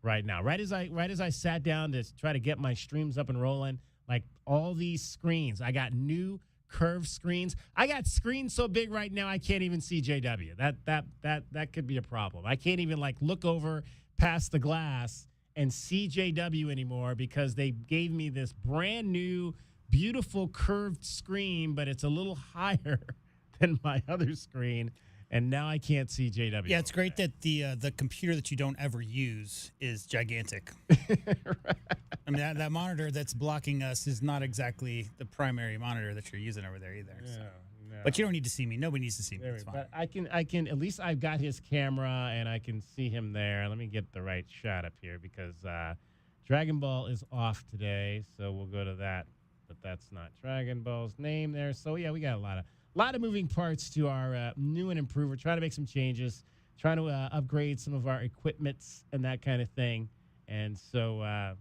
right now. Right as I sat down to try to get my streams up and rolling, like all these screens, I got new curved screens. I got screens so big right now I can't even see JW. That could be a problem. I can't even like look over past the glass and see JW anymore because they gave me this brand new beautiful curved screen, but it's a little higher than my other screen. And now I can't see JW. Yeah, it's great that the computer that you don't ever use is gigantic. I mean, that monitor that's blocking us is not exactly the primary monitor that you're using over there either. Yeah, So. no. But you don't need to see me. Nobody needs to see me. It's fine. But I can at least I've got his camera and I can see him there. Let me get the right shot up here because Dragon Ball is off today, so we'll go to that. But that's not Dragon Ball's name there. So yeah, we got a lot of moving parts to our new and improved. We're trying to make some changes, trying to upgrade some of our equipments and that kind of thing. And so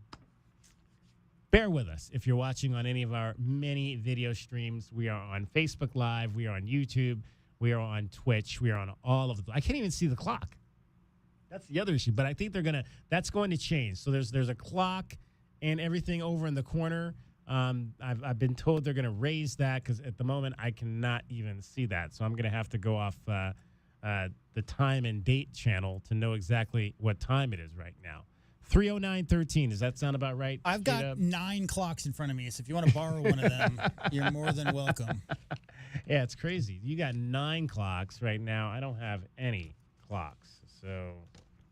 bear with us if you're watching on any of our many video streams. We are on Facebook Live. We are on YouTube. We are on Twitch. We are on all of them. I can't even see the clock. That's the other issue. But I think that's going to change. So there's a clock and everything over in the corner. I've been told they're going to raise that because at the moment I cannot even see that. So I'm going to have to go off the time and date channel to know exactly what time it is right now. 3:09:13. Does that sound about right? I've got 9 clocks in front of me, so if you want to borrow one of them, you're more than welcome. Yeah, it's crazy. You got 9 clocks right now. I don't have any clocks, so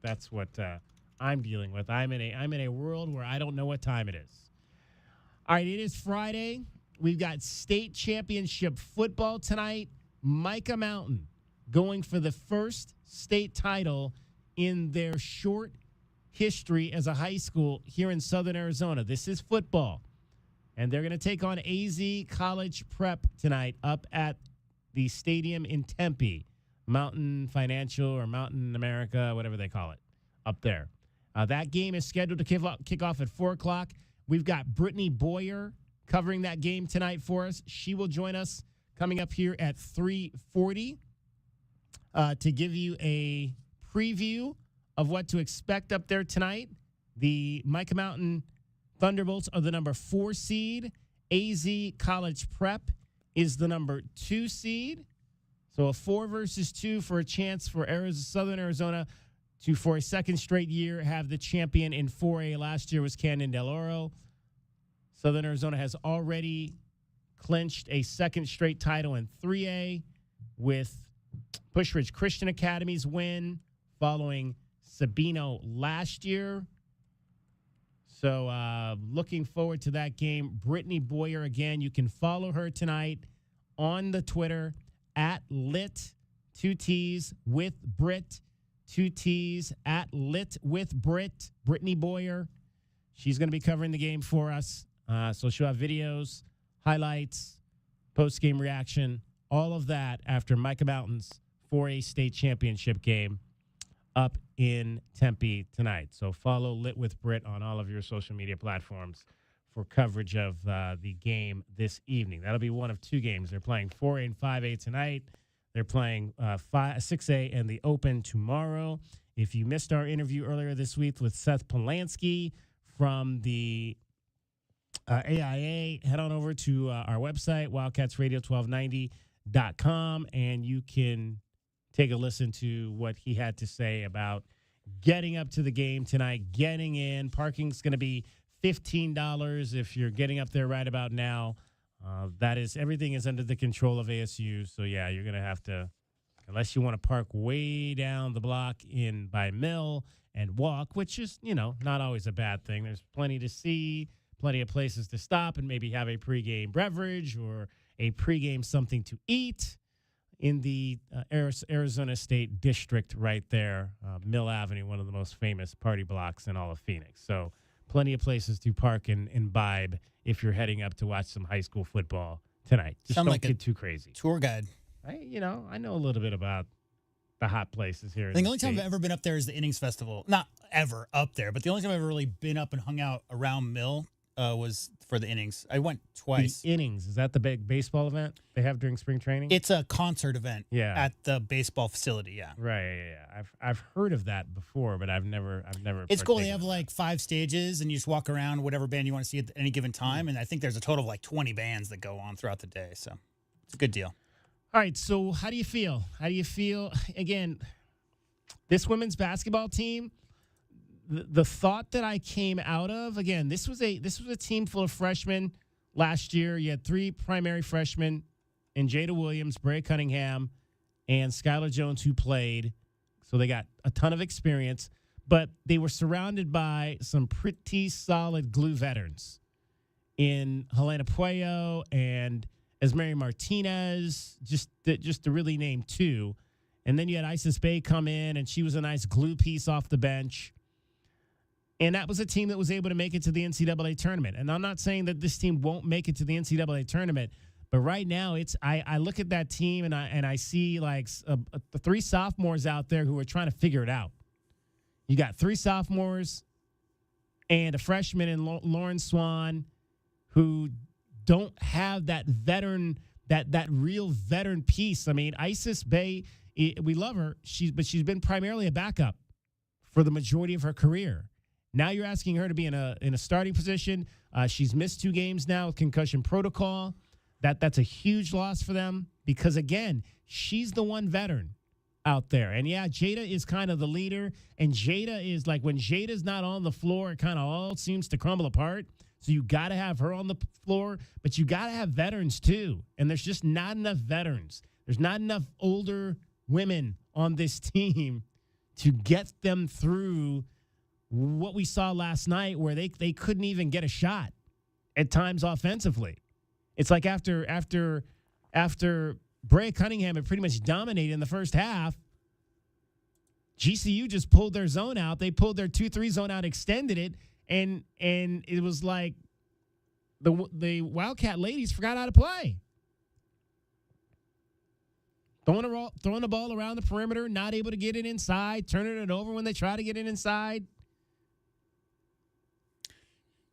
that's what I'm dealing with. I'm in a world where I don't know what time it is. All right, it is Friday. We've got state championship football tonight. Micah Mountain going for the first state title in their short history as a high school here in Southern Arizona. This is football. And they're going to take on AZ College Prep tonight up at the stadium in Tempe, Mountain Financial or Mountain America, whatever they call it, up there. That game is scheduled to kick off at 4 o'clock. We've got Brittany Boyer covering that game tonight for us. She will join us coming up here at 3:40 to give you a preview of what to expect up there tonight. The Micah Mountain Thunderbolts are the number 4 seed. AZ College Prep is the number 2 seed. So a 4 versus 2 for a chance for Southern Arizona to, for a second straight year, have the champion in 4A. Last year was Canyon Del Oro. Southern Arizona has already clinched a second straight title in 3A with Push Ridge Christian Academy's win following Sabino last year. So looking forward to that game. Brittany Boyer, again, you can follow her tonight on the Twitter at lit, 2 T's with Brit, 2 T's at lit with Brit, Brittany Boyer. She's going to be covering the game for us. So she'll have videos, highlights, post-game reaction, all of that after Micah Mountain's 4A state championship game up in Tempe tonight. So follow Lit with Brit on all of your social media platforms for coverage of the game this evening. That'll be one of 2 games. They're playing 4A and 5A tonight. They're playing 6A and the Open tomorrow. If you missed our interview earlier this week with Seth Polanski from the AIA, head on over to our website, wildcatsradio1290.com, and you can take a listen to what he had to say about getting up to the game tonight, getting in. Parking's going to be $15 if you're getting up there right about now. Everything is under the control of ASU. So, yeah, you're going to have to, unless you want to park way down the block in by Mill and walk, which is, not always a bad thing. There's plenty to see, plenty of places to stop and maybe have a pregame beverage or a pregame something to eat in the Arizona State District right there, Mill Avenue, one of the most famous party blocks in all of Phoenix. So plenty of places to park and imbibe if you're heading up to watch some high school football tonight. Just don't get too crazy. Tour guide. I know a little bit about the hot places here. I think the only time I've ever been up there is the Innings Festival. Not ever up there, but the only time I've ever really been up and hung out around Mill was for the innings. I went twice. The innings, is that the big baseball event they have during spring training? It's a concert event Yeah. at the baseball facility, yeah. Right. Yeah. I've heard of that before, but I've never. It's cool. They partaken have in like 5 stages, and you just walk around whatever band you want to see at any given time. And I think there's a total of like 20 bands that go on throughout the day. So it's a good deal. All right, so how do you feel? How do you feel? Again, this women's basketball team, the thought that I came out of, again, this was a team full of freshmen last year. You had 3 primary freshmen in Jada Williams, Brea Cunningham, and Skylar Jones who played. So they got a ton of experience, but they were surrounded by some pretty solid glue veterans in Helena Puello and Esmeri Martinez, just to really name 2. And then you had Isis Bay come in, and she was a nice glue piece off the bench. And that was a team that was able to make it to the NCAA tournament. And I'm not saying that this team won't make it to the NCAA tournament, but right now I look at that team and I see like the 3 sophomores out there who are trying to figure it out. You got 3 sophomores and a freshman in Lauren Swan who don't have that veteran, that real veteran piece. I mean, Isis Bay, we love her, but she's been primarily a backup for the majority of her career. Now you're asking her to be in a starting position. She's missed 2 games now with concussion protocol. That's a huge loss for them because, again, she's the one veteran out there. And, yeah, Jada is kind of the leader, and Jada is like when Jada's not on the floor, it kind of all seems to crumble apart. So you got to have her on the floor, but you got to have veterans too. And there's just not enough veterans. There's not enough older women on this team to get them through what we saw last night where they couldn't even get a shot at times offensively. It's like after Brea Cunningham had pretty much dominated in the first half, GCU just pulled their zone out. They pulled their 2-3 zone out, extended it, and it was like the Wildcat ladies forgot how to play. Throwing the ball around the perimeter, not able to get it inside, turning it over when they try to get it inside.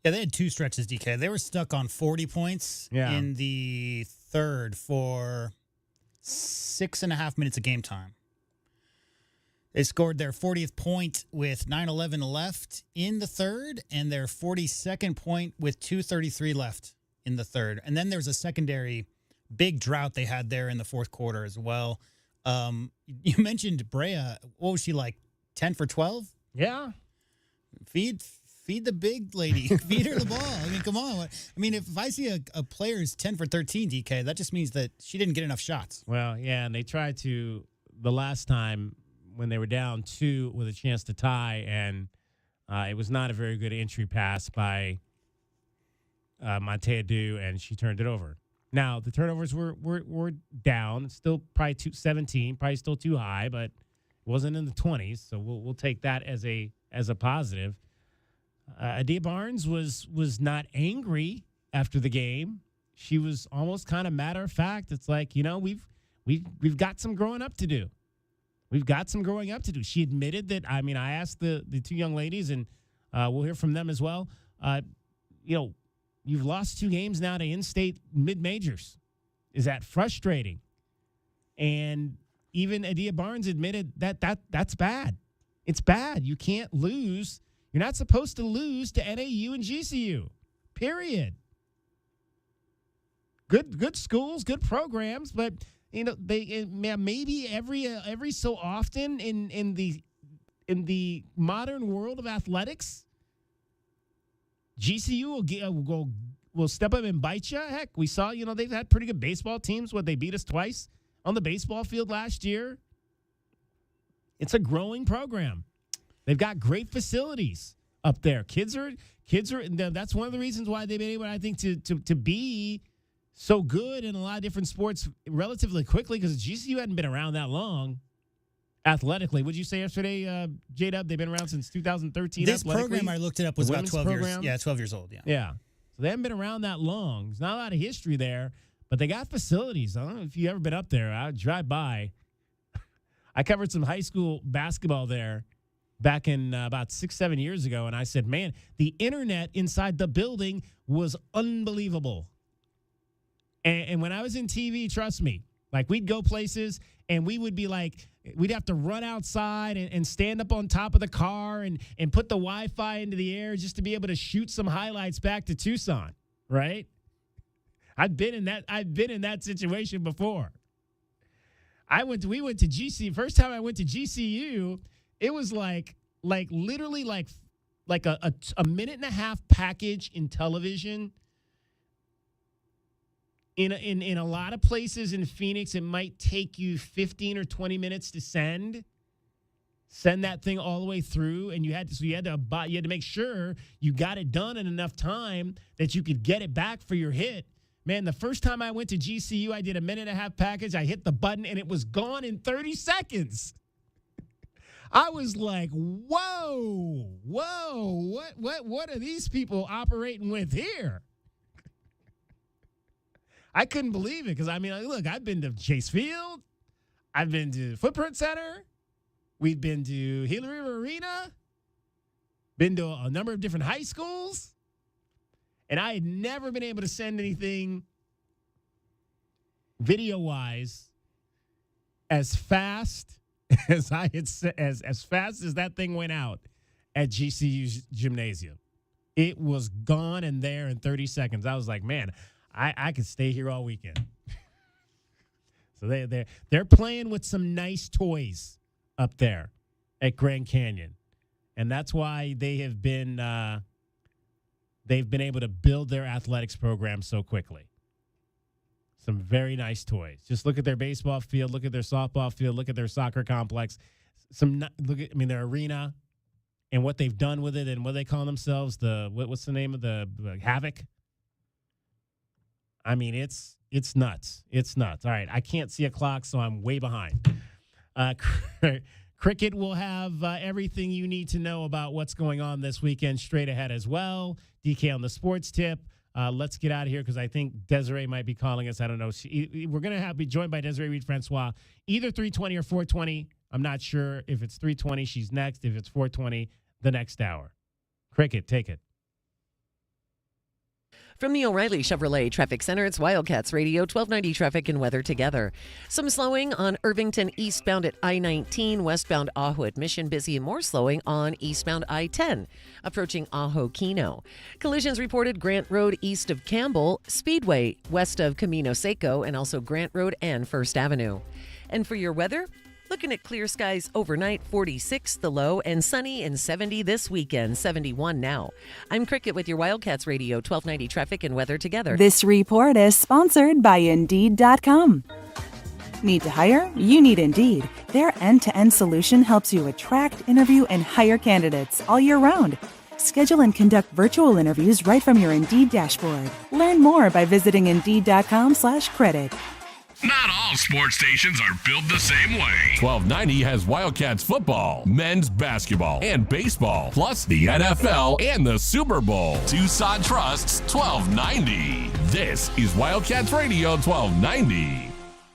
Yeah, they had 2 stretches, DK. They were stuck on 40 points in the third for 6.5 minutes of game time. They scored their 40th point with 9:11 left in the third and their 42nd point with 2:33 left in the third. And then there's a secondary big drought they had there in the fourth quarter as well. You mentioned Brea. What was she like, 10 for 12? Yeah. Feed the big lady. Feed her the ball. I mean, come on. I mean, if I see a player's 10 for 13, DK, that just means that she didn't get enough shots. Well, yeah, and they tried to the last time when they were down 2 with a chance to tie, and it was not a very good entry pass by Montea Dew, and she turned it over. Now, the turnovers were down. It's still probably 17, probably still too high, but it wasn't in the 20s, so we'll take that as a positive. Adia Barnes was not angry after the game. She was almost kind of matter of fact. It's like, we've got some growing up to do. We've got some growing up to do. She admitted that. I mean, I asked the 2 young ladies, and we'll hear from them as well. You've lost 2 games now to in-state mid-majors. Is that frustrating? And even Adia Barnes admitted that's bad. It's bad. You can't lose. You're not supposed to lose to NAU and GCU, period. Good schools, good programs, but they maybe every so often in the modern world of athletics, GCU will step up and bite you. Heck, we saw they've had pretty good baseball teams. They beat us twice on the baseball field last year. It's a growing program. They've got great facilities up there. Kids are. That's one of the reasons why they've been able, I think, to be so good in a lot of different sports relatively quickly, because GCU hadn't been around that long athletically. Would you say yesterday, J-Dub, they've been around since 2013? This program, I looked it up, was about 12 years. Yeah, 12 years old. Yeah. So they haven't been around that long. There's not a lot of history there, but they got facilities. I don't know if you've ever been up there. I would drive by. I covered some high school basketball there, back in about 6-7 years ago, and I said, man, the internet inside the building was unbelievable. And when I was in TV, trust me, like we'd go places and we would be like, we'd have to run outside and stand up on top of the car and put the Wi-Fi into the air just to be able to shoot some highlights back to Tucson, right? I've been in that situation before. We went to GCU. First time I went to GCU, it was like literally like a minute and a half package in television. In a lot of places in Phoenix, it might take you 15 or 20 minutes to send that thing all the way through, and you had to make sure you got it done in enough time that you could get it back for your hit. Man, the first time I went to GCU, I did a minute and a half package. I hit the button, and it was gone in 30 seconds. I was like, whoa, what are these people operating with here? I couldn't believe it because, I mean, look, I've been to Chase Field. I've been to Footprint Center. We've been to Gila River Arena. Been to a number of different high schools. And I had never been able to send anything video-wise as fast as I had as fast as that thing went out at GCU's gymnasium. It was gone and there in 30 seconds. I was like, man, I could stay here all weekend. So they're playing with some nice toys up there at Grand Canyon, and that's why they've been able to build their athletics program so quickly. Some very nice toys. Just look at their baseball field, look at their softball field, look at their soccer complex. Their arena and what they've done with it, and what they call themselves. What's the name of the Havoc? I mean, it's nuts. It's nuts. All right, I can't see a clock, so I'm way behind. Cricket will have everything you need to know about what's going on this weekend straight ahead as well. DK on the sports tip. Let's get out of here because I think Desiree might be calling us. I don't know. We're going to be joined by Desiree Reed-Francois, either 3:20 or 4:20. I'm not sure. If it's 3:20, she's next. If it's 4:20, the next hour. Cricket, take it. From the O'Reilly Chevrolet Traffic Center, it's Wildcats Radio, 1290 traffic and weather together. Some slowing on Irvington eastbound at I-19, westbound Ajo at Mission, busy, and more slowing on eastbound I-10, approaching Ajo Kino. Collisions reported Grant Road east of Campbell, Speedway west of Camino Seco, and also Grant Road and First Avenue. And for your weather, looking at clear skies overnight, 46 the low, and sunny and 70 this weekend, 71 now. I'm Cricket with your Wildcats Radio, 1290 traffic and weather together. This report is sponsored by Indeed.com. Need to hire? You need Indeed. Their end-to-end solution helps you attract, interview, and hire candidates all year round. Schedule and conduct virtual interviews right from your Indeed dashboard. Learn more by visiting Indeed.com/credit. Not all sports stations are built the same way. 1290 has Wildcats football, men's basketball, and baseball, plus the NFL and the Super Bowl. Tucson trusts 1290. This is Wildcats Radio 1290.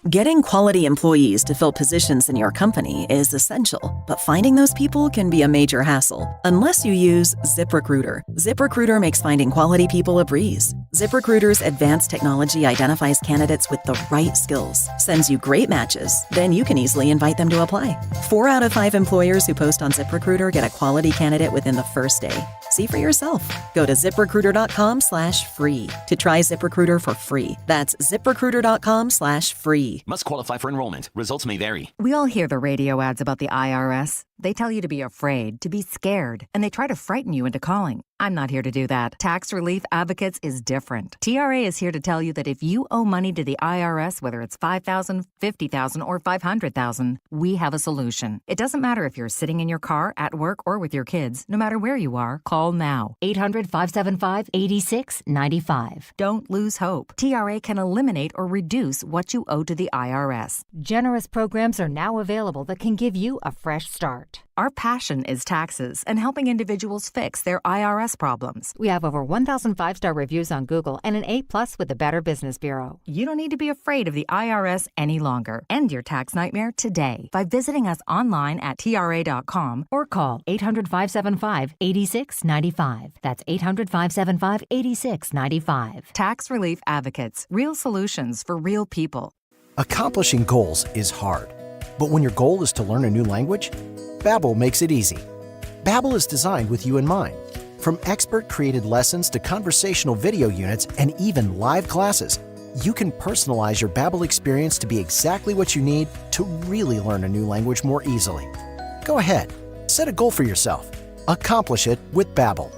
Getting quality employees to fill positions in your company is essential, but finding those people can be a major hassle unless you use ZipRecruiter. ZipRecruiter makes finding quality people a breeze. ZipRecruiter's advanced technology identifies candidates with the right skills, sends you great matches, then you can easily invite them to apply. 4 out of 5 employers who post on ZipRecruiter get a quality candidate within the first day. See for yourself. Go to ZipRecruiter.com/free to try ZipRecruiter for free. That's ZipRecruiter.com/free. Must qualify for enrollment. Results may vary. We all hear the radio ads about the IRS. They tell you to be afraid, to be scared, and they try to frighten you into calling. I'm not here to do that. Tax Relief Advocates is different. TRA is here to tell you that if you owe money to the IRS, whether it's $5,000, $50,000, or $500,000, we have a solution. It doesn't matter if you're sitting in your car, at work, or with your kids. No matter where you are, call now. 800-575-8695. Don't lose hope. TRA can eliminate or reduce what you owe to the IRS. Generous programs are now available that can give you a fresh start. expert. Our passion is taxes and helping individuals fix their IRS problems. We have over 1,000 5-star reviews on Google and an A+ with the Better Business Bureau. You don't need to be afraid of the IRS any longer. End your tax nightmare today by visiting us online at TRA.com or call 800-575-8695. That's 800-575-8695. Tax Relief Advocates. Real solutions for real people. Accomplishing goals is hard. But when your goal is to learn a new language, Babbel makes it easy. Babbel is designed with you in mind. From expert-created lessons to conversational video units and even live classes, you can personalize your Babbel experience to be exactly what you need to really learn a new language more easily. Go ahead, set a goal for yourself. Accomplish it with Babbel.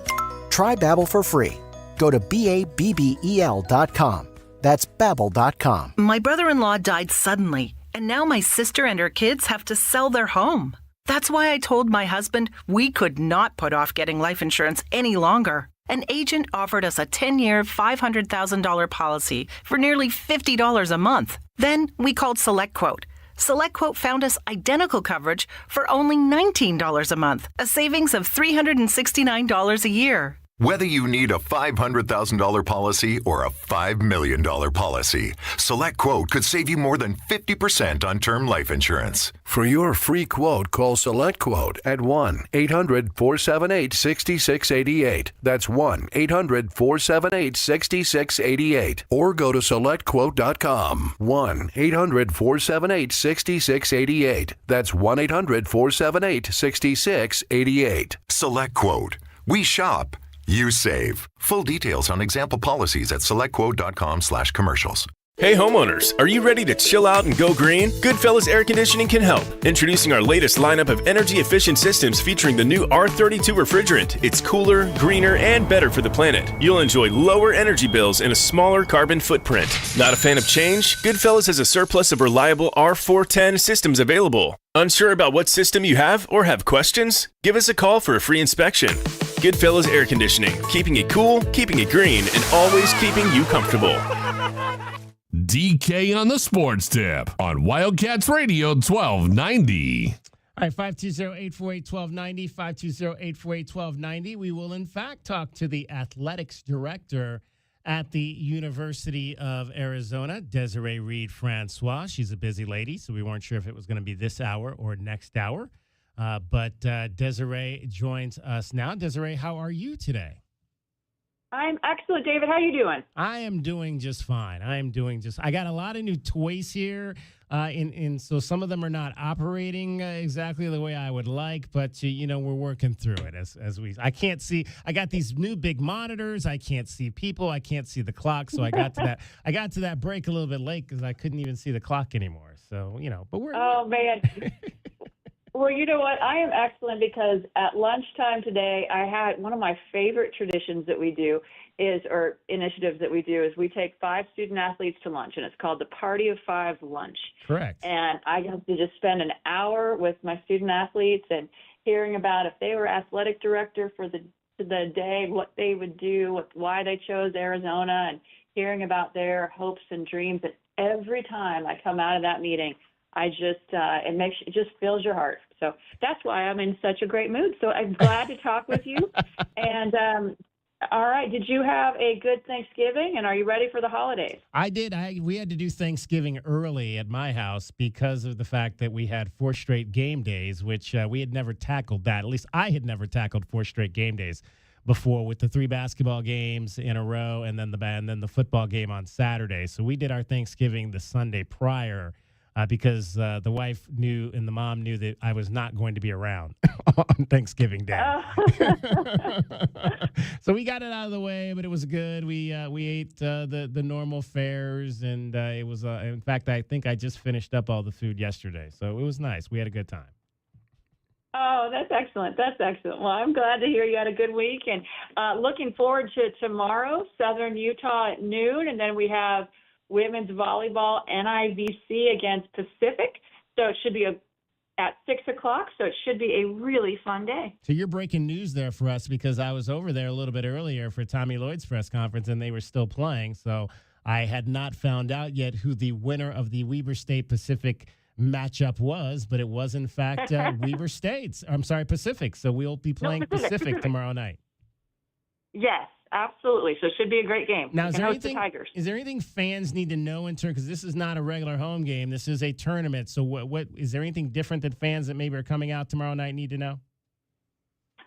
Try Babbel for free. Go to BABBEL.com. That's Babbel.com. My brother-in-law died suddenly, and now my sister and her kids have to sell their home. That's why I told my husband we could not put off getting life insurance any longer. An agent offered us a 10-year, $500,000 policy for nearly $50 a month. Then we called SelectQuote. SelectQuote found us identical coverage for only $19 a month, a savings of $369 a year. Whether you need a $500,000 policy or a $5 million policy, SelectQuote could save you more than 50% on term life insurance. For your free quote, call SelectQuote at 1-800-478-6688. That's 1-800-478-6688. Or go to SelectQuote.com. 1-800-478-6688. That's 1-800-478-6688. SelectQuote. We shop. You save. Full details on example policies at selectquote.com/commercials. Hey homeowners, are you ready to chill out and go green? Goodfellas Air Conditioning can help. Introducing our latest lineup of energy-efficient systems featuring the new R32 refrigerant. It's cooler, greener, and better for the planet. You'll enjoy lower energy bills and a smaller carbon footprint. Not a fan of change? Goodfellas has a surplus of reliable R410 systems available. Unsure about what system you have or have questions? Give us a call for a free inspection. Goodfellas Air Conditioning, keeping it cool, keeping it green, and always keeping you comfortable. DK on the Sports Tip on Wildcats Radio 1290. All right, 520-848-1290, 520-848-1290. We will, in fact, talk to the athletics director at the University of Arizona, Desiree Reed-Francois. She's a busy lady, so we weren't sure if it was going to be this hour or next hour. But Desiree joins us now. Desiree, how are you today? I'm excellent, David. How are you doing? I am doing just fine. I got a lot of new toys here, so some of them are not operating exactly the way I would like, but we're working through it I can't see. I got these new big monitors. I can't see people. I can't see the clock. So I got to that break a little bit late because I couldn't even see the clock anymore. So but we're. Oh man. Well, you know what? I am excellent because at lunchtime today, I had one of my favorite traditions that we do or initiatives that we do is we take 5 student athletes to lunch, and it's called the Party of 5 lunch. Correct. And I got to just spend an hour with my student athletes and hearing about if they were athletic director for the day, what they would do, why they chose Arizona, and hearing about their hopes and dreams. And every time I come out of that meeting, it just fills your heart. So that's why I'm in such a great mood. So I'm glad to talk with you. And all right, did you have a good Thanksgiving? And are you ready for the holidays? I did. We had to do Thanksgiving early at my house because of the fact that we had 4 straight game days, which we had never tackled that. At least I had never tackled 4 straight game days before, with the 3 basketball games in a row and then the football game on Saturday. So we did our Thanksgiving the Sunday prior. Because the wife knew and the mom knew that I was not going to be around on Thanksgiving Day. So we got it out of the way, but it was good. We ate the normal fares, and it was, in fact, I think I just finished up all the food yesterday. So it was nice. We had a good time. Oh, that's excellent. That's excellent. Well, I'm glad to hear you had a good week, and looking forward to tomorrow, Southern Utah at noon, and then we have women's volleyball NIVC against Pacific. So it should be at 6 o'clock. So it should be a really fun day. So you're breaking news there for us because I was over there a little bit earlier for Tommy Lloyd's press conference and they were still playing. So I had not found out yet who the winner of the Weber State Pacific matchup was, but it was in fact Weber State's. I'm sorry, Pacific. So we'll be playing Pacific tomorrow night. Yes, absolutely. So it should be a great game. Now, is there anything fans need to know in terms, because this is not a regular home game, this is a tournament. So what is there anything different that fans that maybe are coming out tomorrow night need to know?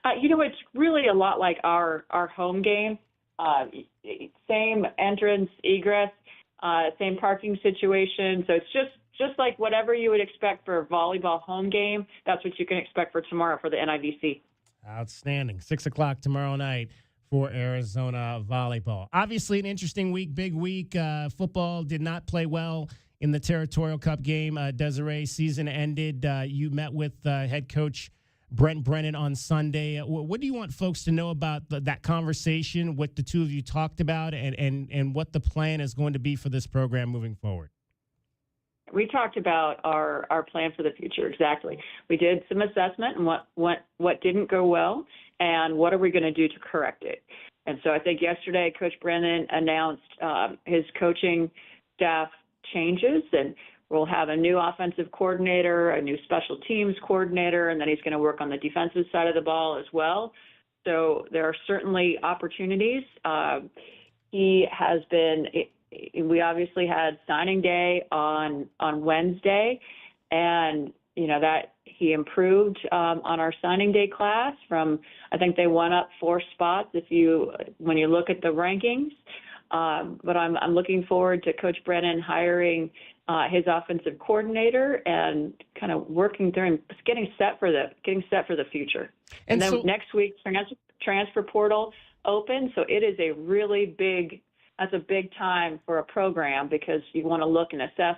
It's really a lot like our home game. Same entrance, egress, same parking situation. So it's just like whatever you would expect for a volleyball home game. That's what you can expect for tomorrow for the NIVC. Outstanding. 6 o'clock tomorrow night for Arizona volleyball. Obviously, an interesting week, big week. Football did not play well in the Territorial Cup game. Desiree, season ended. You met with head coach Brent Brennan on Sunday. What do you want folks to know about that conversation, what the two of you talked about, and what the plan is going to be for this program moving forward? We talked about our plan for the future, exactly. We did some assessment and what didn't go well and what are we going to do to correct it. And so I think yesterday Coach Brennan announced his coaching staff changes, and we'll have a new offensive coordinator, a new special teams coordinator, and then he's going to work on the defensive side of the ball as well. So there are certainly opportunities. We obviously had signing day on Wednesday, and that he improved on our signing day class from, I think they went up 4 spots when you look at the rankings. But I'm looking forward to Coach Brennan hiring his offensive coordinator and kind of working through and getting set for the future. And then next week, transfer portal open. So it is that's a big time for a program, because you want to look and assess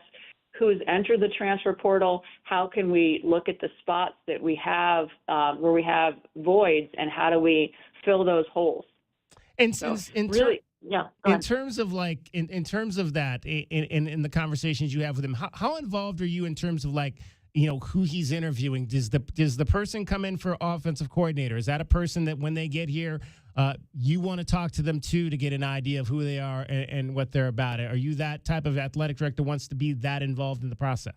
who's entered the transfer portal, how can we look at the spots that we have where we have voids, and how do we fill those holes. And in terms of that, in the conversations you have with him, how involved are you in terms of who he's interviewing? Does the person come in for offensive coordinator? Is that a person that when they get here, you want to talk to them too to get an idea of who they are and what they're about? Are you that type of athletic director wants to be that involved in the process?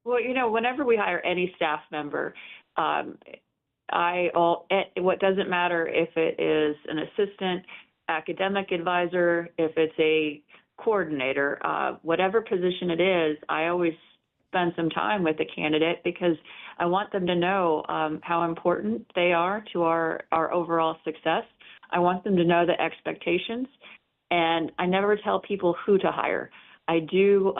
Well, whenever we hire any staff member, what doesn't matter if it is an assistant, academic advisor, if it's a coordinator, whatever position it is, I always spend some time with the candidate, because I want them to know how important they are to our overall success. I want them to know the expectations, and I never tell people who to hire. I do,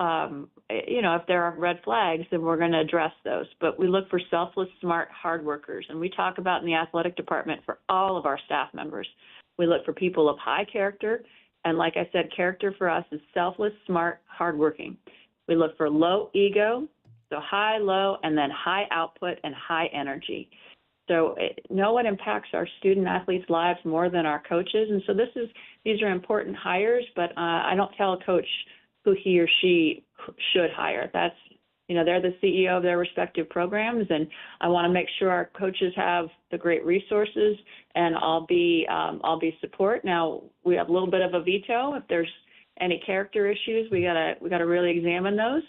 if there are red flags, then we're going to address those. But we look for selfless, smart, hard workers, and we talk about in the athletic department for all of our staff members. We look for people of high character, and like I said, character for us is selfless, smart, hardworking. We look for low ego, so high, low, and then high output and high energy. So no one impacts our student athletes' lives more than our coaches, and so these are important hires. But I don't tell a coach who he or she should hire. That's they're the CEO of their respective programs, and I want to make sure our coaches have the great resources, and I'll be support. Now we have a little bit of a veto if there's any character issues. We gotta really examine those.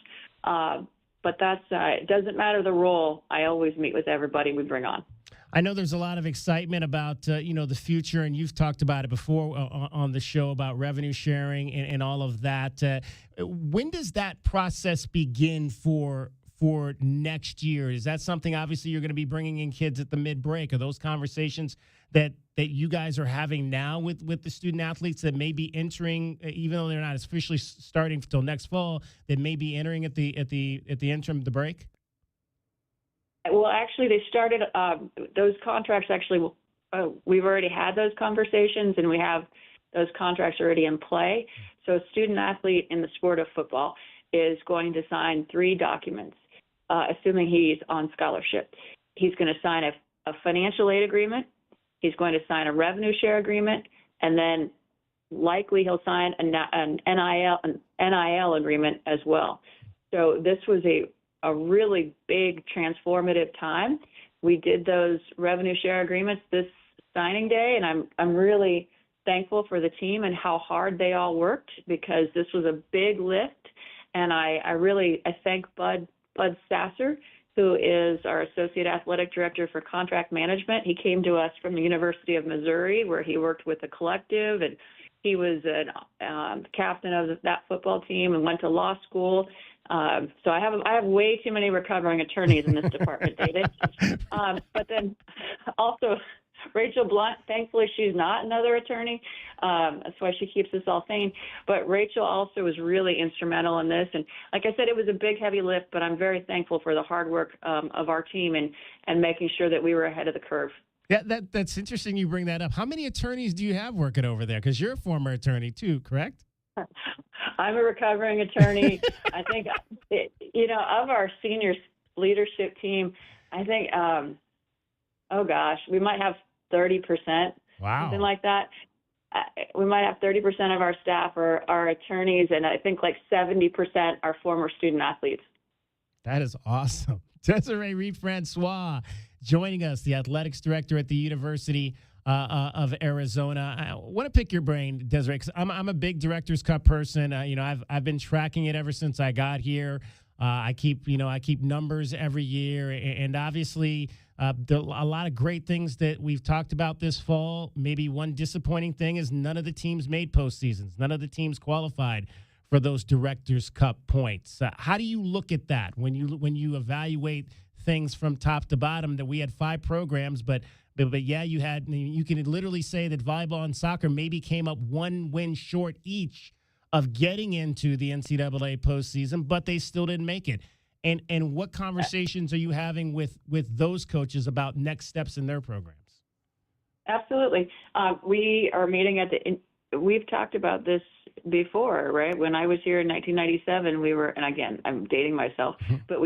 But it doesn't matter the role. I always meet with everybody we bring on. I know there's a lot of excitement about the future, and you've talked about it before on the show about revenue sharing and all of that. When does that process begin for next year? Is that something, obviously, you're going to be bringing in kids at the mid-break? Are those conversations that you guys are having now with the student athletes that may be entering, even though they're not officially starting until next fall, that may be entering at the interim, the break? Well, actually, they started those contracts. Actually, we've already had those conversations, and we have those contracts already in play. So a student athlete in the sport of football is going to sign 3 documents, assuming he's on scholarship. He's going to sign a financial aid agreement. He's going to sign a revenue share agreement, and then likely he'll sign an NIL agreement as well. So this was a really big transformative time. We did those revenue share agreements this signing day, and I'm really thankful for the team and how hard they all worked, because this was a big lift, And I thank Bud Sasser, who is our Associate Athletic Director for Contract Management. He came to us from the University of Missouri, where he worked with a collective, and he was a captain of that football team and went to law school. So I have way too many recovering attorneys in this department, David. But then also Rachel Blunt, thankfully she's not another attorney. That's why she keeps us all sane. But Rachel also was really instrumental in this. And like I said, it was a big, heavy lift, but I'm very thankful for the hard work of our team and making sure that we were ahead of the curve. Yeah, that's interesting you bring that up. How many attorneys do you have working over there? Because you're a former attorney too, correct? I'm a recovering attorney. I think, of our senior leadership team, I think, we might have 30%, something like that. We might have 30% of our staff are attorneys, and I think like 70% are former student athletes. That is awesome. Desiree Reed-Francois joining us, the athletics director at the University of Arizona. I want to pick your brain, Desiree, because I'm a big Directors Cup person. I've been tracking it ever since I got here. I keep numbers every year, and obviously there are a lot of great things that we've talked about this fall. Maybe one disappointing thing is none of the teams made postseasons. None of the teams qualified for those Directors Cup points. How do you look at that when you evaluate things from top to bottom? That we had 5 programs, but yeah, you can literally say that volleyball and soccer maybe came up 1 win short each of getting into the NCAA postseason, but they still didn't make it. And what conversations are you having with those coaches about next steps in their programs? Absolutely. We are meeting we've talked about this before, right? When I was here in 1997, and again, I'm dating myself, but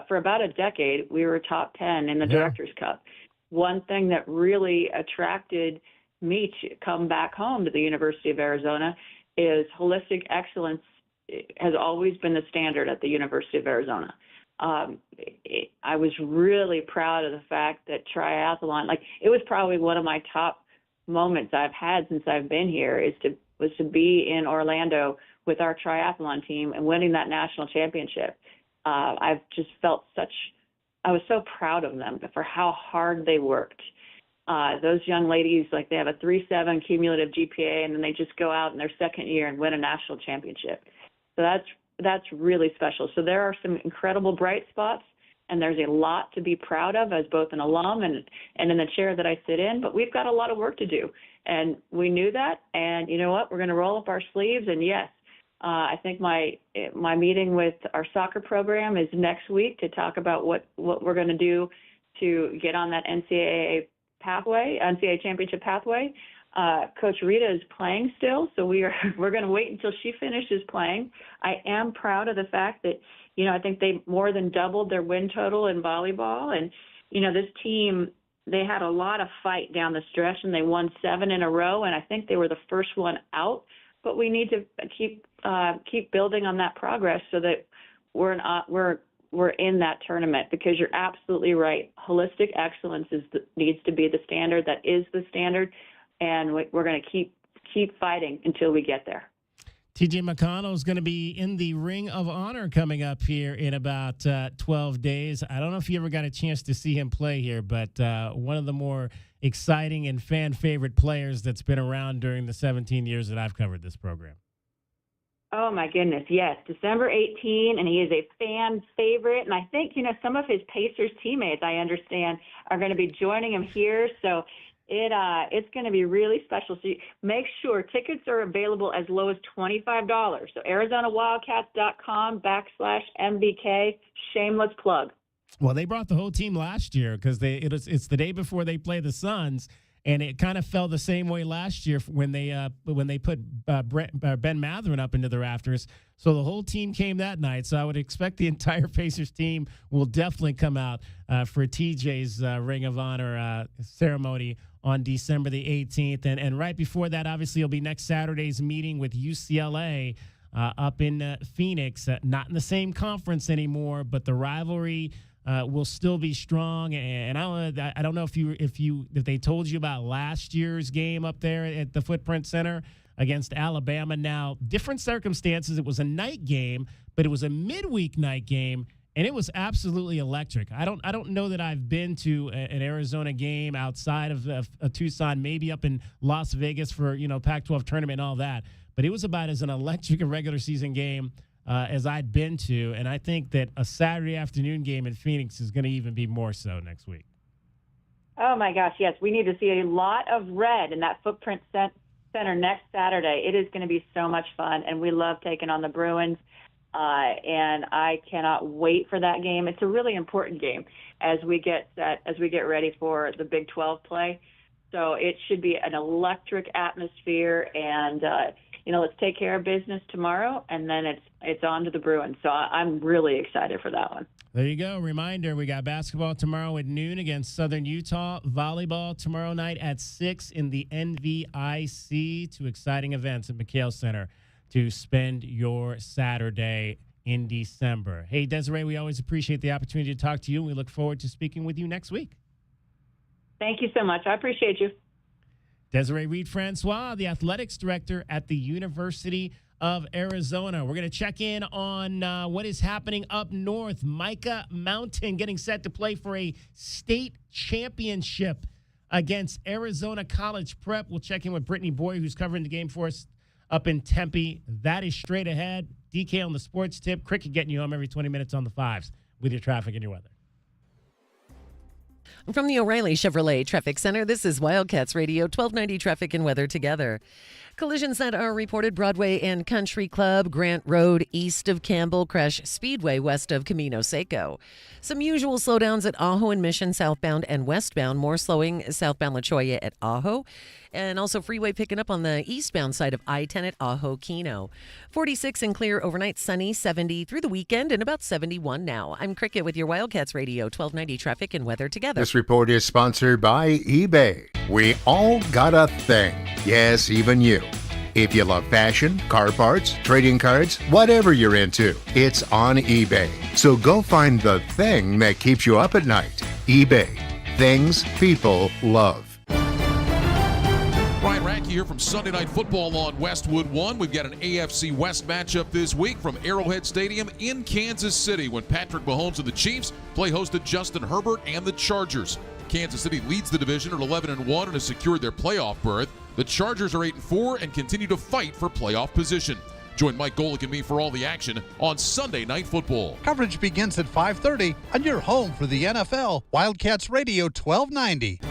for about a decade, we were top 10 in the Directors Cup. One thing that really attracted me to come back home to the University of Arizona is holistic excellence has always been the standard at the University of Arizona. I was really proud of the fact that triathlon, it was probably one of my top moments I've had since I've been here was to be in Orlando with our triathlon team and winning that national championship. I've just felt I was so proud of them for how hard they worked. Those young ladies, they have a 3.7 cumulative GPA, and then they just go out in their second year and win a national championship. So that's really special. So there are some incredible bright spots, and there's a lot to be proud of as both an alum and in the chair that I sit in. But we've got a lot of work to do, and we knew that. And you know what? We're going to roll up our sleeves. And yes, I think my meeting with our soccer program is next week to talk about what we're going to do to get on that NCAA championship pathway. Coach Rita is playing still, so we're going to wait until she finishes playing. I am proud of the fact that, I think they more than doubled their win total in volleyball. And, this team, they had a lot of fight down the stretch, and they won 7 in a row, and I think they were the first one out. But we need to keep building on that progress so that we're in that tournament, because you're absolutely right. Holistic excellence needs to be the standard. That is the standard. And we're going to keep fighting until we get there. TJ McConnell is going to be in the Ring of Honor coming up here in about 12 days. I don't know if you ever got a chance to see him play here, but one of the more exciting and fan favorite players that's been around during the 17 years that I've covered this program. Oh, my goodness, yes. December 18, and he is a fan favorite. And I think, some of his Pacers teammates, I understand, are going to be joining him here. So it's going to be really special. So make sure tickets are available as low as $25. So ArizonaWildcats.com/MBK. Shameless plug. Well, they brought the whole team last year because it's the day before they play the Suns, and it kind of fell the same way last year when they put Ben Mathurin up into the rafters. So the whole team came that night. So I would expect the entire Pacers team will definitely come out for TJ's Ring of Honor ceremony on December the 18th. And right before that, obviously, it'll be next Saturday's meeting with UCLA up in Phoenix. Not in the same conference anymore, but the rivalry will still be strong. And I don't know if they told you about last year's game up there at the Footprint Center. against Alabama. Now, different circumstances. It was a night game, but it was a midweek night game, and it was absolutely electric. I don't know that I've been to an Arizona game outside of Tucson, maybe up in Las Vegas for, Pac-12 tournament and all that. But it was about as an electric a regular season game as I'd been to, and I think that a Saturday afternoon game in Phoenix is going to even be more so next week. Oh, my gosh, yes. We need to see a lot of red in that Footprint Center next Saturday. It is going to be so much fun, and we love taking on the Bruins, and I cannot wait for that game. It's a really important game as we get ready for the Big 12 play. So it should be an electric atmosphere, and let's take care of business tomorrow, and then it's on to the Bruins. So I'm really excited for that one. There you go. Reminder, we got basketball tomorrow at noon against Southern Utah, volleyball tomorrow night at 6 in the NVIC. 2 exciting events at McHale Center to spend your Saturday in December. Hey, Desiree, we always appreciate the opportunity to talk to you, and we look forward to speaking with you next week. Thank you so much. I appreciate you. Desiree Reed-Francois, the athletics director at the University of Arizona. We're going to check in on what is happening up north. Micah Mountain getting set to play for a state championship against Arizona College Prep. We'll check in with Brittany Boy, who's covering the game for us up in Tempe. That is straight ahead. DK on the sports tip. Cricket getting you home every 20 minutes on the 5s with your traffic and your weather. From the O'Reilly Chevrolet Traffic Center, this is Wildcats Radio, 1290 Traffic and Weather together. Collisions that are reported: Broadway and Country Club, Grant Road east of Campbell, Crash Speedway west of Camino Seco. Some usual slowdowns at Ajo and Mission southbound and westbound. More slowing southbound La Cholla at Ajo. And also freeway picking up on the eastbound side of I-10 at Ajo Kino. 46 and clear overnight, sunny, 70 through the weekend, and about 71 now. I'm Cricket with your Wildcats Radio, 1290 Traffic and Weather together. This report is sponsored by eBay. We all got a thing. Yes, even you. If you love fashion, car parts, trading cards, whatever you're into, it's on eBay. So go find the thing that keeps you up at night. eBay. Things people love. Ryan Radke here from Sunday Night Football on Westwood One. We've got an AFC West matchup this week from Arrowhead Stadium in Kansas City when Patrick Mahomes and the Chiefs play host to Justin Herbert and the Chargers. Kansas City leads the division at 11-1 and has secured their playoff berth. The Chargers are 8-4 and continue to fight for playoff position. Join Mike Golick and me for all the action on Sunday Night Football. Coverage begins at 5:30 on your home for the NFL, Wildcats Radio 1290.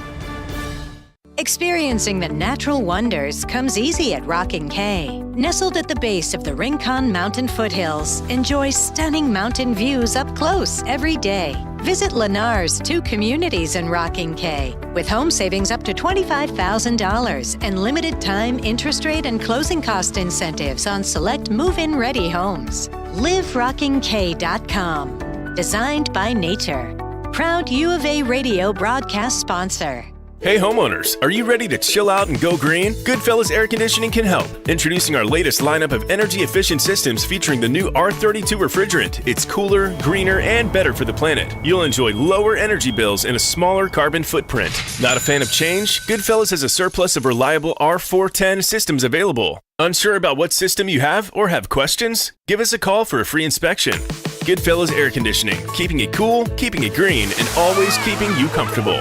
Experiencing the natural wonders comes easy at Rockin' K. Nestled at the base of the Rincon Mountain foothills, enjoy stunning mountain views up close every day. Visit Lennar's 2 communities in Rockin' K with home savings up to $25,000 and limited time interest rate and closing cost incentives on select move-in ready homes. LiveRockingK.com. Designed by nature. Proud U of A radio broadcast sponsor. Hey homeowners, are you ready to chill out and go green? Goodfellas Air Conditioning can help. Introducing our latest lineup of energy-efficient systems featuring the new R32 refrigerant. It's cooler, greener, and better for the planet. You'll enjoy lower energy bills and a smaller carbon footprint. Not a fan of change? Goodfellas has a surplus of reliable R410 systems available. Unsure about what system you have or have questions? Give us a call for a free inspection. Goodfellas Air Conditioning, keeping it cool, keeping it green, and always keeping you comfortable.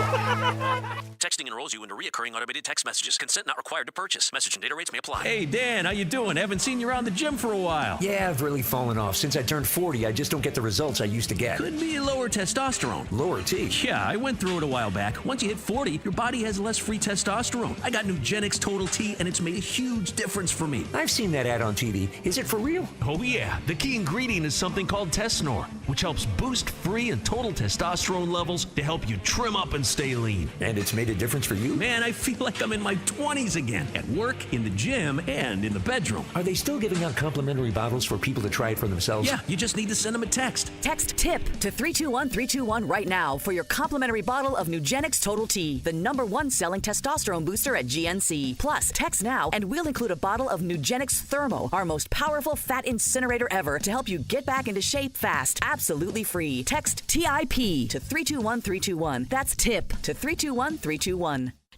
Texting enrolls you into recurring automated text messages. Consent not required to purchase. Message and data rates may apply. Hey, Dan, how you doing? Haven't seen you around the gym for a while. Yeah, I've really fallen off. Since I turned 40, I just don't get the results I used to get. Could be lower testosterone. Lower T? Yeah, I went through it a while back. Once you hit 40, your body has less free testosterone. I got Nugenix Total T, and it's made a huge difference for me. I've seen that ad on TV. Is it for real? Oh, yeah. The key ingredient is something called Tesnor, which helps boost free and total testosterone levels to help you trim up and stay lean. And it's made a difference for you? Man, I feel like I'm in my 20s again. At work, in the gym, and in the bedroom. Are they still giving out complimentary bottles for people to try it for themselves? Yeah, you just need to send them a text. Text TIP to 321-321 right now for your complimentary bottle of Nugenix Total T, the #1 selling testosterone booster at GNC. Plus, text now and we'll include a bottle of Nugenix Thermo, our most powerful fat incinerator ever, to help you get back into shape fast. Absolutely free. Text TIP to 321-321. That's TIP to 321-321.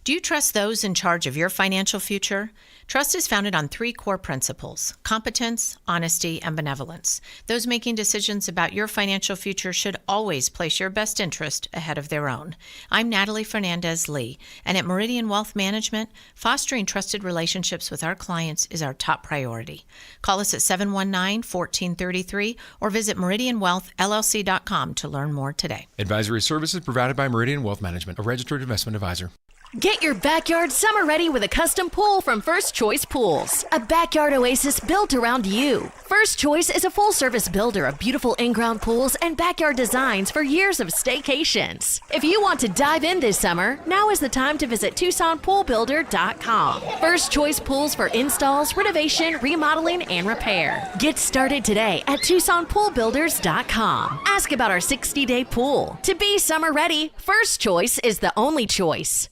Do you trust those in charge of your financial future? Trust is founded on 3 core principles: competence, honesty, and benevolence. Those making decisions about your financial future should always place your best interest ahead of their own. I'm Natalie Fernandez-Lee, and at Meridian Wealth Management, fostering trusted relationships with our clients is our top priority. Call us at 719-1433 or visit meridianwealthllc.com to learn more today. Advisory services provided by Meridian Wealth Management, a registered investment advisor. Get your backyard summer ready with a custom pool from First Choice Pools. A backyard oasis built around you. First Choice is a full-service builder of beautiful in-ground pools and backyard designs for years of staycations. If you want to dive in this summer, now is the time to visit TucsonPoolBuilder.com. First Choice Pools for installs, renovation, remodeling, and repair. Get started today at TucsonPoolBuilders.com. Ask about our 60-day pool. To be summer ready, First Choice is the only choice.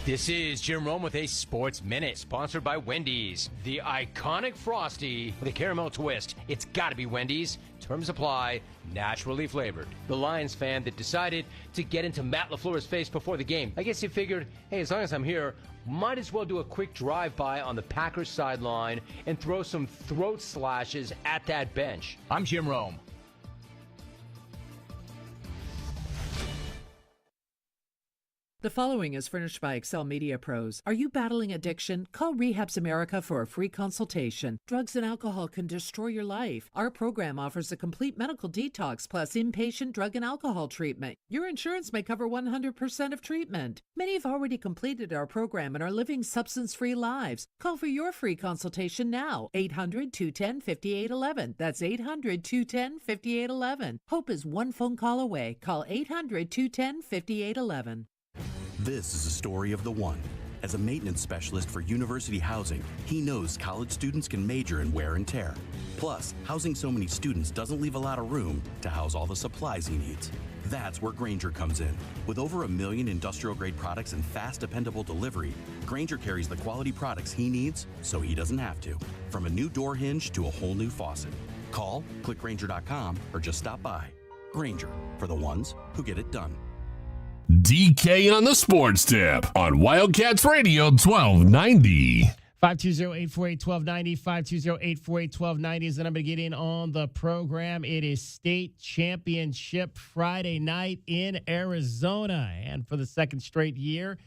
This is Jim Rome with a Sports Minute, sponsored by Wendy's. The iconic Frosty with a caramel twist. It's got to be Wendy's. Terms apply, naturally flavored. The Lions fan that decided to get into Matt LaFleur's face before the game. I guess he figured, hey, as long as I'm here, might as well do a quick drive-by on the Packers sideline and throw some throat slashes at that bench. I'm Jim Rome. The following is furnished by Excel Media Pros. Are you battling addiction? Call Rehabs America for a free consultation. Drugs and alcohol can destroy your life. Our program offers a complete medical detox plus inpatient drug and alcohol treatment. Your insurance may cover 100% of treatment. Many have already completed our program and are living substance-free lives. Call for your free consultation now. 800-210-5811. That's 800-210-5811. Hope is one phone call away. Call 800-210-5811. This is a story of the one. As a maintenance specialist for University Housing, he knows college students can major in wear and tear. Plus, housing so many students doesn't leave a lot of room to house all the supplies he needs. That's where Grainger comes in. With over 1 million industrial-grade products and fast, dependable delivery, Grainger carries the quality products he needs so he doesn't have to. From a new door hinge to a whole new faucet. Call, click Grainger.com, or just stop by. Grainger, for the ones who get it done. DK on the Sports Tip on Wildcats Radio 1290. 520-848-1290, 520-848-1290 is the number to get in on the program. It is state championship Friday night in Arizona. And for the second straight year,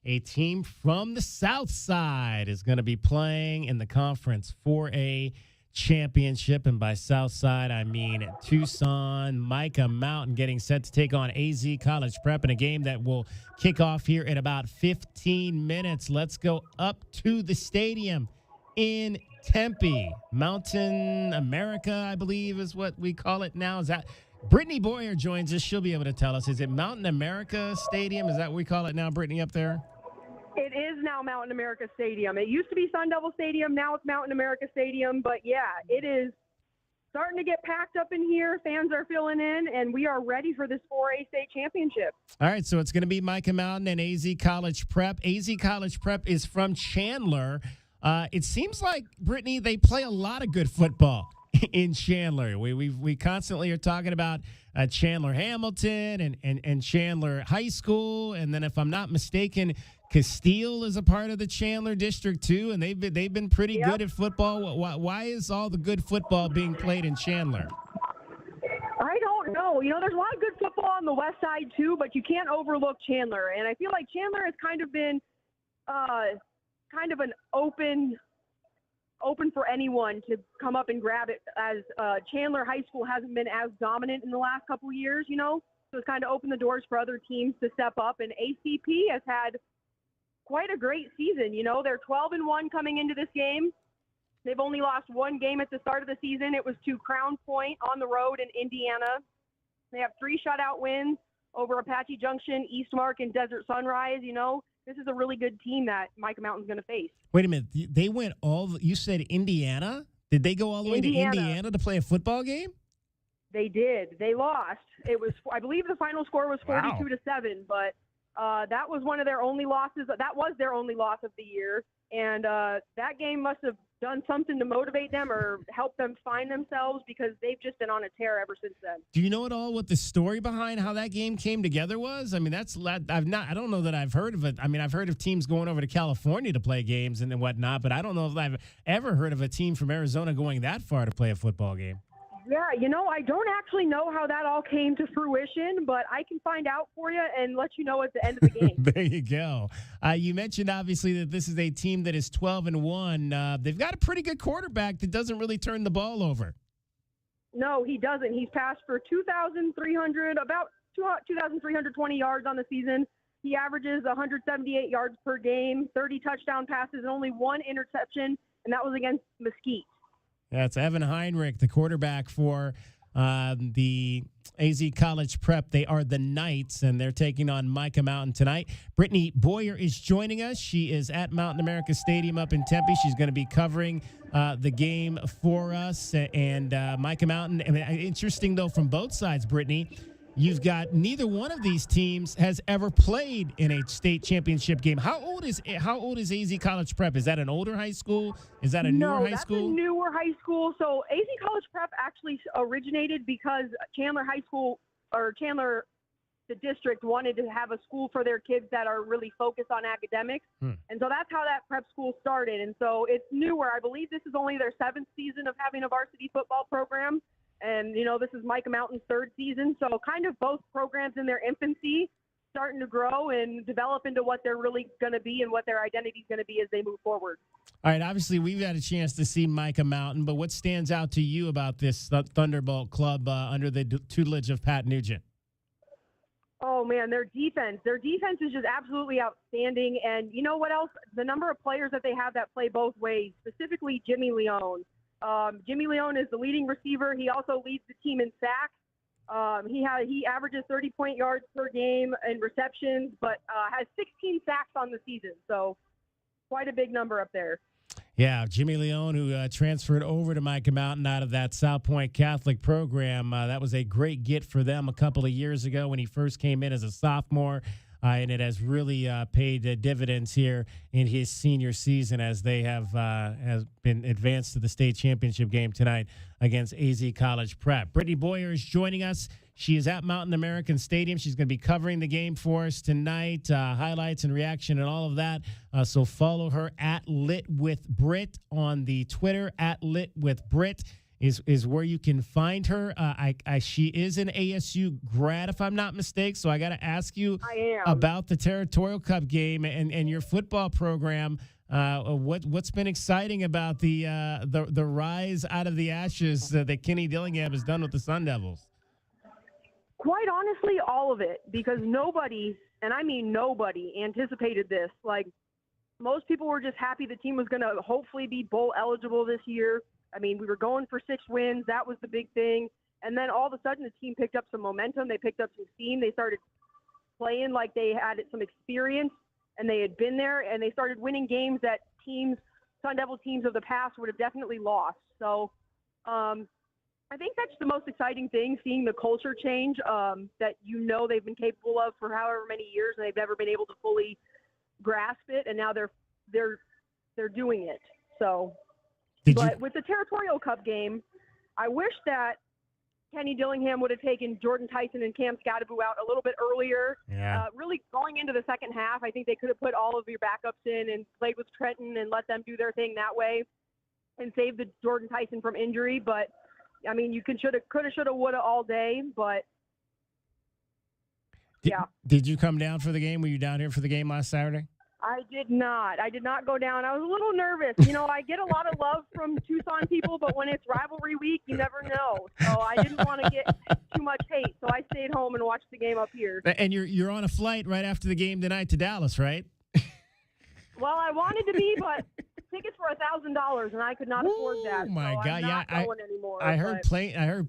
a team from the South Side is going to be playing in the Conference 4A championship. And by South Side, I mean Tucson, Micah Mountain getting set to take on AZ College Prep in a game that will kick off here in about 15 minutes. Let's go up to the stadium in Tempe. Mountain America, I believe, is what we call it now. Is that Brittany Boyer joins us? She'll be able to tell us. Is it Mountain America Stadium? Is that what we call it now, Brittany, up there? It is now Mountain America Stadium. It used to be Sun Devil Stadium. Now it's Mountain America Stadium. But, yeah, it is starting to get packed up in here. Fans are filling in, and we are ready for this 4A state championship. All right, so it's going to be Micah Mountain and AZ College Prep. AZ College Prep is from Chandler. It seems like, Brittany, they play a lot of good football in Chandler. We constantly are talking about Chandler Hamilton and Chandler High School. And then if I'm not mistaken, Castile is a part of the Chandler district too, and they've been pretty good at football. Why is all the good football being played in Chandler? I don't know. You know, there's a lot of good football on the west side too, but you can't overlook Chandler. And I feel like Chandler has kind of been kind of an open for anyone to come up and grab it, as Chandler High School hasn't been as dominant in the last couple of years, you know? So it's kind of opened the doors for other teams to step up, and ACP has had quite a great season. You know, they're 12-1 coming into this game. They've only lost one game at the start of the season. It was to Crown Point on the road in Indiana. They have 3 shutout wins over Apache Junction, Eastmark, and Desert Sunrise. You know, this is a really good team that Micah Mountain's going to face. Wait a minute. They went you said Indiana? Did they go all the way to Indiana to play a football game? They did. They lost. It was, I believe the final score was 42-7, but That was one of their only losses. That was their only loss of the year. And that game must have done something to motivate them or help them find themselves because they've just been on a tear ever since then. Do you know at all what the story behind how that game came together was? I mean, I don't know that I've heard of it. I mean, I've heard of teams going over to California to play games and whatnot, but I don't know if I've ever heard of a team from Arizona going that far to play a football game. Yeah, I don't actually know how that all came to fruition, but I can find out for you and let you know at the end of the game. There you go. You mentioned, obviously, that this is a team that is 12-1. They've got a pretty good quarterback that doesn't really turn the ball over. No, he doesn't. He's passed for 2,320 yards on the season. He averages 178 yards per game, 30 touchdown passes, and only one interception, and that was against Mesquite. That's Evan Heinrich, the quarterback for the AZ College Prep. They are the Knights, and they're taking on Micah Mountain tonight. Brittany Boyer is joining us. She is at Mountain America Stadium up in Tempe. She's going to be covering the game for us. And Micah Mountain, I mean, interesting, though, from both sides, Brittany. You've got neither one of these teams has ever played in a state championship game. How old is AZ College Prep? Is that an older high school? Is that a newer high school? No, that's a newer high school. So AZ College Prep actually originated because Chandler High School, or Chandler, the district, wanted to have a school for their kids that are really focused on academics. And so that's how that prep school started. And so it's newer. I believe this is only their 7th season of having a varsity football program. And, this is Micah Mountain's 3rd season. So kind of both programs in their infancy starting to grow and develop into what they're really going to be and what their identity is going to be as they move forward. All right, obviously we've had a chance to see Micah Mountain, but what stands out to you about this Thunderbolt club under the tutelage of Pat Nugent? Oh, man, their defense. Their defense is just absolutely outstanding. And you know what else? The number of players that they have that play both ways, specifically Jimmy Leone. Jimmy Leone is the leading receiver. He also leads the team in sacks. He averages 30 yards per game in receptions, but has 16 sacks on the season. So quite a big number up there. Yeah, Jimmy Leone, who transferred over to Micah Mountain out of that South Point Catholic program. That was a great get for them a couple of years ago when he first came in as a sophomore. And it has really paid dividends here in his senior season as they have been advanced to the state championship game tonight against AZ College Prep. Brittany Boyer is joining us. She is at Mountain American Stadium. She's going to be covering the game for us tonight, highlights and reaction and all of that. So follow her at Lit with Brit on the Twitter, at Lit with Brit. Is where you can find her. She is an ASU grad, if I'm not mistaken. So I got to ask you about the Territorial Cup game and your football program. What's been exciting about the rise out of the ashes that Kenny Dillingham has done with the Sun Devils? Quite honestly, all of it, because nobody, and I mean nobody, anticipated this. Like, most people were just happy the team was going to hopefully be bowl eligible this year. I mean, we were going for 6 wins. That was the big thing. And then all of a sudden, the team picked up some momentum. They picked up some steam. They started playing like they had some experience, and they had been there, and they started winning games that Sun Devil teams of the past would have definitely lost. So I think that's the most exciting thing, seeing the culture change that they've been capable of for however many years, and they've never been able to fully grasp it, and now they're doing it. So. But with the Territorial Cup game, I wish that Kenny Dillingham would have taken Jordan Tyson and Cam Scadaboo out a little bit earlier. Yeah. Really going into the second half, I think they could have put all of your backups in and played with Trenton and let them do their thing that way and save the Jordan Tyson from injury. But, I mean, you coulda, shoulda, woulda all day. But, yeah. Did you come down for the game? Were you down here for the game last Saturday? I did not. I did not go down. I was a little nervous. I get a lot of love from Tucson people, but when it's rivalry week, you never know. So I didn't want to get too much hate, so I stayed home and watched the game up here. And you're on a flight right after the game tonight to Dallas, right? Well, I wanted to be, but tickets were $1,000, and I could not afford that. Oh my God! I'm not going anymore. I heard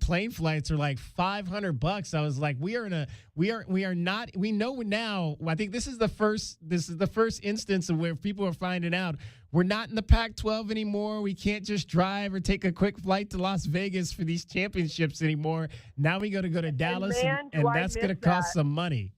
plane flights are like $500. I was like, we know now. I think this is the first instance of where people are finding out we're not in the Pac-12 anymore. We can't just drive or take a quick flight to Las Vegas for these championships anymore. Now we got to go to Dallas, and that's going to cost some money.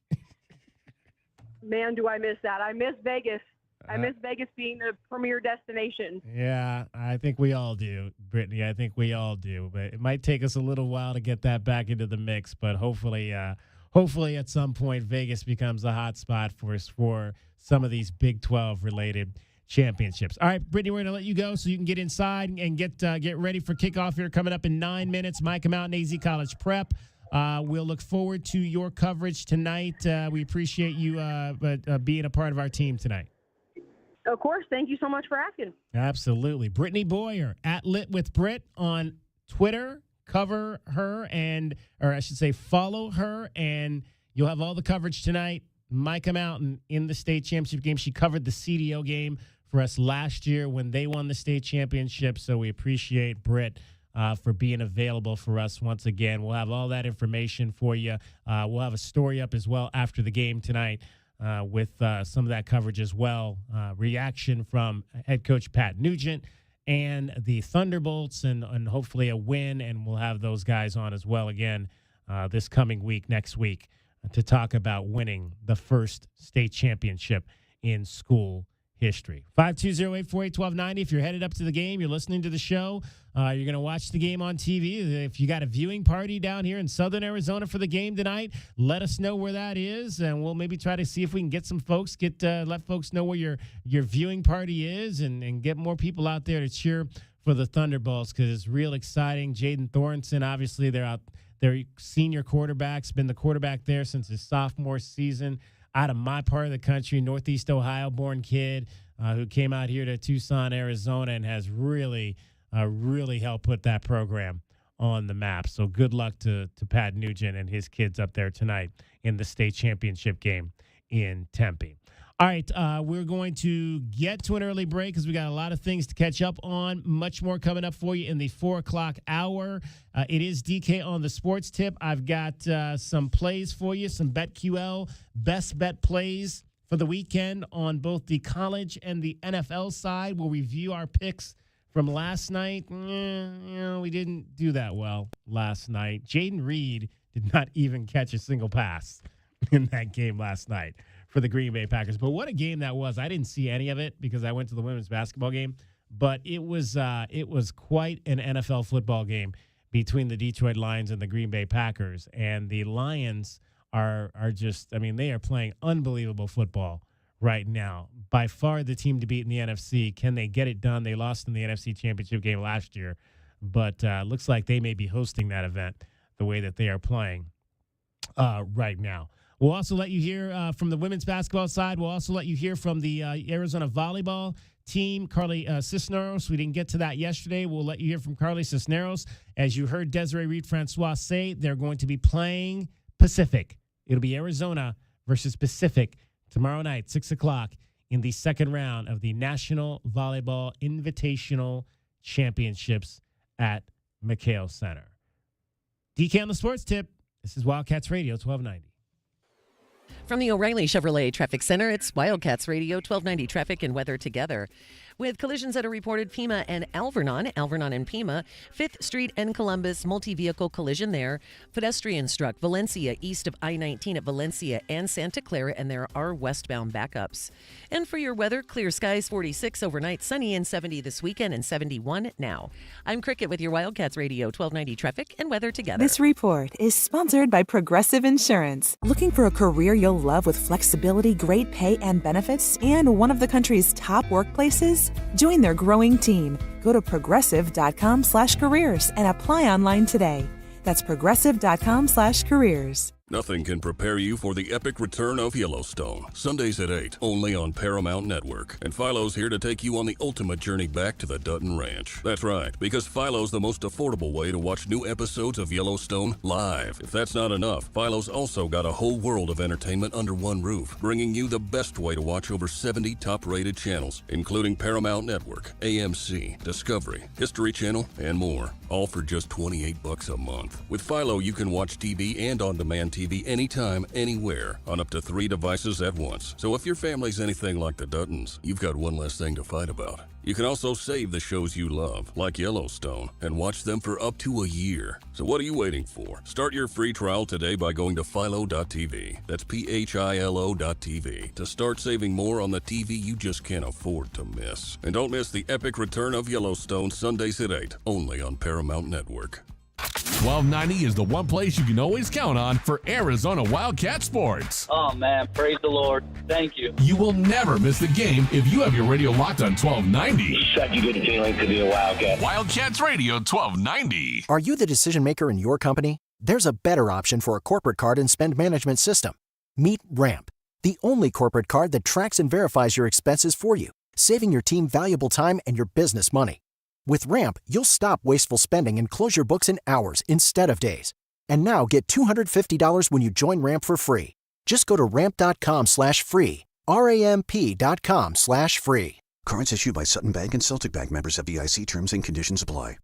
man, do I miss that. I miss Vegas. I miss Vegas being the premier destination. Yeah, I think we all do, Brittany. I think we all do. But it might take us a little while to get that back into the mix. But hopefully at some point, Vegas becomes a hot spot for us for some of these Big 12-related championships. All right, Brittany, we're going to let you go so you can get inside and get ready for kickoff here coming up in 9 minutes. Micah Mountain, AZ College Prep. We'll look forward to your coverage tonight. We appreciate you being a part of our team tonight. Of course. Thank you so much for asking. Absolutely. Brittany Boyer at Lit with Brit on Twitter. Cover her follow her, and you'll have all the coverage tonight. Micah Mountain in the state championship game. She covered the CDO game for us last year when they won the state championship, so we appreciate Brit for being available for us once again. We'll have all that information for you. We'll have a story up as well after the game tonight. With some of that coverage as well. Reaction from head coach Pat Nugent and the Thunderbolts and hopefully a win. And we'll have those guys on as well again this coming week, next week, to talk about winning the first state championship in school history. 520-848-1290. If you're headed up to the game, you're listening to the show, you're going to watch the game on TV. If you got a viewing party down here in Southern Arizona for the game tonight, let us know where that is, and we'll maybe try to see if we can get some folks, let folks know where your viewing party is and get more people out there to cheer for the Thunderbolts because it's real exciting. Jaden Thornton, obviously, their senior quarterback's been the quarterback there since his sophomore season. Out of my part of the country, Northeast Ohio-born kid who came out here to Tucson, Arizona, and has really helped put that program on the map. So good luck to Pat Nugent and his kids up there tonight in the state championship game in Tempe. All right, we're going to get to an early break because we got a lot of things to catch up on. Much more coming up for you in the 4 o'clock hour. It is DK on the sports tip. I've got some plays for you, some BetQL best bet plays for the weekend on both the college and the NFL side. We'll review our picks from last night. We didn't do that well last night. Jaden Reed did not even catch a single pass in that game last night for the Green Bay Packers. But what a game that was. I didn't see any of it because I went to the women's basketball game. But it was quite an NFL football game between the Detroit Lions and the Green Bay Packers. And the Lions are just, they are playing unbelievable football right now. By far the team to beat in the NFC. Can they get it done? They lost in the NFC Championship game last year. But looks like they may be hosting that event the way that they are playing right now. We'll also let you hear from the women's basketball side. We'll also let you hear from the Arizona volleyball team, Carly Cisneros. We didn't get to that yesterday. We'll let you hear from Carly Cisneros. As you heard Desiree Reed-Francois say, they're going to be playing Pacific. It'll be Arizona versus Pacific tomorrow night, 6 o'clock, in the second round of the National Volleyball Invitational Championships at McHale Center. DK on the Sports Tip. This is Wildcats Radio 1290. From the O'Reilly Chevrolet Traffic Center, it's Wildcats Radio 1290 Traffic and Weather Together. With collisions that are reported Pima and Alvernon and Pima, 5th Street and Columbus, multi-vehicle collision there. Pedestrian struck Valencia east of I-19 at Valencia and Santa Clara, and there are westbound backups. And for your weather, clear skies, 46 overnight, sunny and 70 this weekend and 71 now. I'm Cricket with your Wildcats Radio 1290 Traffic and Weather Together. This report is sponsored by Progressive Insurance. Looking for a career you'll love with flexibility, great pay and benefits, and one of the country's top workplaces? Join their growing team. Go to progressive.com/careers and apply online today. That's progressive.com/careers. Nothing can prepare you for the epic return of Yellowstone. Sundays at 8, only on Paramount Network. And Philo's here to take you on the ultimate journey back to the Dutton Ranch. That's right, because Philo's the most affordable way to watch new episodes of Yellowstone live. If that's not enough, Philo's also got a whole world of entertainment under one roof, bringing you the best way to watch over 70 top-rated channels, including Paramount Network, AMC, Discovery, History Channel, and more. All for just $28 a month. With Philo, you can watch TV and on-demand TV anytime, anywhere, on up to 3 devices at once. So if your family's anything like the Duttons, you've got one less thing to fight about. You can also save the shows you love, like Yellowstone, and watch them for up to a year. So what are you waiting for? Start your free trial today by going to Philo.tv. That's PHILO.tv to start saving more on the TV you just can't afford to miss. And don't miss the epic return of Yellowstone Sundays at 8, only on Paramount Network. 1290 is the one place you can always count on for Arizona Wildcat sports. Oh, man, praise the Lord. Thank you. You will never miss the game if you have your radio locked on 1290. Such a good feeling to be a Wildcat. Wildcats Radio 1290. Are you the decision maker in your company? There's a better option for a corporate card and spend management system. Meet Ramp, the only corporate card that tracks and verifies your expenses for you, saving your team valuable time and your business money. With Ramp, you'll stop wasteful spending and close your books in hours instead of days. And now get $250 when you join Ramp for free. Just go to ramp.com/free. ramp.com/free. Cards issued by Sutton Bank and Celtic Bank, members of FDIC. Terms and conditions apply.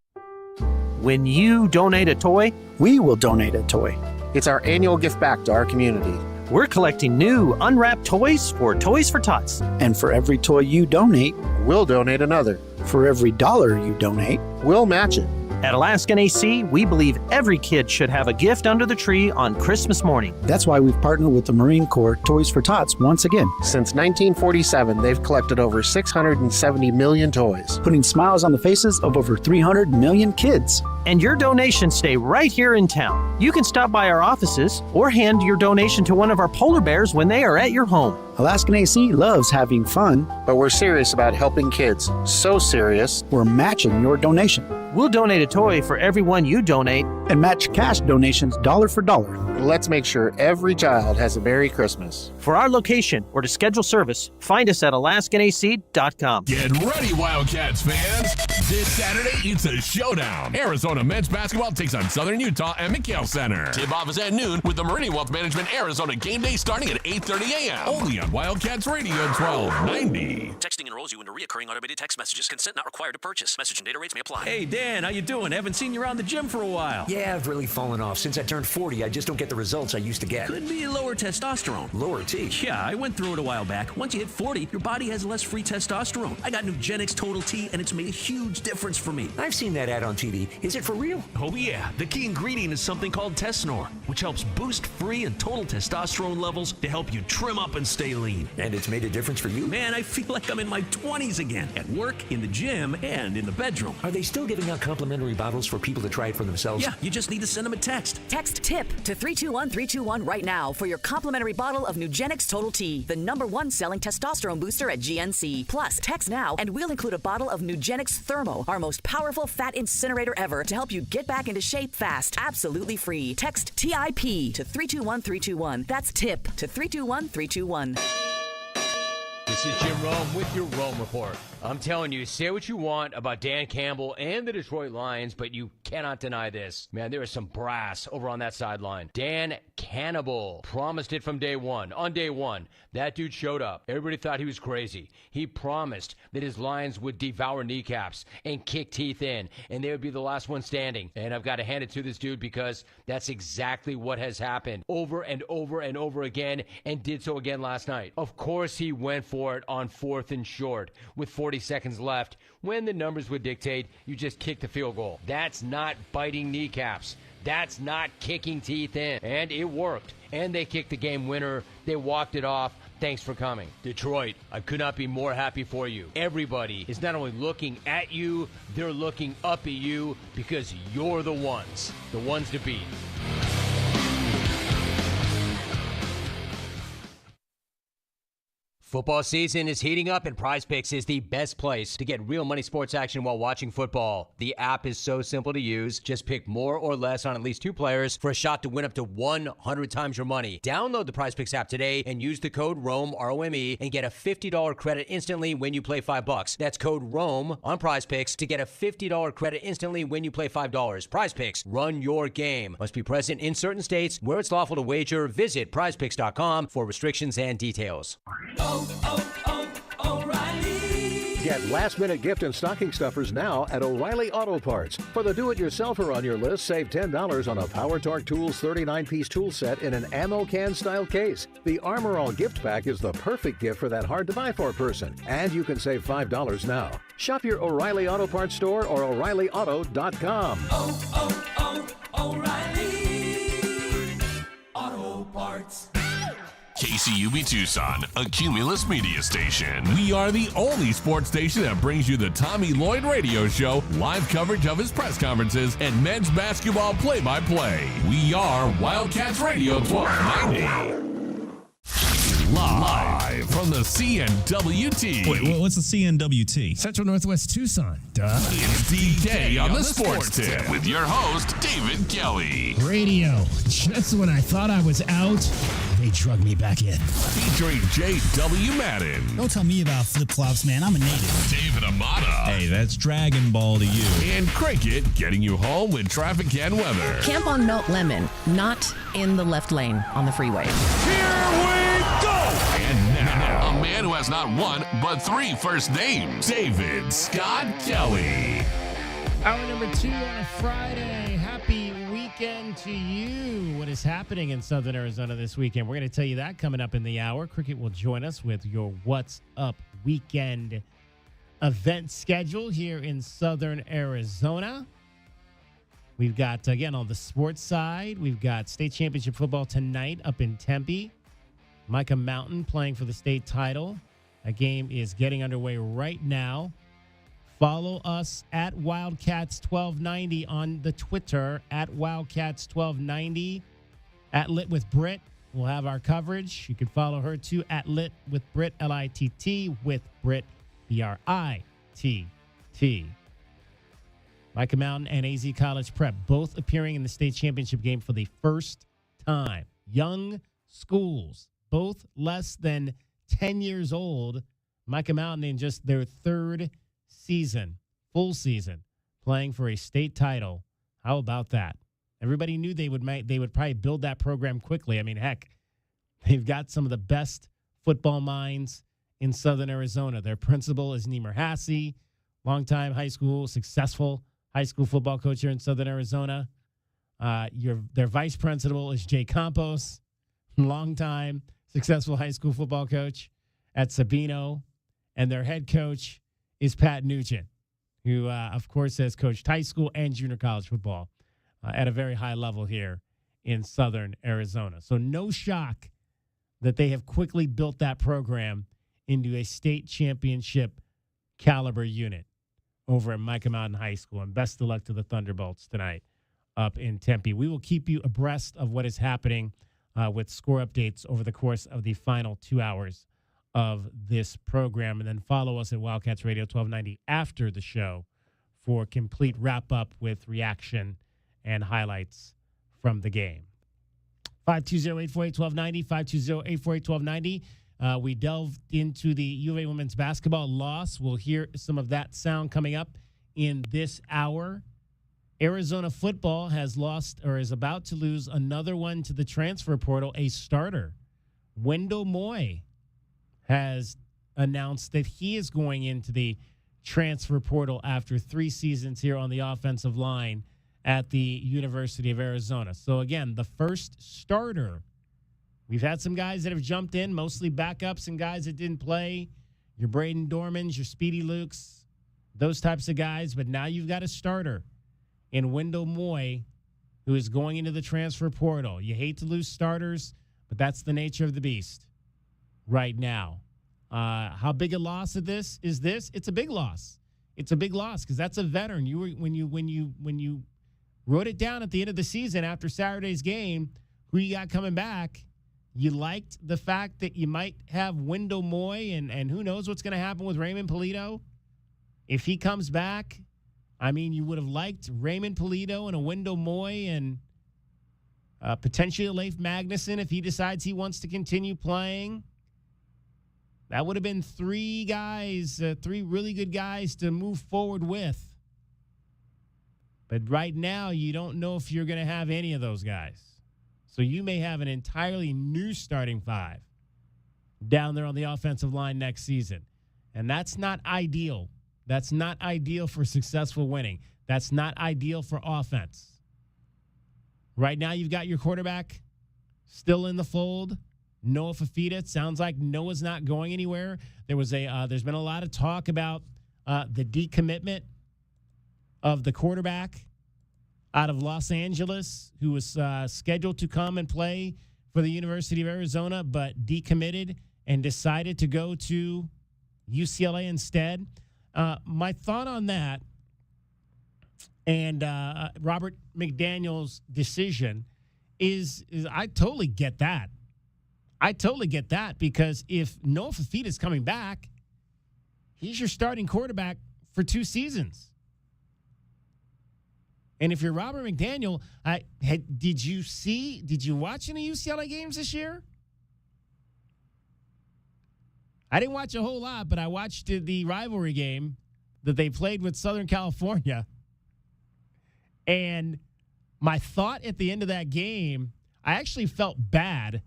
When you donate a toy, we will donate a toy. It's our annual gift back to our community. We're collecting new, unwrapped toys for Toys for Tots. And for every toy you donate, we'll donate another. For every $1 you donate, we'll match it. At Alaskan AC, we believe every kid should have a gift under the tree on Christmas morning. That's why we've partnered with the Marine Corps Toys for Tots once again. Since 1947, they've collected over 670 million toys, putting smiles on the faces of over 300 million kids. And your donations stay right here in town. You can stop by our offices or hand your donation to one of our polar bears when they are at your home. Alaskan AC loves having fun, but we're serious about helping kids. So serious, we're matching your donation. We'll donate a toy for every one you donate and match cash donations dollar for dollar. Let's make sure every child has a Merry Christmas. For our location or to schedule service, find us at alaskanac.com. Get ready, Wildcats fans. This Saturday, it's a showdown. Arizona men's basketball takes on Southern Utah at McHale Center. Tip-off is at noon with the Meridian Wealth Management Arizona game day starting at 8:30 a.m. Only on Wildcats Radio 1290. Texting enrolls you into recurring automated text messages. Consent not required to purchase. Message and data rates may apply. Hey, Dan, how you doing? Haven't seen you around the gym for a while. Yeah, I've really fallen off. Since I turned 40, I just don't get the results I used to get. Could be lower testosterone. Lower T? Yeah, I went through it a while back. Once you hit 40, your body has less free testosterone. I got Nugenix Total T, and it's made a huge difference for me. I've seen that ad on TV. Is it for real? Oh, yeah. The key ingredient is something called Tesnor, which helps boost free and total testosterone levels to help you trim up and stay lean. And it's made a difference for you? Man, I feel like I'm in my 20s again. At work, in the gym, and in the bedroom. Are they still giving out complimentary bottles for people to try it for themselves? Yeah, you just need to send them a text. Text TIP to 321-321 right now for your complimentary bottle of Nugenix Total T, the #1 selling testosterone booster at GNC. Plus, text now and we'll include a bottle of Nugenix Thermo, our most powerful fat incinerator ever, to help you get back into shape fast, absolutely free. Text TIP to 321-321. That's TIP to 321-321. This is Jim Rome with your Rome Report. I'm telling you, say what you want about Dan Campbell and the Detroit Lions, but you cannot deny this. Man, there is some brass over on that sideline. Dan Cannibal promised it from day one. On day one, that dude showed up. Everybody thought he was crazy. He promised that his Lions would devour kneecaps and kick teeth in, and they would be the last one standing. And I've got to hand it to this dude because that's exactly what has happened over and over and over again, and did so again last night. Of course he went for it on 4th and short with 40 seconds left when the numbers would dictate you just kick the field goal. That's not biting kneecaps. That's not kicking teeth in. And it worked. And they kicked the game winner. They walked it off. Thanks for coming. Detroit, I could not be more happy for you. Everybody is not only looking at you, they're looking up at you because you're the ones to beat. Football season is heating up, and PrizePicks is the best place to get real money sports action while watching football. The app is so simple to use. Just pick more or less on at least 2 players for a shot to win up to 100 times your money. Download the PrizePicks app today and use the code ROME, R-O-M-E, and get a $50 credit instantly when you play $5. That's code ROME on PrizePicks to get a $50 credit instantly when you play $5. PrizePicks, run your game. Must be present in certain states where it's lawful to wager. Visit prizepicks.com for restrictions and details. O'Reilly. Get last-minute gift and stocking stuffers now at O'Reilly Auto Parts. For the do-it-yourselfer on your list, save $10 on a Power Torque Tools 39-piece tool set in an ammo can-style case. The Armor All gift pack is the perfect gift for that hard-to-buy-for person. And you can save $5 now. Shop your O'Reilly Auto Parts store or O'ReillyAuto.com. O'Reilly Auto Parts. KCUB Tucson, a Cumulus media station. We are the only sports station that brings you the Tommy Lloyd Radio Show, live coverage of his press conferences, and men's basketball play-by-play. We are Wildcats Radio 1290. Live from the CNWT. Wait, what's the CNWT? Central Northwest Tucson. Duh. It's DK on the Sports Tip with your host, David Kelly. Radio. Just when I thought I was out, they drug me back in. Featuring J.W. Madden. Don't tell me about flip-flops, man. I'm a native. David Amata. Hey, that's Dragon Ball to you. And Cricket getting you home with traffic and weather. Camp on Melt Lemon, not in the left lane on the freeway. Here we go! And now, a man who has not one, but 3 first names, David Scott Kelly. Hour number 2 on a Friday. Happy weekend to you. What is happening in Southern Arizona this weekend? We're going to tell you that coming up in the hour. Cricket will join us with your What's Up weekend event schedule here in Southern Arizona. We've got, again, on the sports side, we've got state championship football tonight up in Tempe. Micah Mountain playing for the state title. A game is getting underway right now. Follow us at Wildcats1290 on the Twitter, at Wildcats1290, at Lit with Brit. We'll have our coverage. You can follow her too, at Lit with Brit, L-I-T-T, with Brit, B-R-I-T-T. Micah Mountain and AZ College Prep both appearing in the state championship game for the first time. Young schools, both less than 10 years old. Micah Mountain in just their third season, full season, playing for a state title. How about that? Everybody knew they would probably build that program quickly. I mean, heck, they've got some of the best football minds in Southern Arizona. Their principal is Neemer Hassey, longtime successful high school football coach here in Southern Arizona. Their vice principal is Jay Campos, longtime successful high school football coach at Sabino. And their head coach is Pat Nugent, who, of course, has coached high school and junior college football at a very high level here in Southern Arizona. So no shock that they have quickly built that program into a state championship caliber unit over at Micah Mountain High School. And best of luck to the Thunderbolts tonight up in Tempe. We will keep you abreast of what is happening with score updates over the course of the final 2 hours of this program. And then follow us at Wildcats Radio 1290 after the show for complete wrap-up with reaction and highlights from the game. 520-848-1290, 520-848-1290. We delved into the U of A women's basketball loss. We'll hear some of that sound coming up in this hour. Arizona football has lost or is about to lose another one to the transfer portal, a starter. Wendell Moy has announced that he is going into the transfer portal after 3 seasons here on the offensive line at the University of Arizona. So, again, the first starter. We've had some guys that have jumped in, mostly backups and guys that didn't play. Your Braden Dormans, your Speedy Lukes, those types of guys. But now you've got a starter in Wendell Moy who is going into the transfer portal. You hate to lose starters, but that's the nature of the beast right now. How big a loss of this is this? It's a big loss. It's a big loss because that's a veteran. When you wrote it down at the end of the season after Saturday's game, who you got coming back, you liked the fact that you might have Wendell Moy, and who knows what's going to happen with Raymond Polito. If he comes back, I mean, you would have liked Raymond Polito and a Wendell Moy and potentially a Leif Magnuson if he decides he wants to continue playing. That would have been 3 guys, 3 really good guys to move forward with. But right now, you don't know if you're going to have any of those guys. So you may have an entirely new starting 5 down there on the offensive line next season. And that's not ideal. That's not ideal for successful winning. That's not ideal for offense. Right now, you've got your quarterback still in the fold, Noah Fifita. It sounds like Noah's not going anywhere. There's been a lot of talk about the decommitment of the quarterback out of Los Angeles, who was scheduled to come and play for the University of Arizona, but decommitted and decided to go to UCLA instead. My thought on that and Robert McDaniel's decision is I totally get that. I totally get that because if Noah Fifita is coming back, he's your starting quarterback for 2 seasons. And if you're Robert McDaniel, did you watch any UCLA games this year? I didn't watch a whole lot, but I watched the rivalry game that they played with Southern California. And my thought at the end of that game, I actually felt bad.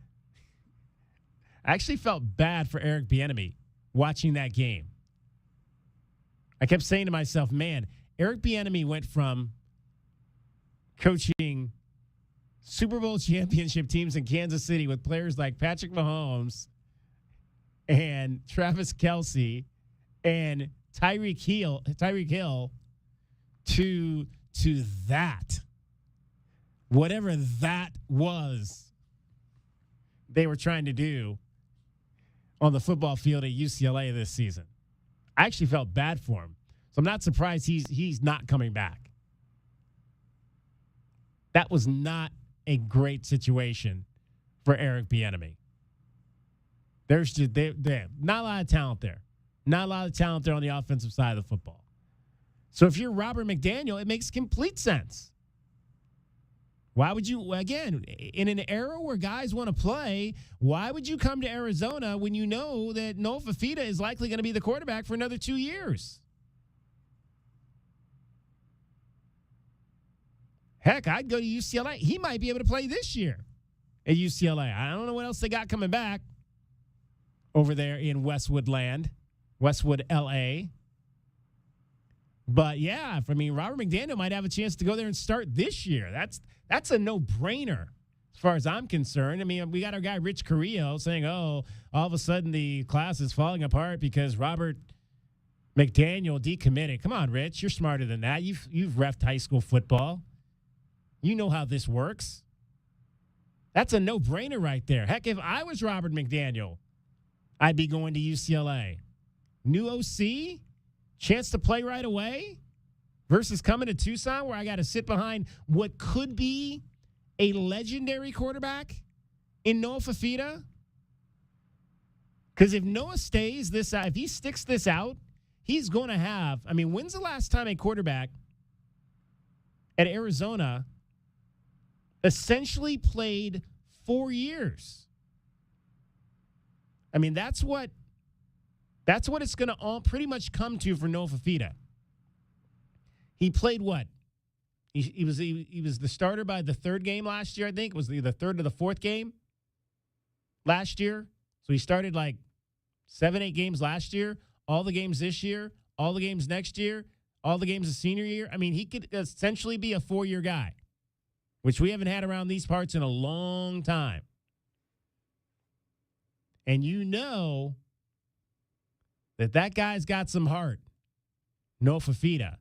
I actually felt bad for Eric Bieniemy watching that game. I kept saying to myself, man, Eric Bieniemy went from coaching Super Bowl championship teams in Kansas City with players like Patrick Mahomes and Travis Kelce and Tyreek Hill to that. Whatever that was they were trying to do on the football field at UCLA this season. I actually felt bad for him. So I'm not surprised he's not coming back. That was not a great situation for Eric Bieniemy. There's just not a lot of talent there. Not a lot of talent there on the offensive side of the football. So if you're Robert McDaniel, it makes complete sense. Why would you, again, in an era where guys want to play, why would you come to Arizona when you know that Noah Fifita is likely going to be the quarterback for another 2 years? Heck, I'd go to UCLA. He might be able to play this year at UCLA. I don't know what else they got coming back over there in Westwood, LA. But, yeah, Robert McDaniel might have a chance to go there and start this year. That's a no-brainer as far as I'm concerned. We got our guy Rich Carrillo saying, all of a sudden the class is falling apart because Robert McDaniel decommitted. Come on, Rich, you're smarter than that. You've reffed high school football. You know how this works. That's a no-brainer right there. Heck, if I was Robert McDaniel, I'd be going to UCLA. New OC, chance to play right away versus coming to Tucson where I got to sit behind what could be a legendary quarterback in Noah Fifita. Because if Noah stays this out, if he sticks this out, he's going to have, when's the last time a quarterback at Arizona essentially played 4 years? That's what it's going to pretty much come to for Noah Fifita. He played what? He was the starter by the third game last year, I think. It was the third or the fourth game last year. So he started like 7-8 games last year, all the games this year, all the games next year, all the games the senior year. He could essentially be a 4-year guy, which we haven't had around these parts in a long time. And you know that guy's got some heart. Noah Fifita.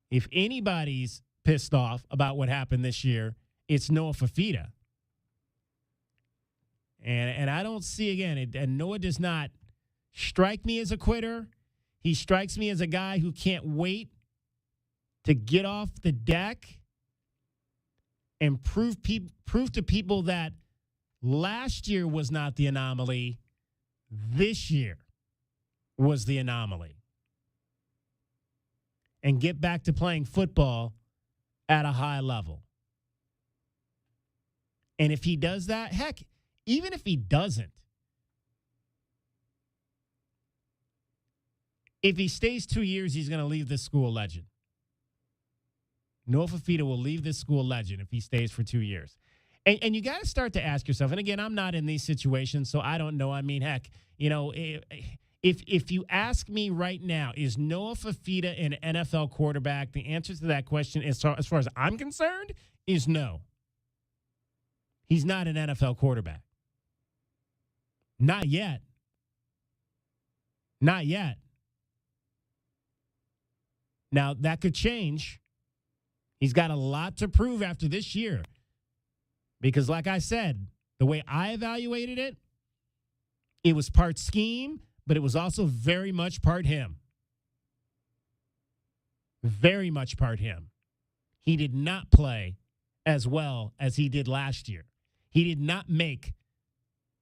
If anybody's pissed off about what happened this year, it's Noah Fifita. And I don't see, again, and Noah does not strike me as a quitter. He strikes me as a guy who can't wait to get off the deck and prove to people that last year was not the anomaly. This year was the anomaly. And get back to playing football at a high level. And if he does that, heck, even if he doesn't, if he stays 2 years, he's going to leave this school a legend. Noah Fifita will leave this school a legend if he stays for 2 years. And you got to start to ask yourself, and again, I'm not in these situations, so I don't know. Heck, If you ask me right now, is Noah Fifita an NFL quarterback? The answer to that question, as far as I'm concerned, is no. He's not an NFL quarterback. Not yet. Not yet. Now, that could change. He's got a lot to prove after this year. Because like I said, the way I evaluated it, it was part scheme, but it was also very much part him. Very much part him. He did not play as well as he did last year. He did not make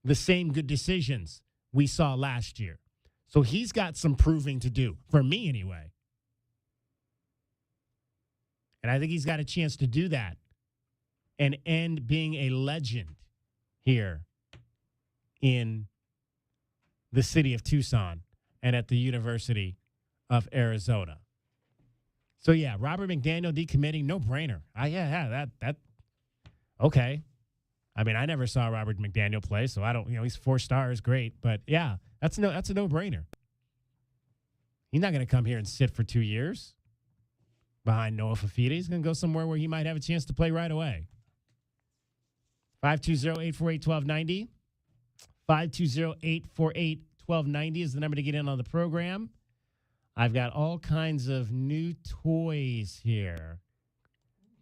the same good decisions we saw last year. So he's got some proving to do, for me anyway. And I think he's got a chance to do that and end being a legend here in the city of Tucson and at the University of Arizona. So, yeah, Robert McDaniel decommitting, no brainer. That okay. I mean, I never saw Robert McDaniel play, so I don't, he's 4 stars, great. But, yeah, that's a no-brainer. He's not going to come here and sit for 2 years behind Noah Fifita. He's going to go somewhere where he might have a chance to play right away. 520-848-1290. 520-848-1290 is the number to get in on the program. I've got all kinds of new toys here.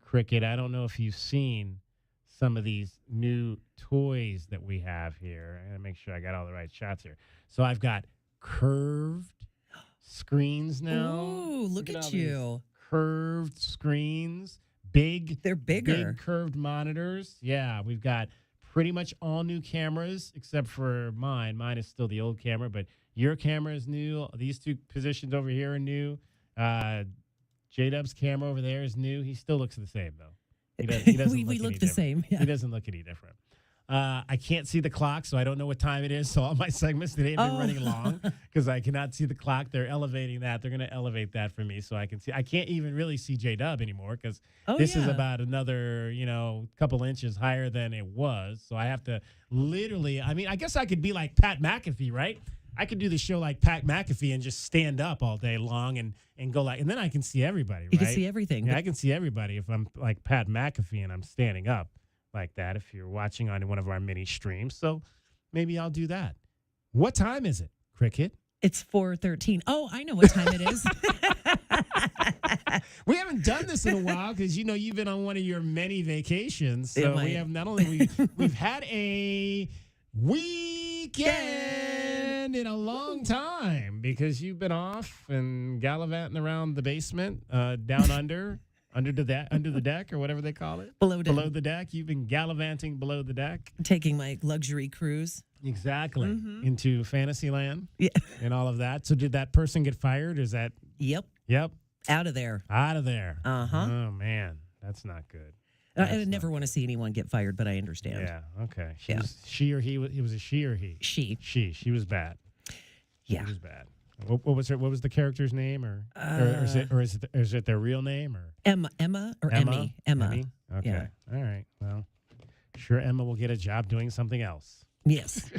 Cricket, I don't know if you've seen some of these new toys that we have here. I got to make sure I got all the right shots here. So I've got curved screens now. Ooh, look at you. Curved screens. They're bigger. Big curved monitors. Yeah, we've got pretty much all new cameras except for mine. Mine is still the old camera, but your camera is new. These 2 positions over here are new. J-Dub's camera over there is new. He still looks the same, though. He doesn't we look the same. Yeah. He doesn't look any different. I can't see the clock, so I don't know what time it is. So all my segments today have been running long because I cannot see the clock. They're elevating that. They're going to elevate that for me so I can see. I can't even really see J-Dub anymore because this is about another, couple inches higher than it was. So I have to literally, I guess I could be like Pat McAfee, right? I could do the show like Pat McAfee and just stand up all day long and go like, and then I can see everybody, right? You can see everything. Yeah, I can see everybody if I'm like Pat McAfee and I'm standing up like that if you're watching on one of our mini streams. So maybe I'll do that. What time is it, Cricket? It's 4:13. Oh, I know what time it is. We haven't done this in a while because, you've been on one of your many vacations. So we have not only we've had a weekend in a long time because you've been off and gallivanting around the basement, down under the deck or whatever they call it. Below the deck. You've been gallivanting below the deck. Taking my luxury cruise. Exactly. Into Fantasyland. Yeah. And all of that. So did that person get fired? Is that? Yep. Out of there. Uh-huh. Oh, man. That's not good. I would never want to see anyone get fired, but I understand. Yeah, okay. She or he? It was a she or he? She. She was bad. Yeah. She was bad. What was the character's name, or is it their real name, or Emma or Emmy? Emma. Okay. Yeah. All right. Well, sure, Emma will get a job doing something else. Yes.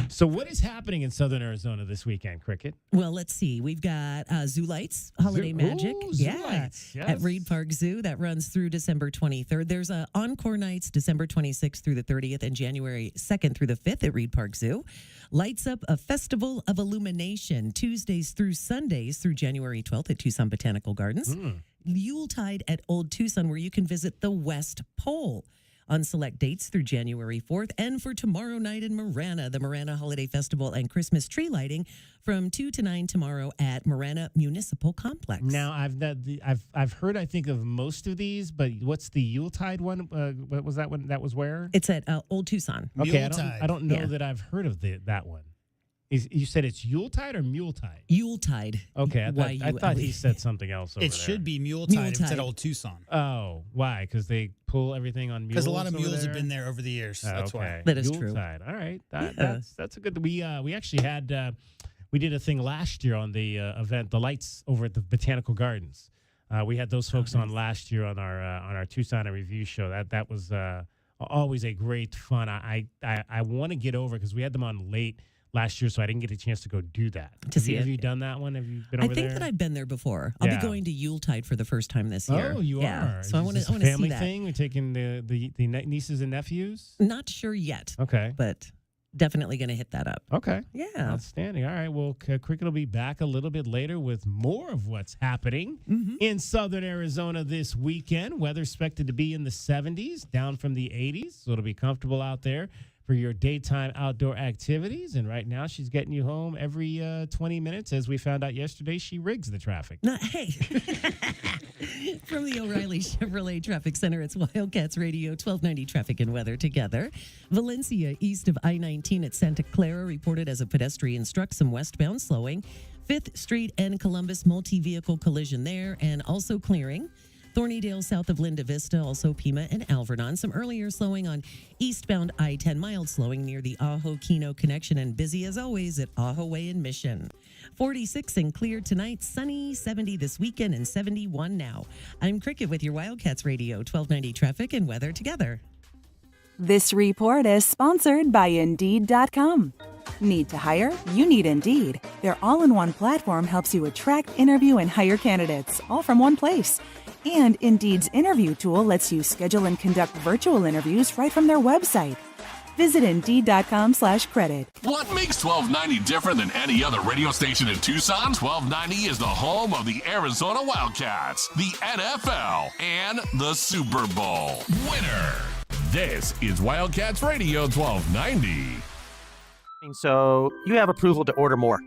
So what is happening in Southern Arizona this weekend, Cricket? Well, let's see. We've got Zoo Lights, Holiday Magic. Zoo Lights, yes. At Reed Park Zoo. That runs through December 23rd. There's Encore Nights, December 26th through the 30th and January 2nd through the 5th at Reed Park Zoo. Lights Up, a Festival of Illumination, Tuesdays through Sundays through January 12th at Tucson Botanical Gardens. Yuletide at Old Tucson, where you can visit the West Pole on select dates through January 4th. And for tomorrow night in Marana, the Marana Holiday Festival and Christmas tree lighting from 2 to 9 tomorrow at Marana Municipal Complex. Now, I've heard, I think, of most of these, but what's the Yuletide one? What was that one? That was where? It's at Old Tucson. Okay, I don't know that I've heard of that one. You said it's Yuletide or Muletide? Yuletide. Okay, I thought he said something else over there. It should be Muletide if it's at Old Tucson. Oh, why? Because they pull everything on mules? Because a lot of mules have been there over the years. That's why. That is Yuletide. true. All right. That's a good... We actually had... we did a thing last year on the event, the lights over at the Botanical Gardens. We had those folks on last year on our Tucson review show. That was always a great fun. I want to get over because we had them on late last year, so I didn't get a chance to go do that. Have you done that one? Have you been over there? I think that I've been there before. I'll be going to Yuletide for the first time this year. Oh, you are? So I want to see that. Family thing? We're taking the nieces and nephews? Not sure yet. Okay. But definitely going to hit that up. Okay. Yeah. Outstanding. All right. Well, Cricket will be back a little bit later with more of what's happening in southern Arizona this weekend. Weather expected to be in the 70s, down from the 80s. So it'll be comfortable out there for your daytime outdoor activities. And right now, she's getting you home every 20 minutes. As we found out yesterday, she rigs the traffic. Hey. From the O'Reilly Chevrolet Traffic Center, it's Wildcats Radio, 1290 Traffic and Weather together. Valencia, east of I-19 at Santa Clara, reported as a pedestrian struck some westbound slowing. 5th Street and Columbus, multi-vehicle collision there, and also clearing. Thornydale, south of Linda Vista, also Pima and Alvernon. Some earlier slowing on eastbound I-10, mild slowing near the Ajo-Kino connection, and busy as always at Ajo Way and Mission. 46 and clear tonight, sunny, 70 this weekend, and 71 now. I'm Cricket with your Wildcats Radio, 1290 Traffic and Weather together. This report is sponsored by Indeed.com. Need to hire? You need Indeed. Their all-in-one platform helps you attract, interview, and hire candidates, all from one place. And Indeed's interview tool lets you schedule and conduct virtual interviews right from their website. Visit Indeed.com/credit. What makes 1290 different than any other radio station in Tucson? 1290 is the home of the Arizona Wildcats, the NFL, and the Super Bowl. Winner. This is Wildcats Radio 1290. So you have approval to order more.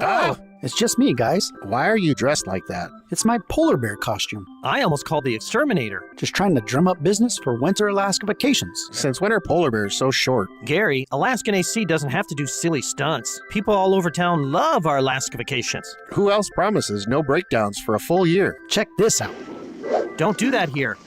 Oh, it's just me, guys. Why are you dressed like that? It's my polar bear costume. I almost called the exterminator. Just trying to drum up business for winter Alaska vacations. Since when are polar bears so short? Gary, Alaskan AC doesn't have to do silly stunts. People all over town love our Alaska vacations. Who else promises no breakdowns for a full year? Check this out. Don't do that here.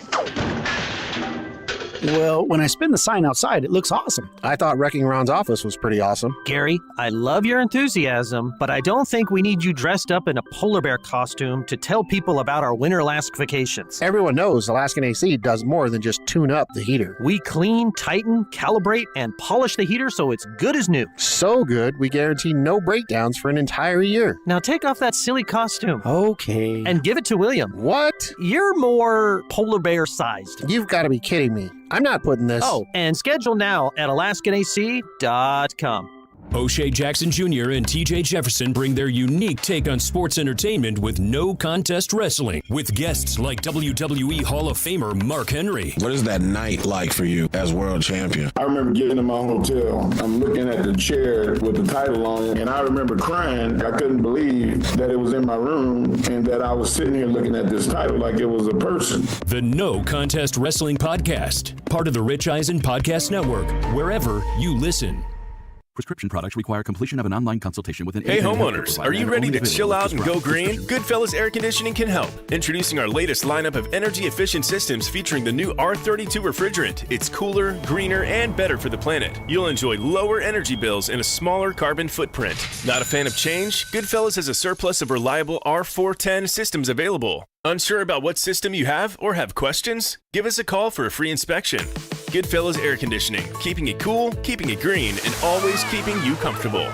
Well, when I spin the sign outside, it looks awesome. I thought Wrecking Ron's office was pretty awesome. Gary, I love your enthusiasm, but I don't think we need you dressed up in a polar bear costume to tell people about our winter Alaska vacations. Everyone knows Alaskan AC does more than just tune up the heater. We clean, tighten, calibrate, and polish the heater so it's good as new. So good, we guarantee no breakdowns for an entire year. Now take off that silly costume. Okay. And give it to William. What? You're more polar bear sized. You've got to be kidding me. I'm not putting this. Oh, and schedule now at AlaskanAC.com. O'Shea Jackson Jr. and TJ Jefferson bring their unique take on sports entertainment with no contest wrestling, with guests like WWE Hall of Famer Mark Henry. What is that night like for you as world champion? I remember getting to my hotel. I'm looking at the chair with the title on it, and I remember crying. I couldn't believe that it was in my room and that I was sitting here looking at this title like it was a person. The No Contest Wrestling Podcast, part of the Rich Eisen Podcast Network, wherever you listen. Prescription products require completion of an online consultation with an Hey homeowners, are you ready to chill out and go green? Goodfellas Air Conditioning can help. Introducing our latest lineup of energy-efficient systems featuring the new R32 refrigerant. It's cooler, greener, and better for the planet. You'll enjoy lower energy bills and a smaller carbon footprint. Not a fan of change? Goodfellas has a surplus of reliable R410 systems available. Unsure about what system you have or have questions? Give us a call for a free inspection. Goodfellas Air Conditioning, keeping it cool, keeping it green, and always keeping you comfortable.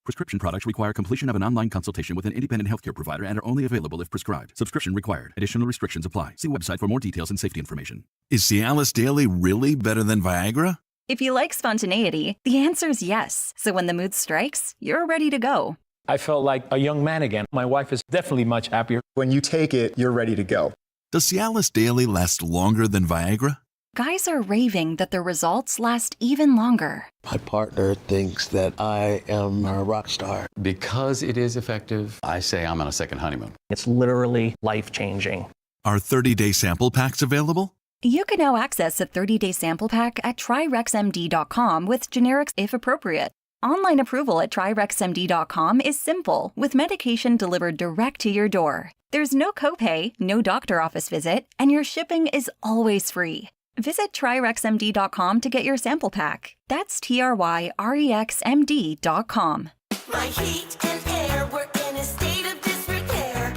Prescription products require completion of an online consultation with an independent healthcare provider and are only available if prescribed. Subscription required. Additional restrictions apply. See website for more details and safety information. Is Cialis Daily really better than Viagra? If you like spontaneity, the answer is yes. So when the mood strikes, you're ready to go. I felt like a young man again. My wife is definitely much happier. When you take it, you're ready to go. Does Cialis Daily last longer than Viagra? Guys are raving that their results last even longer. My partner thinks that I am a rock star. Because it is effective, I say I'm on a second honeymoon. It's literally life-changing. Are 30-day sample packs available? You can now access a 30-day sample pack at TryRexMD.com with generics if appropriate. Online approval at TryRexMD.com is simple, with medication delivered direct to your door. There's no copay, no doctor office visit, and your shipping is always free. Visit TryRexMD.com to get your sample pack. That's TryRexMD.com. My heat and air were in a state of disrepair.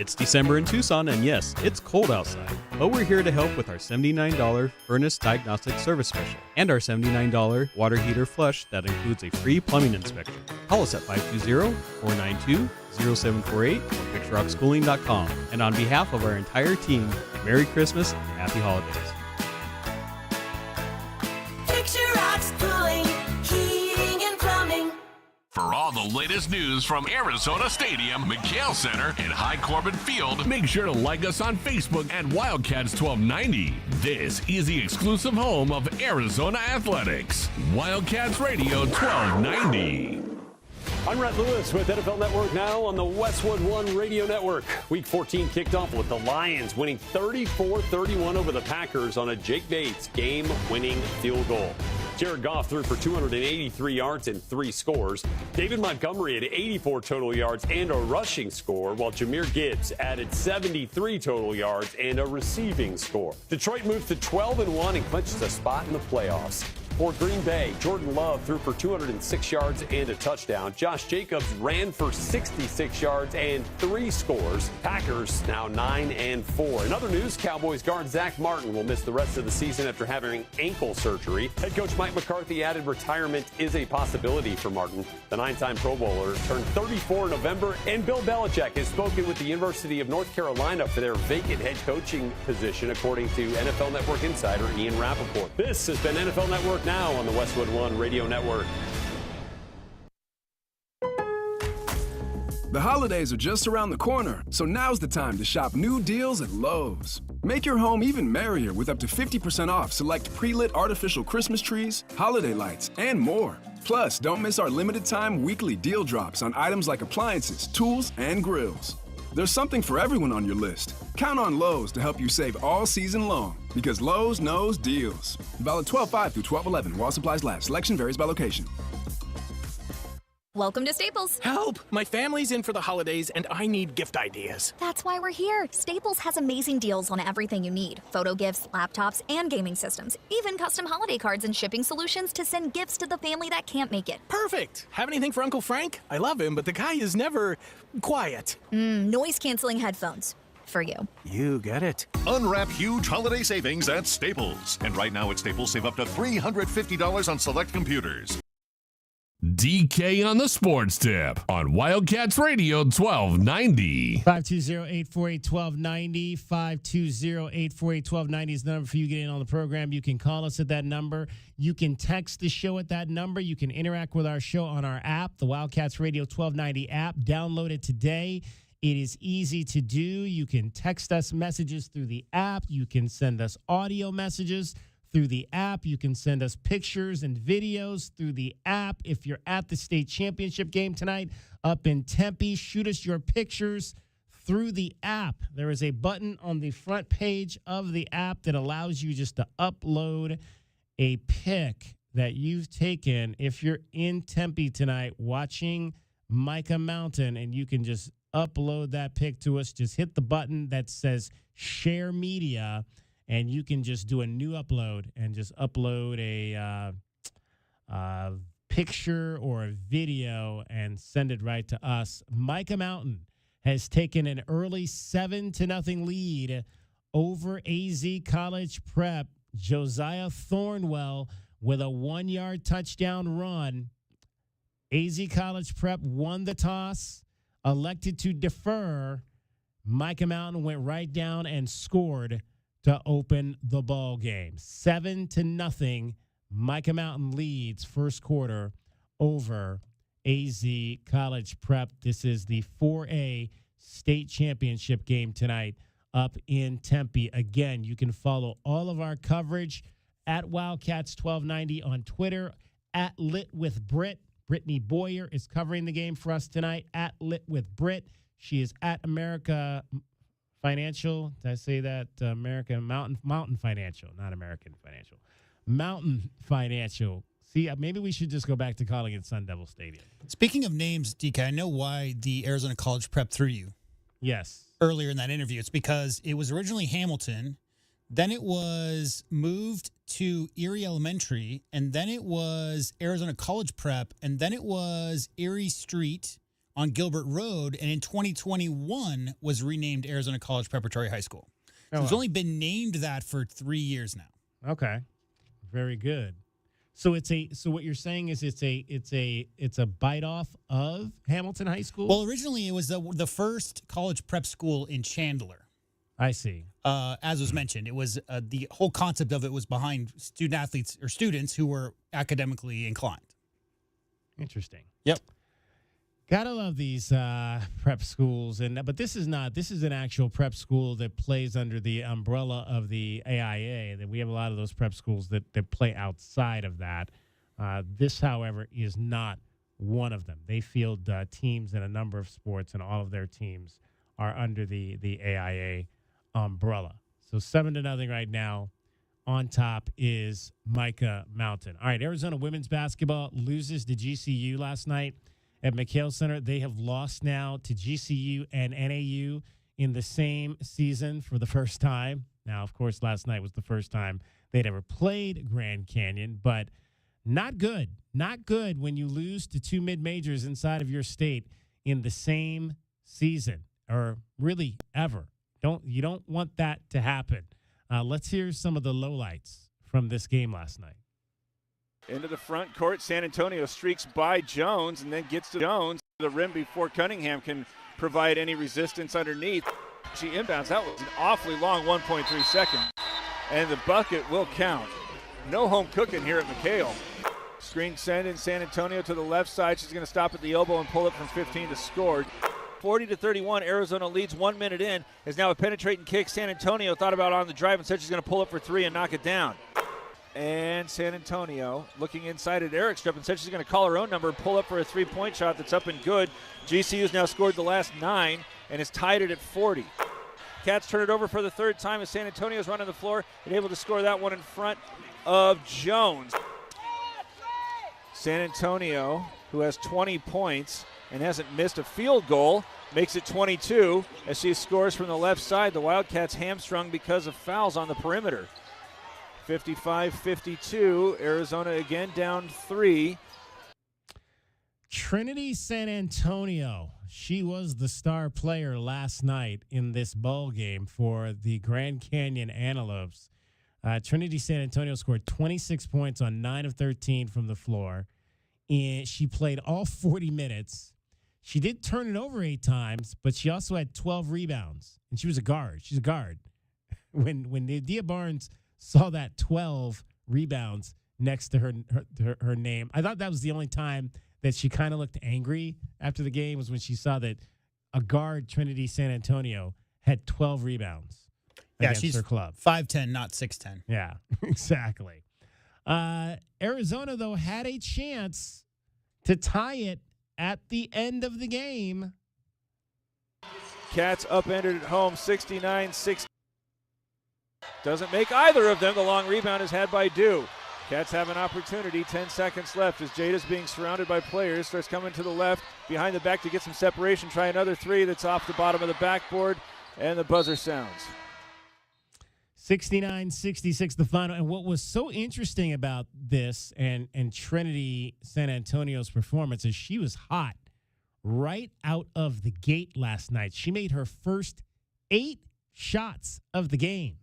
It's December in Tucson, and yes, it's cold outside, but we're here to help with our $79 furnace diagnostic service special and our $79 water heater flush that includes a free plumbing inspection. Call us at 520-492-0748 or picturerockschooling.com. And on behalf of our entire team, Merry Christmas and Happy Holidays. Picture Rocks Cooling, Heating and Plumbing. For all the latest news from Arizona Stadium, McHale Center, and High Corbin Field, make sure to like us on Facebook at Wildcats 1290. This is the exclusive home of Arizona Athletics. Wildcats Radio 1290. I'm Rhett Lewis with NFL Network Now on the Westwood One Radio Network. Week 14 kicked off with the Lions winning 34-31 over the Packers on a Jake Bates game-winning field goal. Jared Goff threw for 283 yards and 3 scores. David Montgomery had 84 total yards and a rushing score, while Jahmyr Gibbs added 73 total yards and a receiving score. Detroit moved to 12-1 and clinches a spot in the playoffs. For Green Bay, Jordan Love threw for 206 yards and a touchdown. Josh Jacobs ran for 66 yards and 3 scores. Packers now 9-4. In other news, Cowboys guard Zach Martin will miss the rest of the season after having ankle surgery. Head coach Mike McCarthy added retirement is a possibility for Martin. The 9-time Pro Bowler turned 34 in November, and Bill Belichick has spoken with the University of North Carolina for their vacant head coaching position, according to NFL Network insider Ian Rappaport. This has been NFL Network Now on the Westwood One Radio Network. The holidays are just around the corner, so now's the time to shop new deals at Lowe's. Make your home even merrier with up to 50% off select pre-lit artificial Christmas trees, holiday lights, and more. Plus, don't miss our limited-time weekly deal drops on items like appliances, tools, and grills. There's something for everyone on your list. Count on Lowe's to help you save all season long, because Lowe's knows deals. Valid 12/5 through 12/11 while supplies last. Selection varies by location. Welcome to Staples. Help! My family's in for the holidays and I need gift ideas. That's why we're here. Staples has amazing deals on everything you need. Photo gifts, laptops, and gaming systems. Even custom holiday cards and shipping solutions to send gifts to the family that can't make it. Perfect! Have anything for Uncle Frank? I love him, but the guy is never quiet. Noise-canceling headphones. For you. You get it. Unwrap huge holiday savings at Staples. And right now at Staples, save up to $350 on select computers. DK on the Sports Tip on Wildcats Radio 1290. 520-848-1290. 520-848-1290 is the number for you getting on the program. You can call us at that number. You can text the show at that number. You can interact with our show on our app, the Wildcats Radio 1290 app. Download it today. It is easy to do. You can text us messages through the app. You can send us audio messages through the app. You can send us pictures and videos through the app. If you're at the state championship game tonight up in Tempe, shoot us your pictures through the app. There is a button on the front page of the app that allows you just to upload a pic that you've taken if you're in Tempe tonight watching Micah Mountain, and you can just upload that pic to us. Just hit the button that says Share Media, and you can just do a new upload and just upload a picture or a video and send it right to us. Micah Mountain has taken an early 7-0 lead over AZ College Prep. Josiah Thornwell with a 1-yard touchdown run. AZ College Prep won the toss, elected to defer. Micah Mountain went right down and scored to open the ball game. 7-0. Micah Mountain leads first quarter over AZ College Prep. This is the 4A state championship game tonight up in Tempe. Again, you can follow all of our coverage at Wildcats 1290 on Twitter, at Lit with Brit. Brittany Boyer is covering the game for us tonight at Lit with Brit. She is at America Financial. Did I say that? American Mountain Financial, not American Financial. Mountain Financial. See, maybe we should just go back to calling it Sun Devil Stadium. Speaking of names, DK, I know why the Arizona College Prep threw you. Yes. Earlier in that interview. It's because it was originally Hamilton, then it was moved to Erie Elementary, and then it was Arizona College Prep, and then it was Erie Street, on Gilbert Road, and in 2021 was renamed Arizona College Preparatory High School. So it's only been named that for 3 years now. Okay, very good. So so what you're saying is it's a bite off of Hamilton High School? Well, originally it was the first college prep school in Chandler. I see. As was mentioned, it was the whole concept of it was behind student athletes or students who were academically inclined. Interesting. Yep. Gotta love these prep schools, but this is an actual prep school that plays under the umbrella of the AIA. That we have a lot of those prep schools that play outside of that. This, however, is not one of them. They field teams in a number of sports, and all of their teams are under the AIA umbrella. So 7-0 right now. On top is Micah Mountain. All right, Arizona women's basketball loses to GCU last night at McHale Center. They have lost now to GCU and NAU in the same season for the first time. Now, of course, last night was the first time they'd ever played Grand Canyon, but not good. Not good when you lose to two mid-majors inside of your state in the same season, or really ever. You don't want that to happen. Let's hear some of the lowlights from this game last night. Into the front court, San Antonio streaks by Jones and then gets to Jones. The rim before Cunningham can provide any resistance underneath. She inbounds. That was an awfully long 1.3 seconds. And the bucket will count. No home cooking here at McHale. Screen send in San Antonio to the left side. She's going to stop at the elbow and pull up from 15 to score. 40-31, Arizona leads 1 minute in. Is now a penetrating kick. San Antonio thought about on the drive and said she's going to pull up for three and knock it down. And San Antonio looking inside at Eric Strip and said she's going to call her own number and pull up for a three-point shot that's up and good. GCU's now scored the last 9 and has tied it at 40. Cats turn it over for the third time as San Antonio's running the floor and able to score that one in front of Jones. San Antonio, who has 20 points and hasn't missed a field goal, makes it 22 as she scores from the left side. The Wildcats hamstrung because of fouls on the perimeter. 55-52, Arizona again down 3. Trinity San Antonio. She was the star player last night in this ball game for the Grand Canyon Antelopes. Trinity San Antonio scored 26 points on 9 of 13 from the floor. And she played all 40 minutes. She did turn it over 8 times, but she also had 12 rebounds. And she was a guard. She's a guard. When Nadia Barnes saw that 12 rebounds next to her name, I thought that was the only time that she kind of looked angry after the game, was when she saw that a guard, Trinity San Antonio, had 12 rebounds against her club. 5'10", not 6'10". Yeah, exactly. Arizona, though, had a chance to tie it at the end of the game. Cats upended at home, 69-60. Doesn't make either of them. The long rebound is had by Dew. Cats have an opportunity, 10 seconds left as Jada's being surrounded by players. Starts coming to the left, behind the back to get some separation. Try another three that's off the bottom of the backboard, and the buzzer sounds. 69-66 the final. And what was so interesting about this and Trinity San Antonio's performance is she was hot right out of the gate last night. She made her first 8 shots of the game.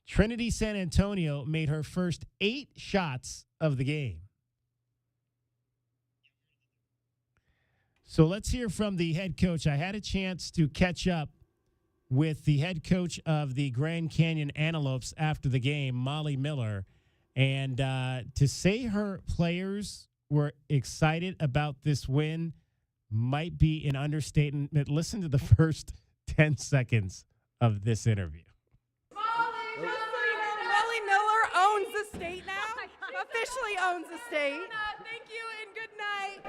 Trinity San Antonio made her first 8 shots of the game. So let's hear from the head coach. I had a chance to catch up with the head coach of the Grand Canyon Antelopes after the game, Molly Miller. And to say her players were excited about this win might be an understatement. Listen to the first 10 seconds of this interview. Molly Miller owns the state now. Officially owns the state. Thank you and good night.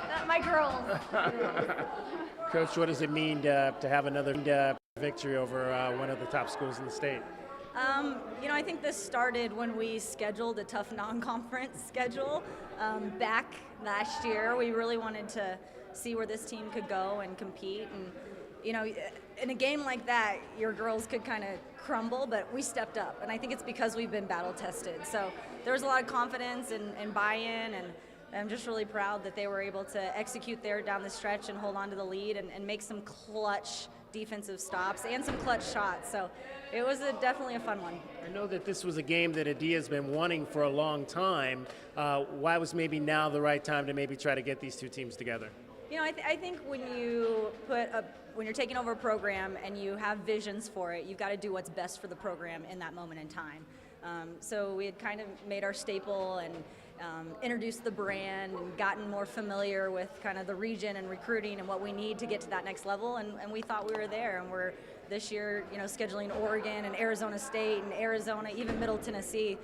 No, my girls. Coach, what does it mean to have another victory over one of the top schools in the state? I think this started when we scheduled a tough non-conference schedule back last year. We really wanted to see where this team could go and compete, and you know, in a game like that, your girls could kind of crumble, but we stepped up. And I think it's because we've been battle tested. So there was a lot of confidence and buy-in, and I'm just really proud that they were able to execute there down the stretch and hold on to the lead and make some clutch defensive stops and some clutch shots. So it was definitely a fun one. I know that this was a game that Adia's been wanting for a long time. Why was maybe now the right time to maybe try to get these two teams together? You know, I think when you're taking over a program and you have visions for it, you've got to do what's best for the program in that moment in time. So we had kind of made our staple and introduced the brand and gotten more familiar with kind of the region and recruiting and what we need to get to that next level, and we thought we were there. And we're this year, you know, scheduling Oregon and Arizona State and Arizona, even Middle Tennessee,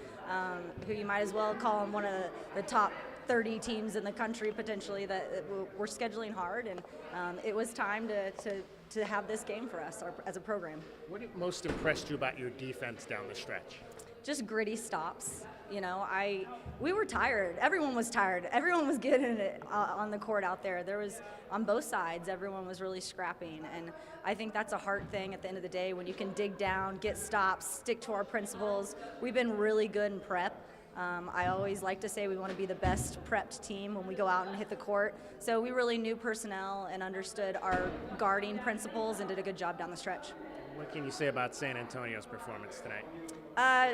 who you might as well call them one of the top 30 teams in the country potentially, that we're scheduling hard, and it was time to have this game for us as a program. What most impressed you about your defense down the stretch? Just gritty stops. You know, we were tired. Everyone was tired. Everyone was getting it on the court out there. There was, on both sides, everyone was really scrapping. And I think that's a hard thing at the end of the day, when you can dig down, get stops, stick to our principles. We've been really good in prep. I always like to say we want to be the best prepped team when we go out and hit the court. So we really knew personnel and understood our guarding principles and did a good job down the stretch. What can you say about San Antonio's performance tonight?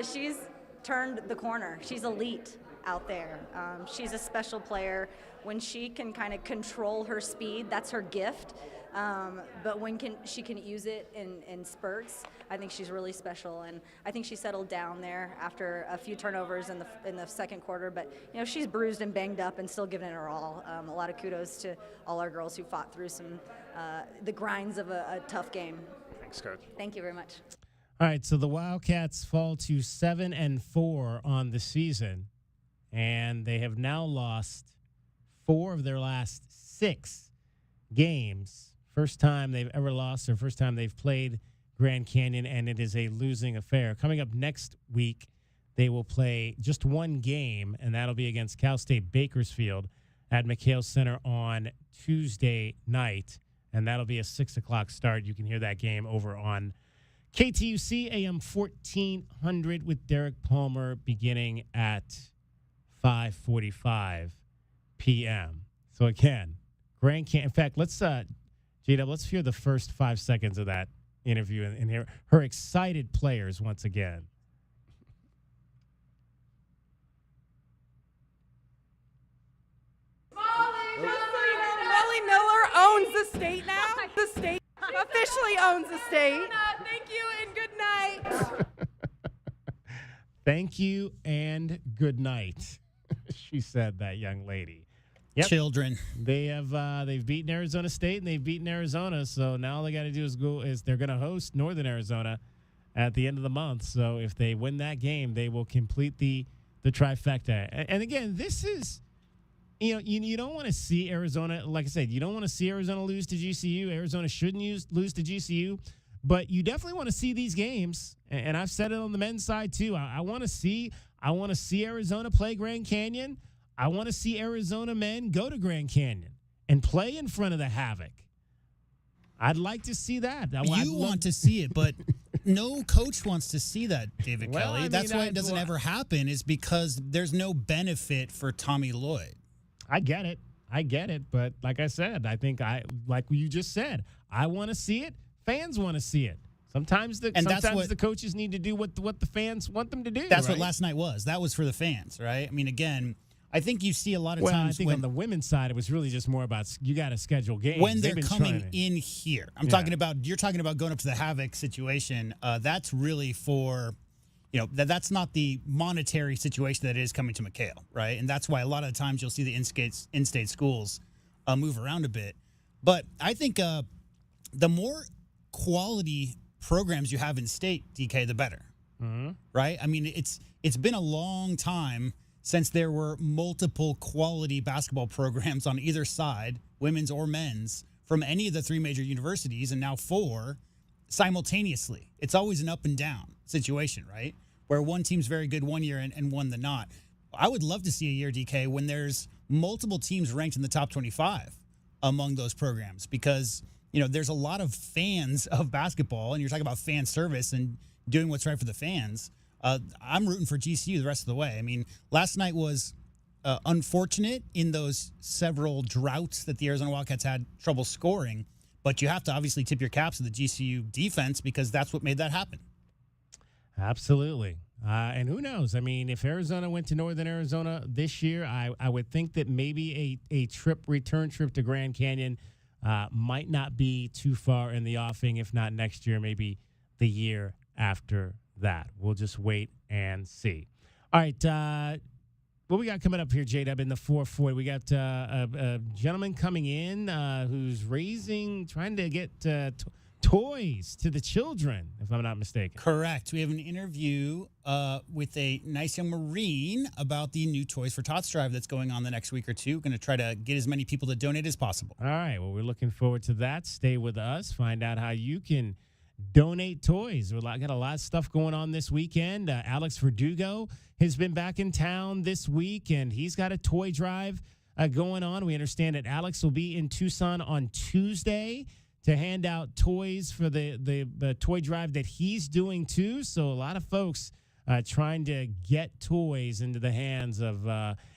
She's turned the corner. She's elite out there. She's a special player. When she can kind of control her speed, that's her gift. But when she can use it in spurts, I think she's really special. And I think she settled down there after a few turnovers in the second quarter. But you know, she's bruised and banged up and still giving it her all. A lot of kudos to all our girls who fought through the grinds of a tough game. Thanks, Coach. Thank you very much. All right, so the Wildcats fall to 7-4 on the season, and they have now lost 4 of their last 6 games. First time they've ever lost, or first time they've played Grand Canyon, and it is a losing affair. Coming up next week, they will play just one game, and that'll be against Cal State Bakersfield at McHale Center on Tuesday night, and that'll be a 6 o'clock start. You can hear that game over on KTUC AM 1400 with Derek Palmer beginning at 5:45 p.m. So again, Grand Canyon. In fact, let's J-Dub, let's hear the first 5 seconds of that interview and hear her excited players once again. Molly Miller owns the state now. The state officially owns the state. Thank you and good night. Thank you and good night. She said, that young lady. Yep. Children. They've beaten Arizona State and they've beaten Arizona. So now all they got to do is they're going to host Northern Arizona at the end of the month. So if they win that game, they will complete the trifecta. And again, this is, you don't want to see Arizona, like I said, you don't want to see Arizona lose to GCU. Arizona shouldn't lose to GCU. But you definitely want to see these games. And I've said it on the men's side too. I want to see Arizona play Grand Canyon. I want to see Arizona men go to Grand Canyon and play in front of the Havoc. I'd like to see that. You want to see it, but no coach wants to see that, David Kelly. I mean, that's why it doesn't ever happen, is because there's no benefit for Tommy Lloyd. I get it. But like I said, I think like you just said, I want to see it. Fans want to see it. Sometimes the coaches need to do what the fans want them to do. That's what last night was. That was for the fans, right? I mean, again, I think you see a lot of times. I think on the women's side, it was really just more about you got to schedule games when they're coming in here. You're talking about going up to the Havoc situation. That's really for, that's not the monetary situation that is coming to McHale, right? And that's why a lot of the times you'll see the in-state schools move around a bit. But I think the more quality programs you have in state, DK, the better, right? I mean, it's been a long time since there were multiple quality basketball programs on either side, women's or men's, from any of the 3 major universities, and now 4 simultaneously. It's always an up and down situation, right? Where one team's very good one year and one the not. I would love to see a year, DK, when there's multiple teams ranked in the top 25 among those programs, because there's a lot of fans of basketball, and you're talking about fan service and doing what's right for the fans. I'm rooting for GCU the rest of the way. I mean, last night was unfortunate in those several droughts that the Arizona Wildcats had trouble scoring, but you have to obviously tip your caps to the GCU defense because that's what made that happen. Absolutely. And who knows? I mean, if Arizona went to Northern Arizona this year, I would think that maybe a return trip to Grand Canyon might not be too far in the offing, if not next year, maybe the year after that. We'll just wait and see. All right. What we got coming up here, J-Dub, in the 440? We got a gentleman coming in who's trying to get toys to the children, if I'm not mistaken. Correct. We have an interview with a nice young Marine about the new Toys for Tots drive that's going on the next week or two. Going to try to get as many people to donate as possible. All right. Well, we're looking forward to that. Stay with us. Find out how you can donate toys. We've got a lot of stuff going on this weekend. Alex Verdugo has been back in town this week, and he's got a toy drive going on. We understand that Alex will be in Tucson on Tuesday to hand out toys for the toy drive that he's doing too. So a lot of folks trying to get toys into the hands of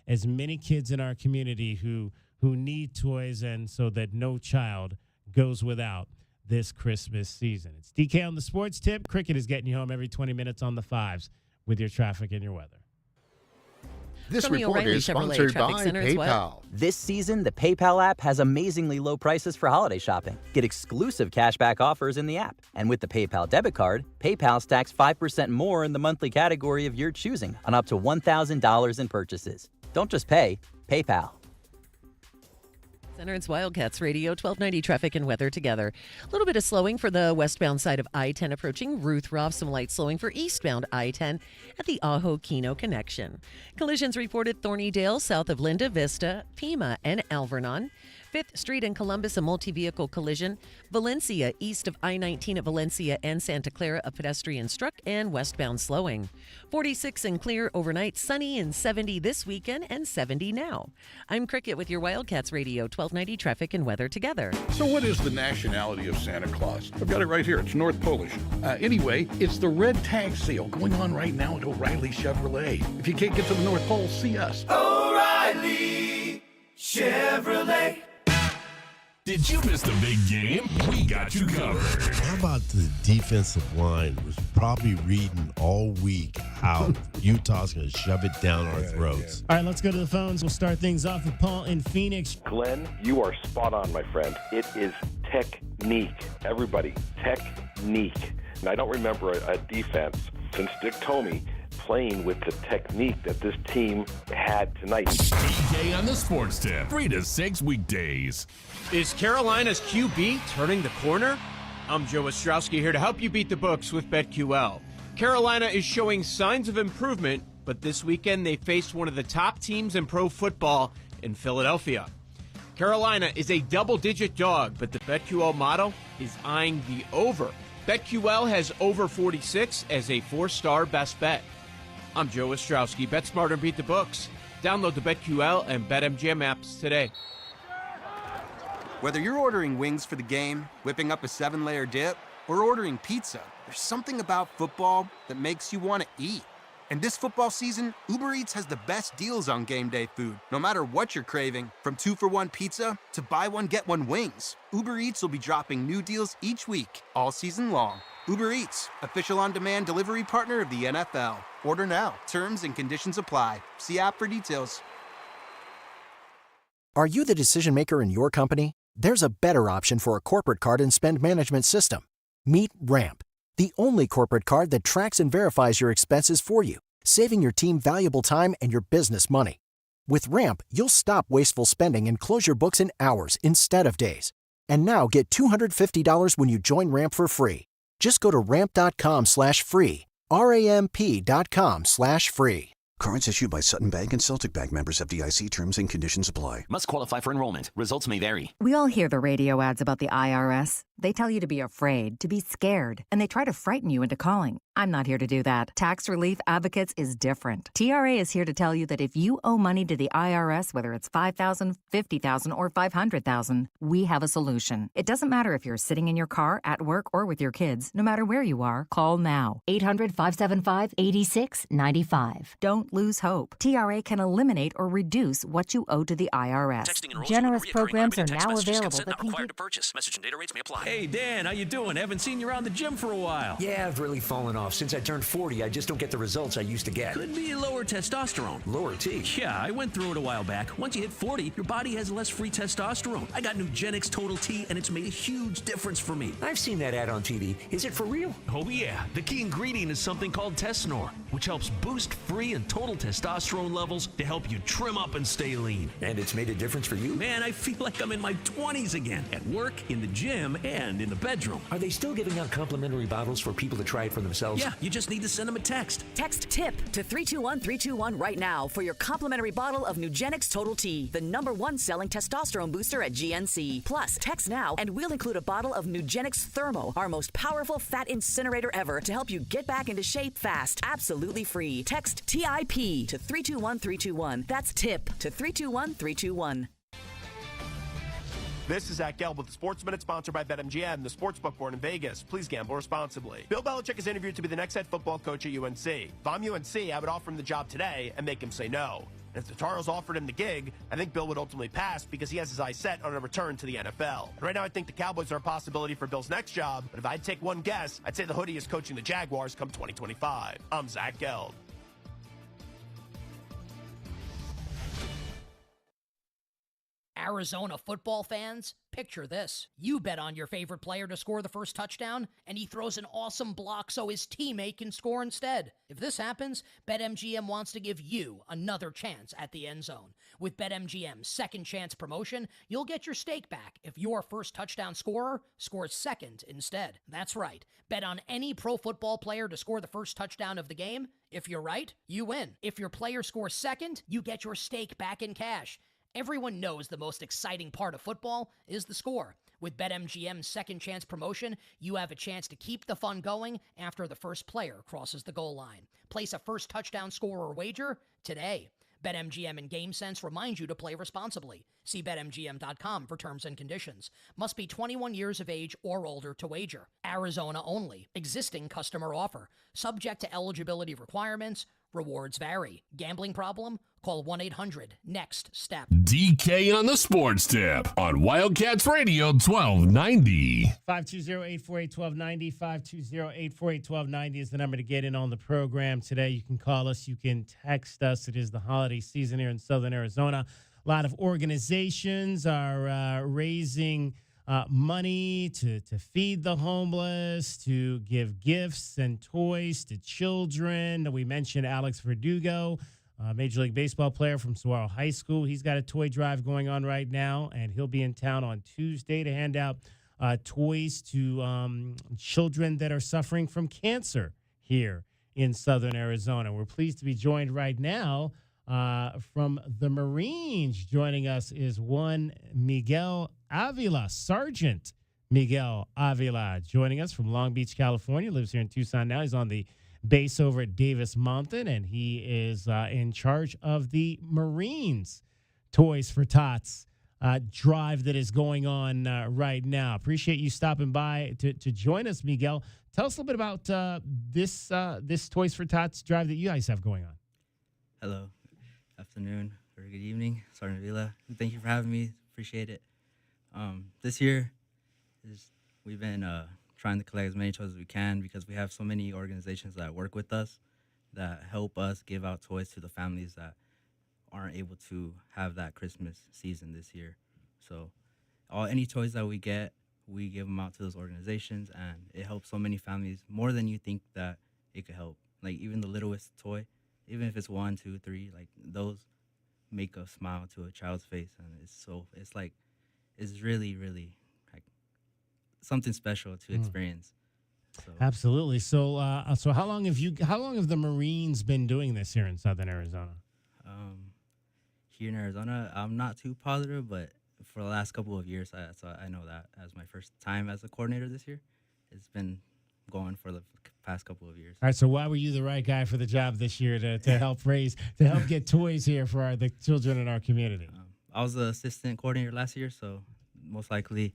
as many kids in our community who need toys, and so that no child goes without this Christmas season. It's DK on the Sports Tip. Cricket is getting you home every 20 minutes on the fives with your traffic and your weather. This From the report O'Reilly is Chevrolet sponsored Traffic by Center as PayPal. well. This season, the PayPal app has amazingly low prices for holiday shopping. Get exclusive cashback offers in the app. And with the PayPal debit card, PayPal stacks 5% more in the monthly category of your choosing on up to $1,000 in purchases. Don't just pay, PayPal. Center, it's Wildcats Radio, 1290 traffic and weather together. A little bit of slowing for the westbound side of I-10 approaching Ruth Roth. Some light slowing for eastbound I-10 at the Ajo-Kino connection. Collisions reported Thornydale, south of Linda Vista, Pima, and Alvernon. 5th Street in Columbus, a multi-vehicle collision. Valencia, east of I-19 at Valencia and Santa Clara, a pedestrian struck and westbound slowing. 46 and clear overnight, sunny and 70 this weekend and 70 now. I'm Cricket with your Wildcats Radio, 1290 traffic and weather together. So what is the nationality of Santa Claus? I've got it right here. It's North Polish. Anyway, it's the red tag sale going on right now at O'Reilly Chevrolet. If you can't get to the North Pole, see us. O'Reilly Chevrolet. Did you miss the big game? We got you covered. How about the defensive line was probably reading all week how Utah's going to shove it down our throats. All right, let's go to the phones. We'll start things off with Paul in Phoenix. Glenn, you are spot on, my friend. It is technique. Everybody, technique. And I don't remember a defense since Dick Tomey playing with the technique that this team had tonight. DK on the Sports Tip, 3 to 6 weekdays. Is Carolina's QB turning the corner? I'm Joe Ostrowski here to help you beat the books with BetQL. Carolina is showing signs of improvement, but this weekend they faced one of the top teams in pro football in Philadelphia. Carolina is a double-digit dog, but the BetQL model is eyeing the over. BetQL has over 46 as a 4-star best bet. I'm Joe Ostrowski. Bet smarter and beat the books. Download the BetQL and BetMGM apps today. Whether you're ordering wings for the game, whipping up a 7-layer dip, or ordering pizza, there's something about football that makes you want to eat. And this football season, Uber Eats has the best deals on game day food. No matter what you're craving, from 2-for-1 pizza to buy one, get one wings, Uber Eats will be dropping new deals each week, all season long. Uber Eats, official on-demand delivery partner of the NFL. Order now. Terms and conditions apply. See app for details. Are you the decision maker in your company? There's a better option for a corporate card and spend management system. Meet Ramp, the only corporate card that tracks and verifies your expenses for you, saving your team valuable time and your business money. With Ramp, you'll stop wasteful spending and close your books in hours instead of days. And now get $250 when you join Ramp for free. Just go to ramp.com/free, ramp.com/free. Cards issued by Sutton Bank and Celtic Bank, members FDIC. Terms and conditions apply. Must qualify for enrollment. Results may vary. We all hear the radio ads about the IRS. They tell you to be afraid, to be scared, and they try to frighten you into calling. I'm not here to do that. Tax Relief Advocates is different. TRA is here to tell you that if you owe money to the IRS, whether it's $5,000, $50,000, or $500,000, we have a solution. It doesn't matter if you're sitting in your car, at work, or with your kids. No matter where you are, call now. 800-575-8695. Don't lose hope. TRA can eliminate or reduce what you owe to the IRS. Generous programs are now available that can required to purchase. Message and data rates may apply. Hey, Dan, how you doing? Haven't seen you around the gym for a while. Yeah, I've really fallen off. Since I turned 40, I just don't get the results I used to get. Could be lower testosterone. Lower T? Yeah, I went through it a while back. Once you hit 40, your body has less free testosterone. I got Nugenix Total T, and it's made a huge difference for me. I've seen that ad on TV. Is it for real? Oh, yeah. The key ingredient is something called Tesnor, which helps boost free and total testosterone levels to help you trim up and stay lean. And it's made a difference for you? Man, I feel like I'm in my 20s again. At work, in the gym, and in the bedroom. Are they still giving out complimentary bottles for people to try it for themselves? Yeah, you just need to send them a text. Text TIP to 321-321 right now for your complimentary bottle of Nugenix Total T, the #1 selling testosterone booster at GNC. Plus, text now and we'll include a bottle of Nugenix Thermo, our most powerful fat incinerator ever, to help you get back into shape fast. Absolutely free. Text TIP to 321-321. That's TIP to 321-321. This is Zach Gelb with the Sports Minute, sponsored by BetMGM, the sportsbook born in Vegas. Please gamble responsibly. Bill Belichick is interviewed to be the next head football coach at UNC. If I'm UNC, I would offer him the job today and make him say no. And if the Tar Heels offered him the gig, I think Bill would ultimately pass because he has his eyes set on a return to the NFL. And right now, I think the Cowboys are a possibility for Bill's next job, but if I'd take one guess, I'd say the Hoodie is coaching the Jaguars come 2025. I'm Zach Gelb. Arizona football fans, picture this. You bet on your favorite player to score the first touchdown, and he throws an awesome block so his teammate can score instead. If this happens, BetMGM wants to give you another chance at the end zone. With BetMGM's second chance promotion, you'll get your stake back if your first touchdown scorer scores second instead. That's right. Bet on any pro football player to score the first touchdown of the game. If you're right, you win. If your player scores second, you get your stake back in cash. Everyone knows the most exciting part of football is the score. With BetMGM's second chance promotion, you have a chance to keep the fun going after the first player crosses the goal line. Place a first touchdown scorer wager today. BetMGM and GameSense remind you to play responsibly. See BetMGM.com for terms and conditions. Must be 21 years of age or older to wager. Arizona only. Existing customer offer. Subject to eligibility requirements. Rewards vary. Gambling problem? Call 1-800-NEXT-STEP. DK on the Sports Tip on Wildcats Radio 1290. 520-848-1290. 520-848-1290 is the number to get in on the program today. You can call us. You can text us. It is the holiday season here in Southern Arizona. A lot of organizations are raising money to feed the homeless, to give gifts and toys to children. We mentioned Alex Verdugo, Major League Baseball player from Saguaro High School. He's got a toy drive going on right now, and he'll be in town on Tuesday to hand out toys to children that are suffering from cancer here in Southern Arizona. We're pleased to be joined right now from the Marines. Joining us is one Miguel Avila, Sergeant Miguel Avila, joining us from Long Beach, California. Lives here in Tucson now. He's on the base over at Davis Mountain, and he is in charge of the Marines Toys for Tots drive that is going on right now. Appreciate you stopping by to join us, Miguel. Tell us a little bit about this Toys for Tots drive that you guys have going on. Hello, afternoon, or good evening, Sergeant Avila. Thank you for having me. Appreciate it. This year, we've been trying to collect as many toys as we can because we have so many organizations that work with us that help us give out toys to the families that aren't able to have that Christmas season this year. So any toys that we get, we give them out to those organizations, and it helps so many families more than you think that it could help. Like even the littlest toy, even if it's 1, 2, 3, like those make a smile to a child's face, and it's really, really like something special to experience. So. Absolutely. So, how long have the Marines been doing this here in Southern Arizona? Here in Arizona, I'm not too positive, but for the last couple of years, I know that as my first time as a coordinator this year, it's been going for the past couple of years. All right, so why were you the right guy for the job this year to help get toys here for the children in our community? I was the assistant coordinator last year, so most likely,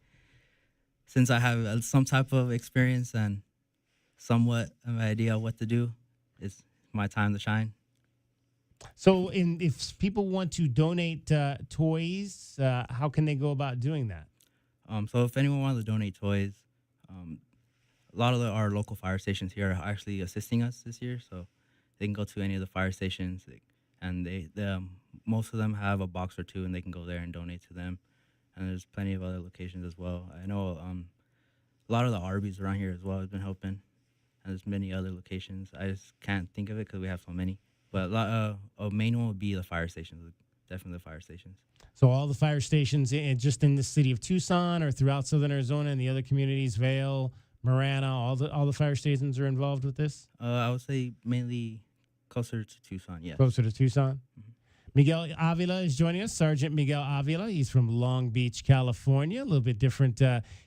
since I have some type of experience and somewhat of an idea of what to do, it's my time to shine. So, if people want to donate toys, how can they go about doing that? So if anyone wants to donate toys, a lot of our local fire stations here are actually assisting us this year. So they can go to any of the fire stations, and they most of them have a box or two, and they can go there and donate to them. And there's plenty of other locations as well. I know a lot of the Arby's around here as well has been helping, and there's many other locations. I just can't think of it because we have so many. But a main one would be the fire stations, definitely the fire stations. So all the fire stations just in the city of Tucson or throughout Southern Arizona and the other communities, Vail, Marana, all the fire stations are involved with this? I would say mainly closer to Tucson, yes. Closer to Tucson? Mm-hmm. Miguel Avila is joining us, Sergeant Miguel Avila. He's from Long Beach, California. A little bit different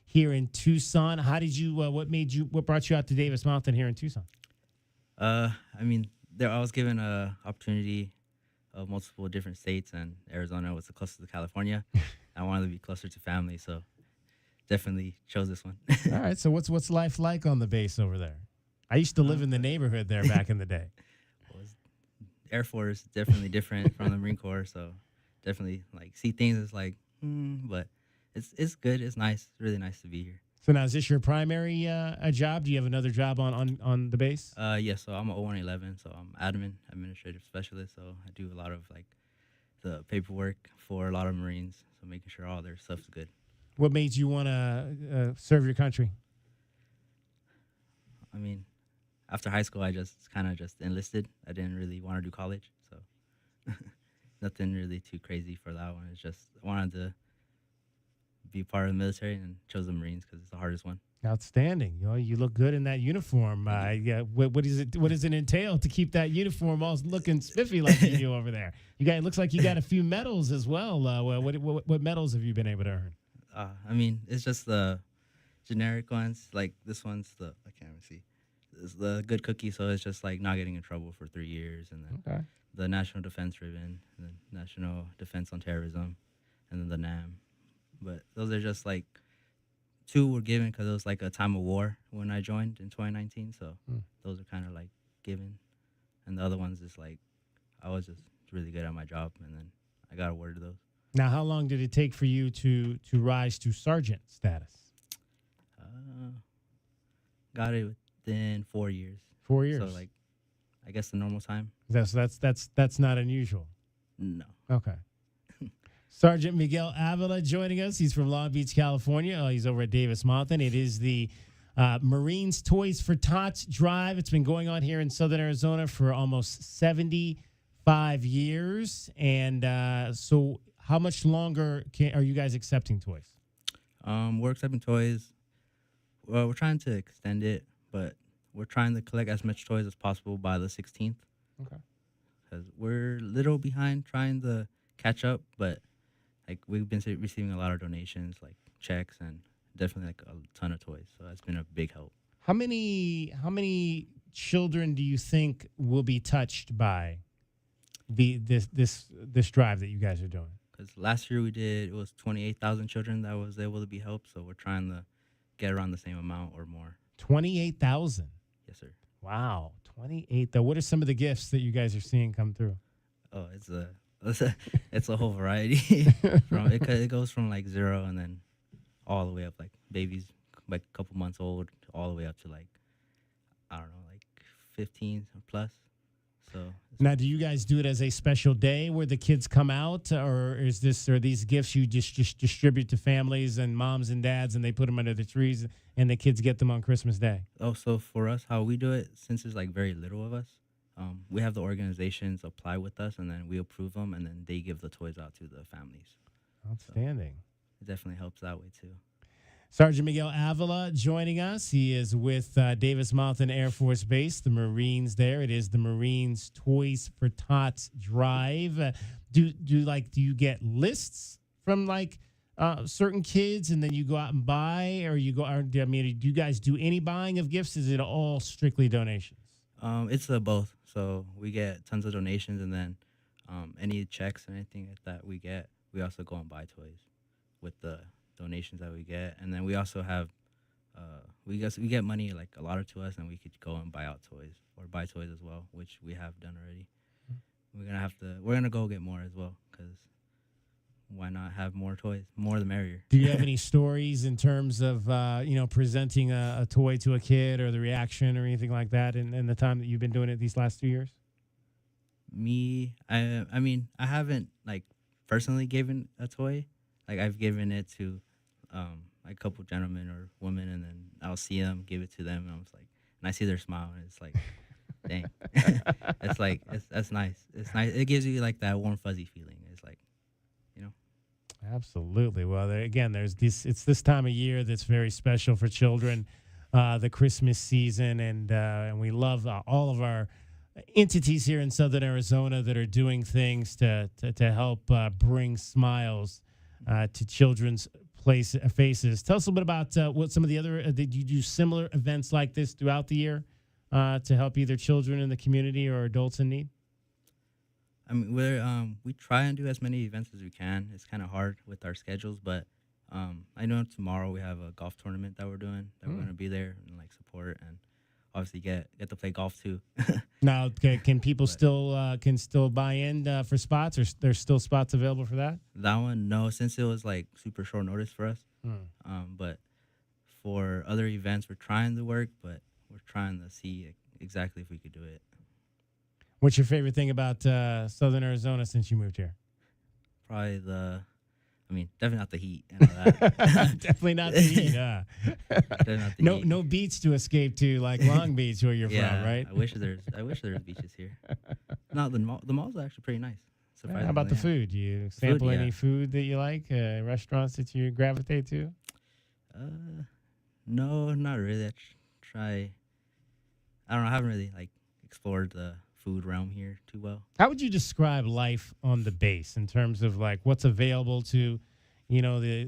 here in Tucson. How did you? What brought you out to Davis Mountain here in Tucson? I mean, I was given an opportunity of multiple different states, and Arizona was the closest to California. I wanted to be closer to family, so definitely chose this one. All right. So what's life like on the base over there? I used to live in the neighborhood there back in the day. Air Force definitely different from the Marine Corps, so definitely see things as but it's good. It's nice. It's really nice to be here. So now, is this your primary job? Do you have another job on the base? Yeah. So I'm an 0111, so I'm administrative specialist. So I do a lot of the paperwork for a lot of Marines, so making sure all their stuff's good. What made you want to serve your country? I mean, after high school, I just kind of enlisted. I didn't really want to do college, so nothing really too crazy for that one. It's just I wanted to be part of the military and chose the Marines because it's the hardest one. Outstanding. You look good in that uniform. What does it entail to keep that uniform all looking spiffy like you do over there? It looks like you got a few medals as well. What medals have you been able to earn? I mean, it's just the generic ones. Like this one's I can't even see. It's the good cookie, so it's just not getting in trouble for 3 years, and then the National Defense Ribbon, and the National Defense on Terrorism, and then the NAM. But those are just two were given because it was a time of war when I joined in 2019. So those are kind of given, and the other ones is I was just really good at my job, and then I got awarded those. Now, how long did it take for you to rise to sergeant status? Got it within 4 years. 4 years. So I guess the normal time. That's not unusual. No. Okay. Sergeant Miguel Avila joining us. He's from Long Beach, California. He's over at Davis Mountain. It is the Marines Toys for Tots Drive. It's been going on here in Southern Arizona for almost 75 years. And so how much longer are you guys accepting toys? We're accepting toys. Well, we're trying to extend it, but we're trying to collect as much toys as possible by the 16th. Okay. Because we're a little behind trying to catch up, but we've been receiving a lot of donations, checks, and definitely a ton of toys. So that's been a big help. How many children do you think will be touched by this drive that you guys are doing? Because last year it was 28,000 children that was able to be helped. So we're trying to get around the same amount or more. 28,000. Yes, sir. Wow, 28. What are some of the gifts that you guys are seeing come through? Oh, it's a whole variety. It goes from 0 and then all the way up, babies a couple months old, all the way up to I don't know, 15 plus. So now, do you guys do it as a special day where the kids come out, or are these gifts you just distribute to families and moms and dads, and they put them under the trees, and the kids get them on Christmas Day? Oh, so for us, how we do it, since there's very little of us, we have the organizations apply with us, and then we approve them, and then they give the toys out to the families. Outstanding. So it definitely helps that way too. Sergeant Miguel Avila joining us. He is with Davis Mountain Air Force Base, the Marines there. It is the Marines Toys for Tots Drive. Do you get lists from certain kids, and then you go out and buy, or you go? Or, I mean, do you guys do any buying of gifts? Is it all strictly donations? It's both. So we get tons of donations, and then any checks and anything like that we get, we also go and buy toys with the donations that we get, and then we also have we get money like allotted to us, and we could go and buy out toys or buy toys as well, which we have done already. We're gonna go get more as well, because why not have more toys? More the merrier. Do you have any stories in terms of presenting a toy to a kid, or the reaction, or anything like that in the time that you've been doing it these last 2 years? Me, I mean, I haven't like personally given a toy. Like I've given it to a couple gentlemen or women, and then I'll see them, give it to them, and I was like, and I see their smile, and it's like, dang, that's nice. It's nice. It gives you like that warm fuzzy feeling. It's like, Absolutely. Well, there's this. It's this time of year that's very special for children, the Christmas season, and we love all of our entities here in Southern Arizona that are doing things to help bring smiles to children's faces. Tell us a little bit about what some of the other. Did you do similar events like this throughout the year to help either children in the community or adults in need? I mean, we try and do as many events as we can. It's kind of hard with our schedules, but I know tomorrow we have a golf tournament that we're doing, that we're going to be there and like support, and obviously get to play golf too. Now, can people still buy in for spots, or there's still spots available for that? That one, no, since it was like super short notice for us. But for other events, we're trying to work, but we're trying to see exactly if we could do it. What's your favorite thing about Southern Arizona since you moved here? Probably definitely not the heat and all that. Definitely not the heat. Definitely not the heat. No beach to escape to like Long Beach, where you're from, right? I wish there's beaches here. No, the malls are actually pretty nice. How about the food? Do you sample any food that you like? Restaurants that you gravitate to? No, not really. I don't know. I haven't really explored the food realm here too well. How would you describe life on the base in terms of like what's available to,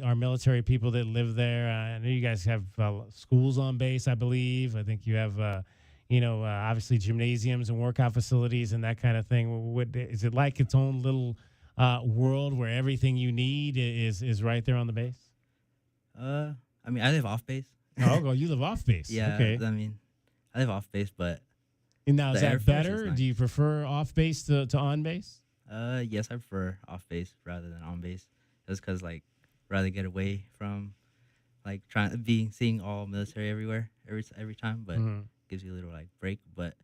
our military people that live there? I know you guys have schools on base, I believe. I think you have, obviously gymnasiums and workout facilities and that kind of thing. Is it like its own little world where everything you need is right there on the base? I live off base. Oh, you live off base. Yeah. Okay. I live off base, but. And now, is that better? Nice. Do you prefer off base to on base? Yes, I prefer off base rather than on base. Just because, rather get away from, seeing all military everywhere every time, but gives you a little break. But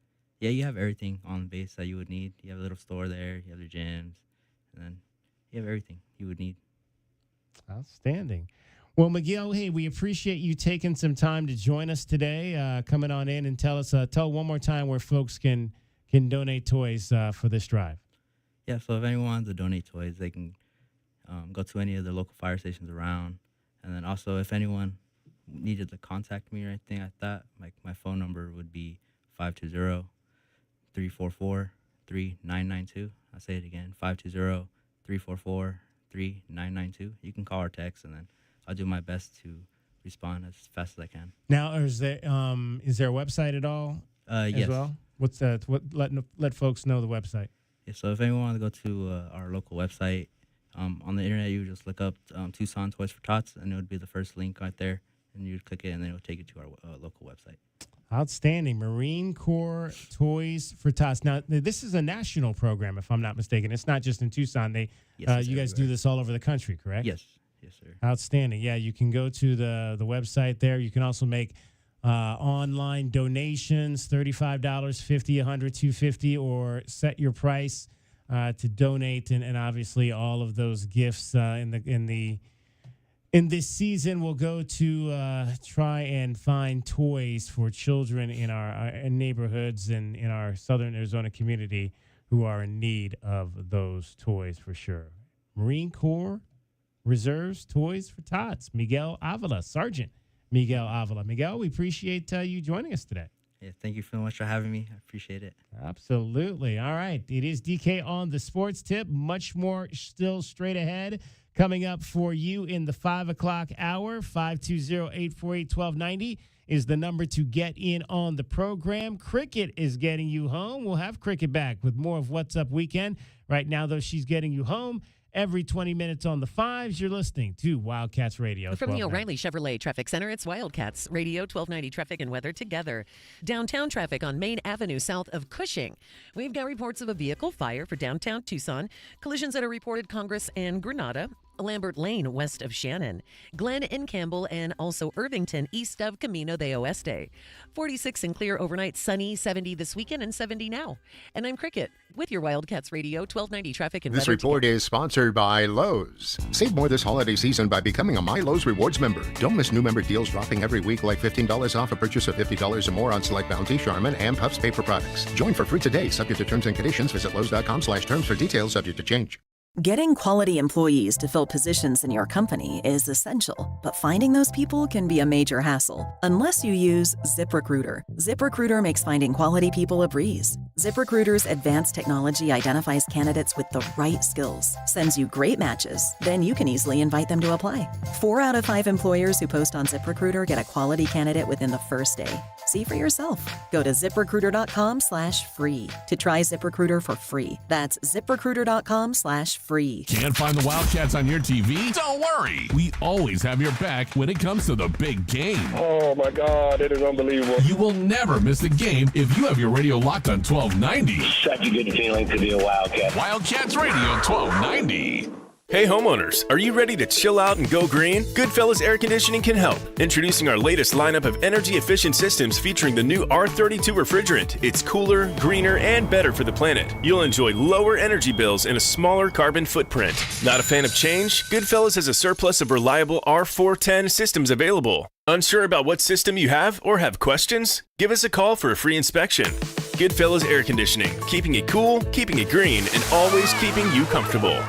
yeah, you have everything on base that you would need. You have a little store there. You have the gyms, and then you have everything you would need. Outstanding. Well, Miguel, hey, we appreciate you taking some time to join us today, coming on in and tell one more time where folks can donate toys for this drive. Yeah, so if anyone wants to donate toys, they can go to any of the local fire stations around. And then also, if anyone needed to contact me or anything like that, my phone number would be 520-344-3992. I'll say it again, 520-344-3992. You can call or text, and then I'll do my best to respond as fast as I can. Now, is there a website at all? Yes. As well? What's that? Let folks know the website. Yeah, so if anyone wants to go to our local website, on the internet, you just look up Tucson Toys for Tots, and it would be the first link right there, and you would click it, and then it will take you to our local website. Outstanding. Marine Corps Toys for Tots. Now, this is a national program, if I'm not mistaken. It's not just in Tucson. You guys do this all over the country, correct? Yes. Yes, sir. Outstanding. Yeah, you can go to the website there. You can also make online donations, $35, $50, $100, $250, or set your price to donate. And obviously, all of those gifts in this season will go to try and find toys for children in our neighborhoods and in our Southern Arizona community who are in need of those toys for sure. Marine Corps Reserves Toys for Tots. Miguel Avila, Sergeant Miguel Avila. Miguel, we appreciate you joining us today. Yeah, thank you so much for having me. I appreciate it. Absolutely. All right. It is DK on the Sports Tip. Much more still straight ahead. Coming up for you in the 5 o'clock hour, 520-848-1290 is the number to get in on the program. Cricket is getting you home. We'll have Cricket back with more of What's Up Weekend. Right now, though, she's getting you home. Every 20 minutes on the 5s, you're listening to Wildcats Radio. From the O'Reilly Chevrolet Traffic Center, it's Wildcats Radio 1290 Traffic and Weather together. Downtown traffic on Main Avenue south of Cushing. We've got reports of a vehicle fire for downtown Tucson. Collisions that are reported Congress and Granada. Lambert Lane west of Shannon, Glen and Campbell, and also Irvington east of Camino de Oeste. 46 and clear overnight, sunny, 70 this weekend and 70 now. And I'm Cricket with your Wildcats Radio 1290 Traffic and This Weather report is sponsored by Lowe's. Save more this holiday season by becoming a My Lowe's Rewards member. Don't miss new member deals dropping every week, like $15 off a purchase of $50 or more on select Bounty, Charmin, and Puffs paper products. Join for free today, subject to terms and conditions. Visit Lowe's.com/terms for details, subject to change. Getting quality employees to fill positions in your company is essential, but finding those people can be a major hassle unless you use ZipRecruiter. ZipRecruiter makes finding quality people a breeze. ZipRecruiter's advanced technology identifies candidates with the right skills, sends you great matches, then you can easily invite them to apply. 4 out of 5 employers who post on ZipRecruiter get a quality candidate within the first day. See for yourself. Go to ZipRecruiter.com/free to try ZipRecruiter for free. That's ZipRecruiter.com/free. Can't find the Wildcats on your TV? Don't worry. We always have your back when it comes to the big game. Oh, my God. It is unbelievable. You will never miss a game if you have your radio locked on 1290. Such a good feeling to be a Wildcat. Wildcats Radio 1290. Hey homeowners, are you ready to chill out and go green? Goodfellas Air Conditioning can help. Introducing our latest lineup of energy-efficient systems featuring the new R32 refrigerant. It's cooler, greener, and better for the planet. You'll enjoy lower energy bills and a smaller carbon footprint. Not a fan of change? Goodfellas has a surplus of reliable R410 systems available. Unsure about what system you have or have questions? Give us a call for a free inspection. Goodfellas Air Conditioning, keeping it cool, keeping it green, and always keeping you comfortable.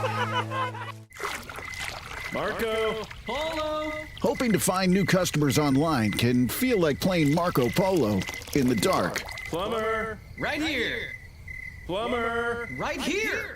Marco Polo. Hoping to find new customers online can feel like playing Marco Polo in the dark. Plumber. Right here. Plumber. Right here.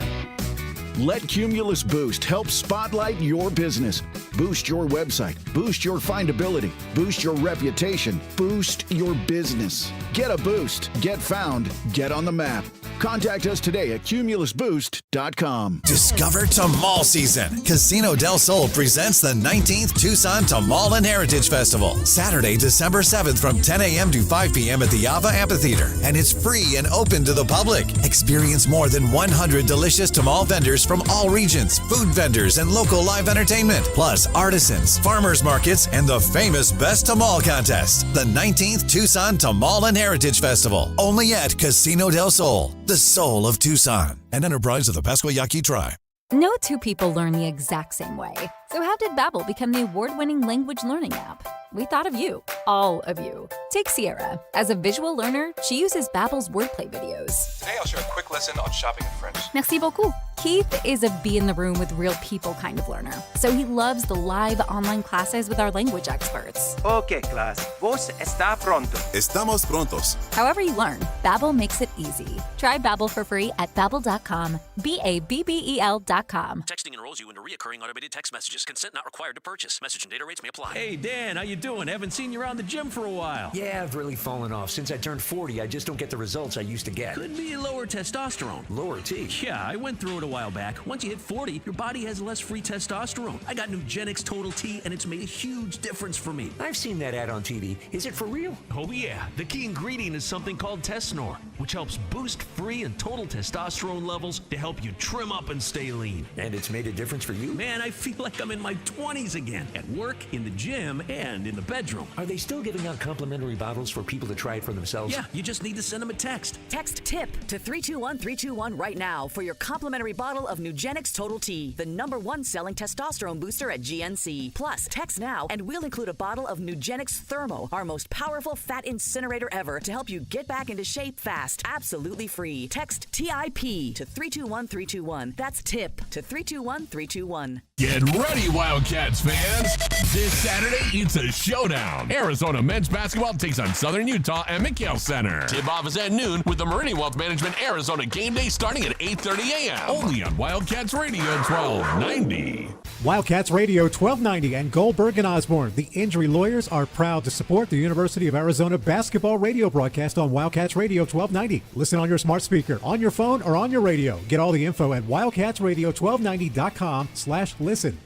Let Cumulus Boost help spotlight your business. Boost your website. Boost your findability. Boost your reputation. Boost your business. Get a boost. Get found. Get on the map. Contact us today at cumulusboost.com. Discover Tamal season. Casino del Sol presents the 19th Tucson Tamal and Heritage Festival. Saturday, December 7th from 10 a.m. to 5 p.m. at the Ava Amphitheater. And it's free and open to the public. Experience more than 100 delicious Tamal vendors from all regions, food vendors, and local live entertainment. Plus, artisans, farmers markets, and the famous Best Tamal contest. The 19th Tucson Tamal and Heritage Festival. Only at Casino del Sol, the soul of Tucson. An enterprise of the Pascua Yaqui tribe. No two people learn the exact same way. So how did Babbel become the award-winning language learning app? We thought of you, all of you. Take Sierra. As a visual learner, she uses Babbel's wordplay videos. Today I'll share a quick lesson on shopping in French. Merci beaucoup. Keith is a be-in-the-room with real people kind of learner. So he loves the live online classes with our language experts. Okay, class. Vos está pronto. Estamos prontos. However you learn, Babbel makes it easy. Try Babbel for free at Babbel.com. Babbel.com. Texting enrolls you into recurring automated text messages. Consent not required to purchase. Message and data rates may apply. Hey, Dan, how you doing? Haven't seen you around the gym for a while. Yeah, I've really fallen off. Since I turned 40, I just don't get the results I used to get. Could be lower testosterone. Lower T? Yeah, I went through it a while back. Once you hit 40, your body has less free testosterone. I got Nugenix Total T, and it's made a huge difference for me. I've seen that ad on TV. Is it for real? Oh, yeah. The key ingredient is something called Tesnor, which helps boost free and total testosterone levels to help you trim up and stay lean. And it's made a difference for you? Man, I feel like I'm in my 20s again. At work, in the gym, and in the bedroom. Are they still giving out complimentary bottles for people to try it for themselves? Yeah, you just need to send them a text. Text TIP to 321-321 right now for your complimentary bottle of Nugenix Total T, the #1 selling testosterone booster at GNC. Plus, text now and we'll include a bottle of Nugenix Thermo, our most powerful fat incinerator ever, to help you get back into shape fast. Absolutely free. Text TIP to 321-321. That's TIP to 321-321. Get ready, Wildcats fans. This Saturday, it's a showdown. Arizona men's basketball takes on Southern Utah at McHale Center. Tip-off is at noon with the Meridian Wealth Management Arizona game day starting at 8:30 a.m. only on Wildcats Radio 1290. Wildcats Radio 1290 and Goldberg and Osborne, the injury lawyers, are proud to support the University of Arizona basketball radio broadcast on Wildcats Radio 1290. Listen on your smart speaker, on your phone, or on your radio. Get all the info at wildcatsradio1290.com/listen.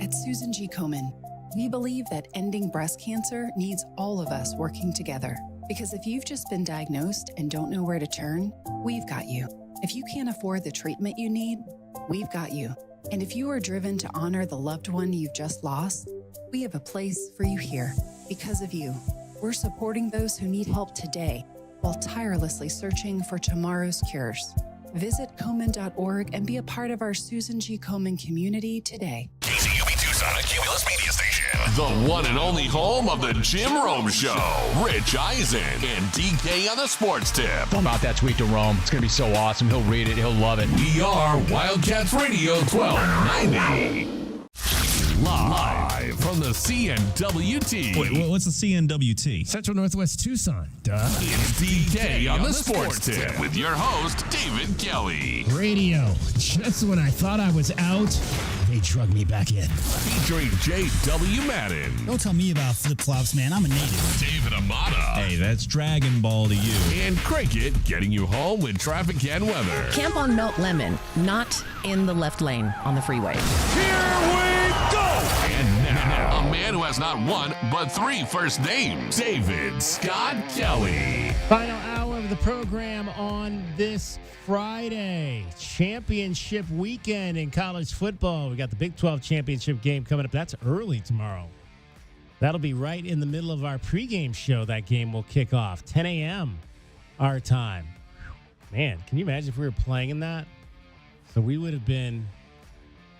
At Susan G. Komen, we believe that ending breast cancer needs all of us working together. Because if you've just been diagnosed and don't know where to turn, we've got you. If you can't afford the treatment you need, we've got you. And if you are driven to honor the loved one you've just lost, we have a place for you here. Because of you, we're supporting those who need help today while tirelessly searching for tomorrow's cures. Visit Komen.org and be a part of our Susan G. Komen community today. KCUB Tucson, a Cumulus media station. The one and only home of the Jim Rome Show. Rich Eisen and DK on the Sports Tip. Tell him about that tweet to Rome. It's going to be so awesome. He'll read it. He'll love it. We are Wildcats Radio 1290. Live from the CNWT. Wait, what's the CNWT? Central Northwest Tucson. Duh. It's DK on the Sports Tip with your host, David Kelly. Radio. Just when I thought I was out, they drug me back in. Featuring J.W. Madden. Don't tell me about flip-flops, man. I'm a native. David Amata. Hey, that's Dragon Ball to you. And Cricket getting you home with traffic and weather. Camp on Melt Lemon, not in the left lane on the freeway. Here we go! And now, a man who has not one, but three first names, David Scott Kelly. Final hour of the program on this Friday. Championship weekend in college football. We got the Big 12 championship game coming up. That's early tomorrow. That'll be right in the middle of our pregame show. That game will kick off 10 a.m. our time. Man, can you imagine if we were playing in that? So we would have been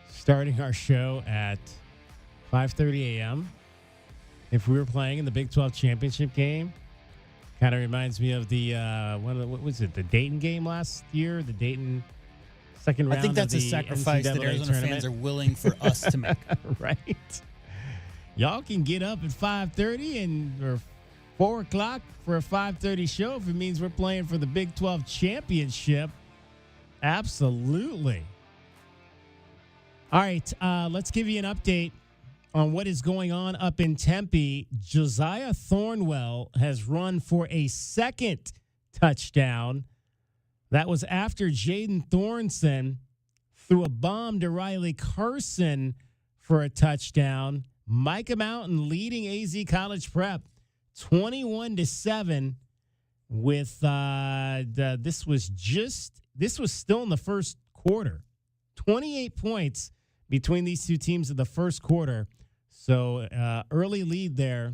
starting our show at 5:30 a.m. if we were playing in the Big 12 championship game. Kind of reminds me of the what was it? The Dayton game last year. The Dayton second round. I think that's of a the sacrifice that NCAA Arizona tournament. fans are willing for us to make. Right. Y'all can get up at 5:30 and or 4 o'clock for a 5:30 show if it means we're playing for the Big 12 championship. Absolutely. All right, let's give you an update on what is going on up in Tempe. Josiah Thornwell has run for a second touchdown. That was after Jaden Thornson threw a bomb to Riley Carson for a touchdown. Micah Mountain leading AZ College Prep 21-7 with this was still in the first quarter. 28 points between these two teams in the first quarter. So early lead there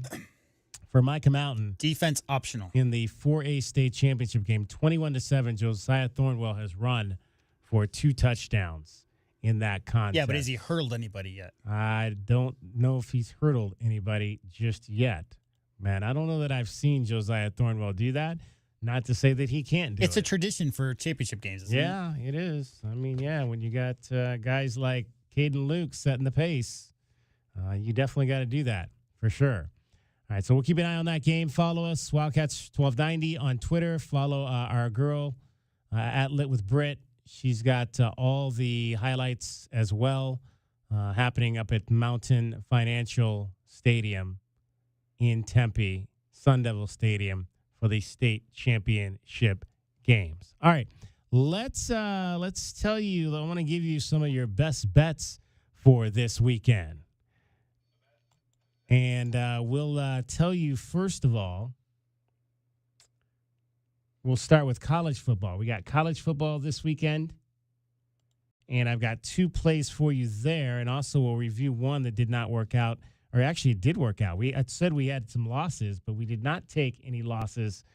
for Micah Mountain. Defense optional. In the 4A state championship game, 21-7, Josiah Thornwell has run for 2 touchdowns in that contest. Yeah, but has he hurdled anybody yet? I don't know if he's hurdled anybody just yet. Man, I don't know that I've seen Josiah Thornwell do that. Not to say that he can't do it. It's a tradition for championship games, isn't it? Yeah, it is. I mean, yeah, when you got guys like Caden Luke setting the pace, you definitely got to do that for sure. All right, so we'll keep an eye on that game. Follow us, Wildcats 1290 on Twitter. Follow our girl at Lit with Brit. She's got all the highlights as well happening up at Mountain Financial Stadium in Tempe, Sun Devil Stadium, for the state championship games. All right, let's tell you. I want to give you some of your best bets for this weekend, and we'll tell you first of all. We'll start with college football. We got college football this weekend, and I've got 2 plays for you there, and also we'll review one that did not work out. Or actually, it did work out. I said we had some losses, but we did not take any losses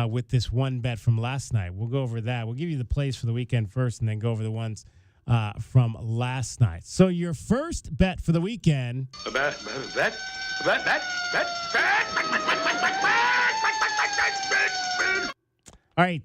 with this one bet from last night. We'll go over that. We'll give you the plays for the weekend first and then go over the ones from last night. So your first bet for the weekend. All right.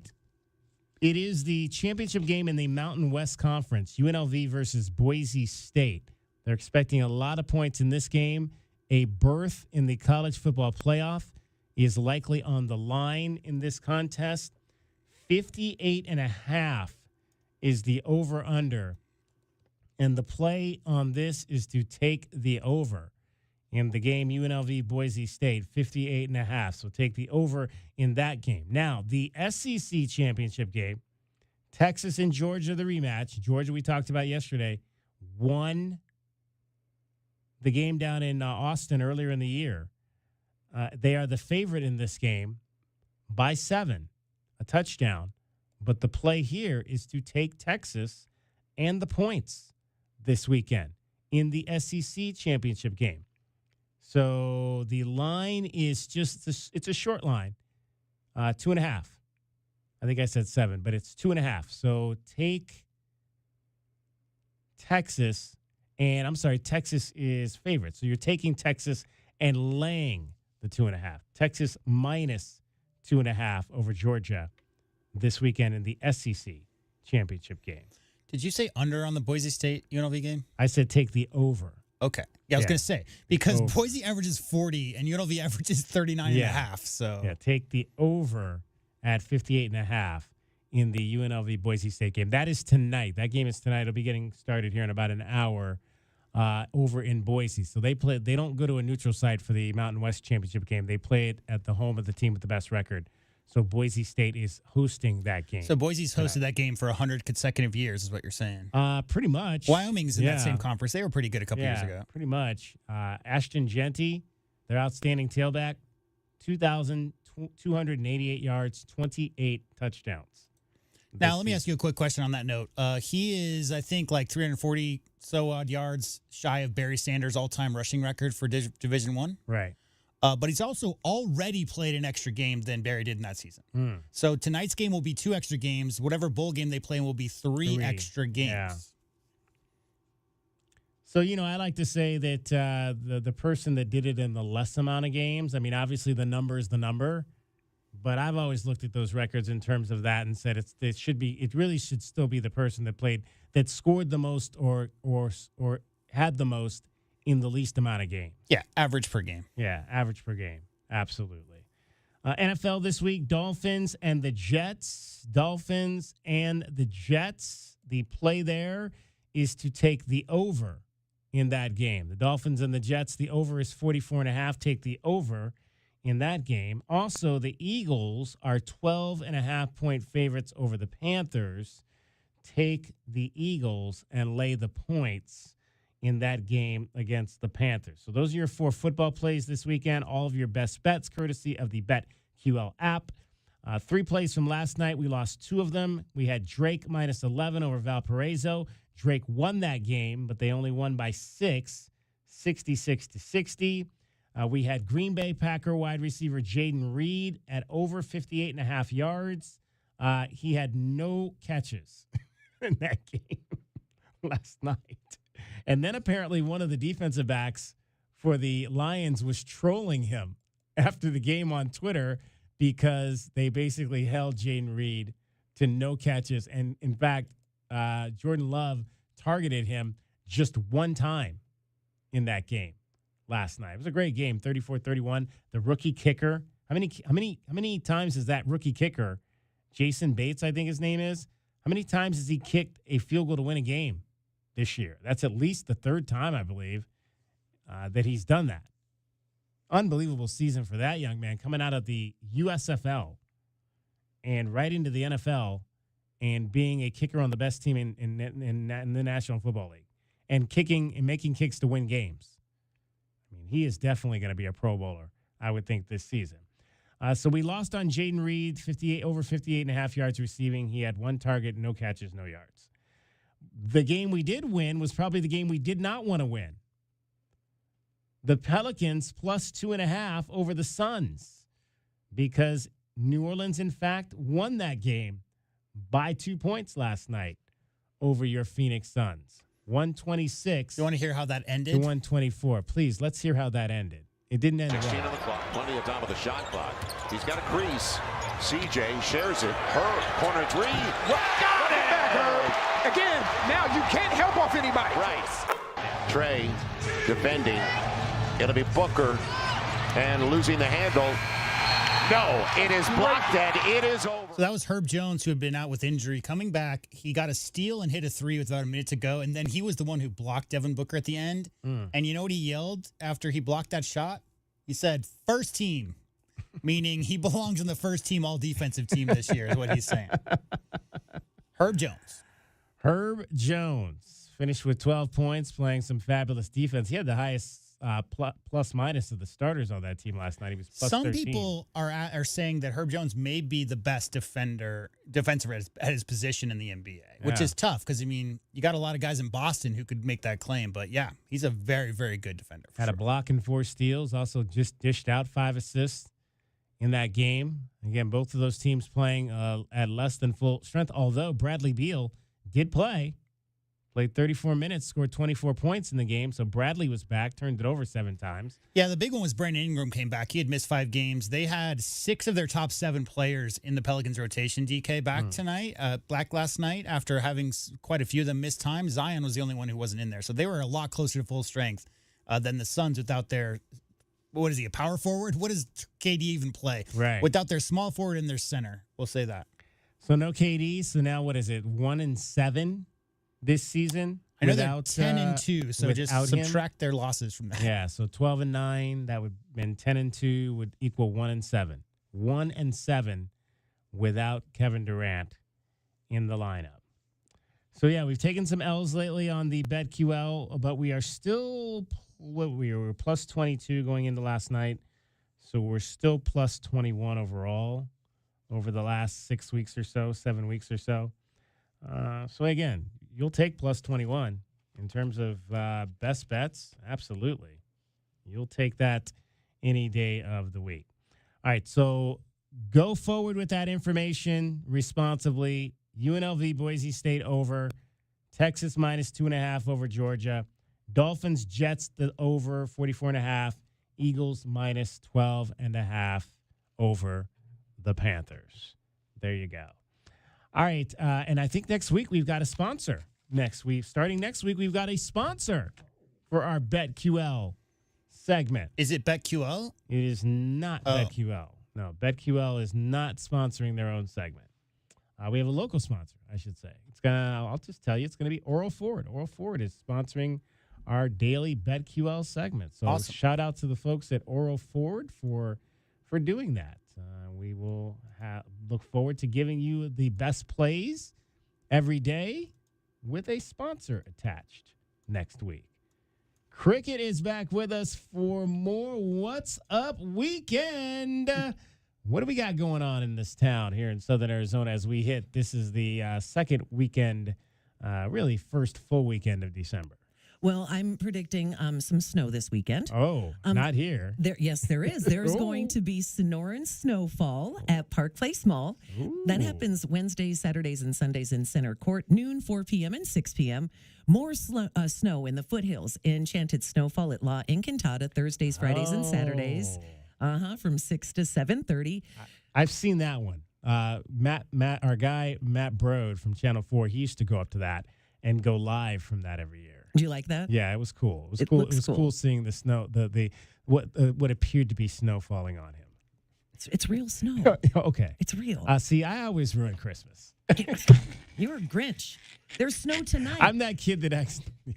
It is the championship game in the Mountain West Conference, UNLV versus Boise State. They're expecting a lot of points in this game. A berth in the college football playoff is likely on the line in this contest. 58.5 is the over-under. And the play on this is to take the over in the game UNLV Boise State, 58.5. So take the over in that game. Now, the SEC championship game, Texas and Georgia, the rematch. Georgia, we talked about yesterday, won the game down in Austin earlier in the year. They are the favorite in this game by 7, a touchdown. But the play here is to take Texas and the points this weekend in the SEC championship game. So the line is it's a short line, 2.5. I think I said 7, but it's 2.5. So take Texas, and I'm sorry, Texas is favorite. So you're taking Texas and laying the 2.5. Texas minus 2.5 over Georgia this weekend in the SEC championship game. Did you say under on the Boise State UNLV game? I said take the over. Okay. Yeah, I was going to say, because Boise averages 40 and UNLV averages 39.5. So yeah, take the over at 58.5 in the UNLV Boise State game. That is tonight. That game is tonight. It'll be getting started here in about an hour over in Boise. So they don't go to a neutral site for the Mountain West Championship game. They play it at the home of the team with the best record. So Boise State is hosting that game. So Boise's hosted that game for 100 consecutive years is what you're saying. Pretty much. Wyoming's in that same conference. They were pretty good a couple years ago. Pretty much. Ashton Genty, their outstanding tailback, 2,288 yards, 28 touchdowns. Now, let me ask you a quick question on that note. He is, I think, like 340 so odd yards shy of Barry Sanders' all-time rushing record for Division I. Right. But he's also already played an extra game than Barry did in that season. So tonight's game will be 2 extra games. Whatever bowl game they play in will be 3 extra games. Yeah. So, I like to say that the person that did it in the less amount of games, I mean, obviously the number is the number, but I've always looked at those records in terms of that and said it really should still be the person that scored the most or had the most in the least amount of games. Yeah, average per game. Yeah, average per game. Absolutely. NFL this week, Dolphins and the Jets. Dolphins and the Jets. The play there is to take the over in that game. The Dolphins and the Jets, the over is 44.5. Take the over in that game. Also, the Eagles are 12.5-point favorites over the Panthers. Take the Eagles and lay the points in that game against the Panthers. So those are your 4 football plays this weekend. All of your best bets, courtesy of the BetQL app. 3 plays from last night. We lost 2 of them. We had Drake minus 11 over Valparaiso. Drake won that game, but they only won by 6, 66-60. We had Green Bay Packer wide receiver Jaden Reed at over 58.5 yards. He had no catches in that game last night. And then apparently one of the defensive backs for the Lions was trolling him after the game on Twitter because they basically held Jaden Reed to no catches. And, in fact, Jordan Love targeted him just one time in that game last night. It was a great game, 34-31. The rookie kicker. How many times has that rookie kicker, Jason Bates, I think his name is, how many times has he kicked a field goal to win a game this year? That's at least the 3rd time, I believe, that he's done that. Unbelievable season for that young man coming out of the USFL and right into the NFL and being a kicker on the best team in the National Football League and kicking and making kicks to win games. I mean, he is definitely going to be a Pro Bowler, I would think, this season. So we lost on Jaden Reed, over 58.5 yards receiving. He had 1 target, no catches, no yards. The game we did win was probably the game we did not want to win. The Pelicans plus 2.5 over the Suns because New Orleans, in fact, won that game by 2 points last night over your Phoenix Suns. 126. You want to hear how that ended? To 124. Please, let's hear how that ended. It didn't end 16 well. on the clock. Plenty of time with the shot clock. He's got a crease. CJ shares it. Her corner 3. Got it! Back, again, now you can't help off anybody. Right. Trey defending. It'll be Booker and losing the handle. No, it is blocked and it is over. So that was Herb Jones, who had been out with injury. Coming back, he got a steal and hit a three with about a minute to go, and then he was the one who blocked Devin Booker at the end. And you know what he yelled after he blocked that shot? He said, "First team," meaning he belongs in the first team all-defensive team this year is what he's saying. Herb Jones. Herb Jones finished with 12 points, playing some fabulous defense. He had the highest plus minus of the starters on that team last night. He was plus Some 13. people are saying that Herb Jones may be the best defensive at his position in the NBA, which is tough because, I mean, you got a lot of guys in Boston who could make that claim. But, yeah, he's a very, very good defender. Had a block and 4 steals. Also just dished out 5 assists in that game. Again, both of those teams playing at less than full strength, although Bradley Beal did play. Played 34 minutes, scored 24 points in the game. So Bradley was back, turned it over 7 times. Yeah, the big one was Brandon Ingram came back. He had missed 5 games. They had 6 of their top 7 players in the Pelicans rotation, DK, back tonight, back last night after having quite a few of them miss time. Zion was the only one who wasn't in there. So they were a lot closer to full strength than the Suns without their, what is he, a power forward? What does KD even play? Right. Without their small forward and their center. We'll say that. So no KD. So now what is it, 1-7? This season, I know they're 10-2, so just subtract their losses from that. Yeah, so 12-9, that would and 10-2 would equal 1-7. 1-7 without Kevin Durant in the lineup. So yeah, we've taken some L's lately on the BetQL, but we are still we were plus 22 going into last night, so we're still plus 21 overall over the last 6 weeks or so, 7 weeks or so. So again, you'll take plus 21 in terms of best bets. Absolutely. You'll take that any day of the week. All right, so go forward with that information responsibly. UNLV, Boise State over. Texas minus 2.5 over Georgia. Dolphins, Jets, the over 44.5. Eagles minus 12.5 over the Panthers. There you go. All right, and I think next week we've got a sponsor. Starting next week, we've got a sponsor for our BetQL segment. Is it BetQL? It is not BetQL. No, BetQL is not sponsoring their own segment. We have a local sponsor, I should say. I'll just tell you, it's gonna be Oral Ford. Oral Ford is sponsoring our daily BetQL segment. So awesome. Shout out to the folks at Oral Ford for doing that. We will look forward to giving you the best plays every day with a sponsor attached next week. Cricket is back with us for more What's Up Weekend. What do we got going on in this town here in Southern Arizona as we hit? This is the second weekend, really first full weekend of December. Well, I'm predicting some snow this weekend. Oh, not here. Yes, there is. There's going to be Sonoran snowfall at Park Place Mall. Ooh. That happens Wednesdays, Saturdays, and Sundays in Center Court, noon, 4 p.m., and 6 p.m. More snow in the foothills. Enchanted Snowfall at La Encantada Thursdays, Fridays, and Saturdays. From 6 to 7:30. I've seen that one. Matt, our guy Matt Brode from Channel 4, he used to go up to that and go live from that every year. Do you like that? Yeah, it was cool. It was cool seeing the snow, what appeared to be snow falling on him. It's real snow. Okay. It's real. See, I always ruin Christmas. You're a Grinch. There's snow tonight. I'm that kid that actually. Yeah.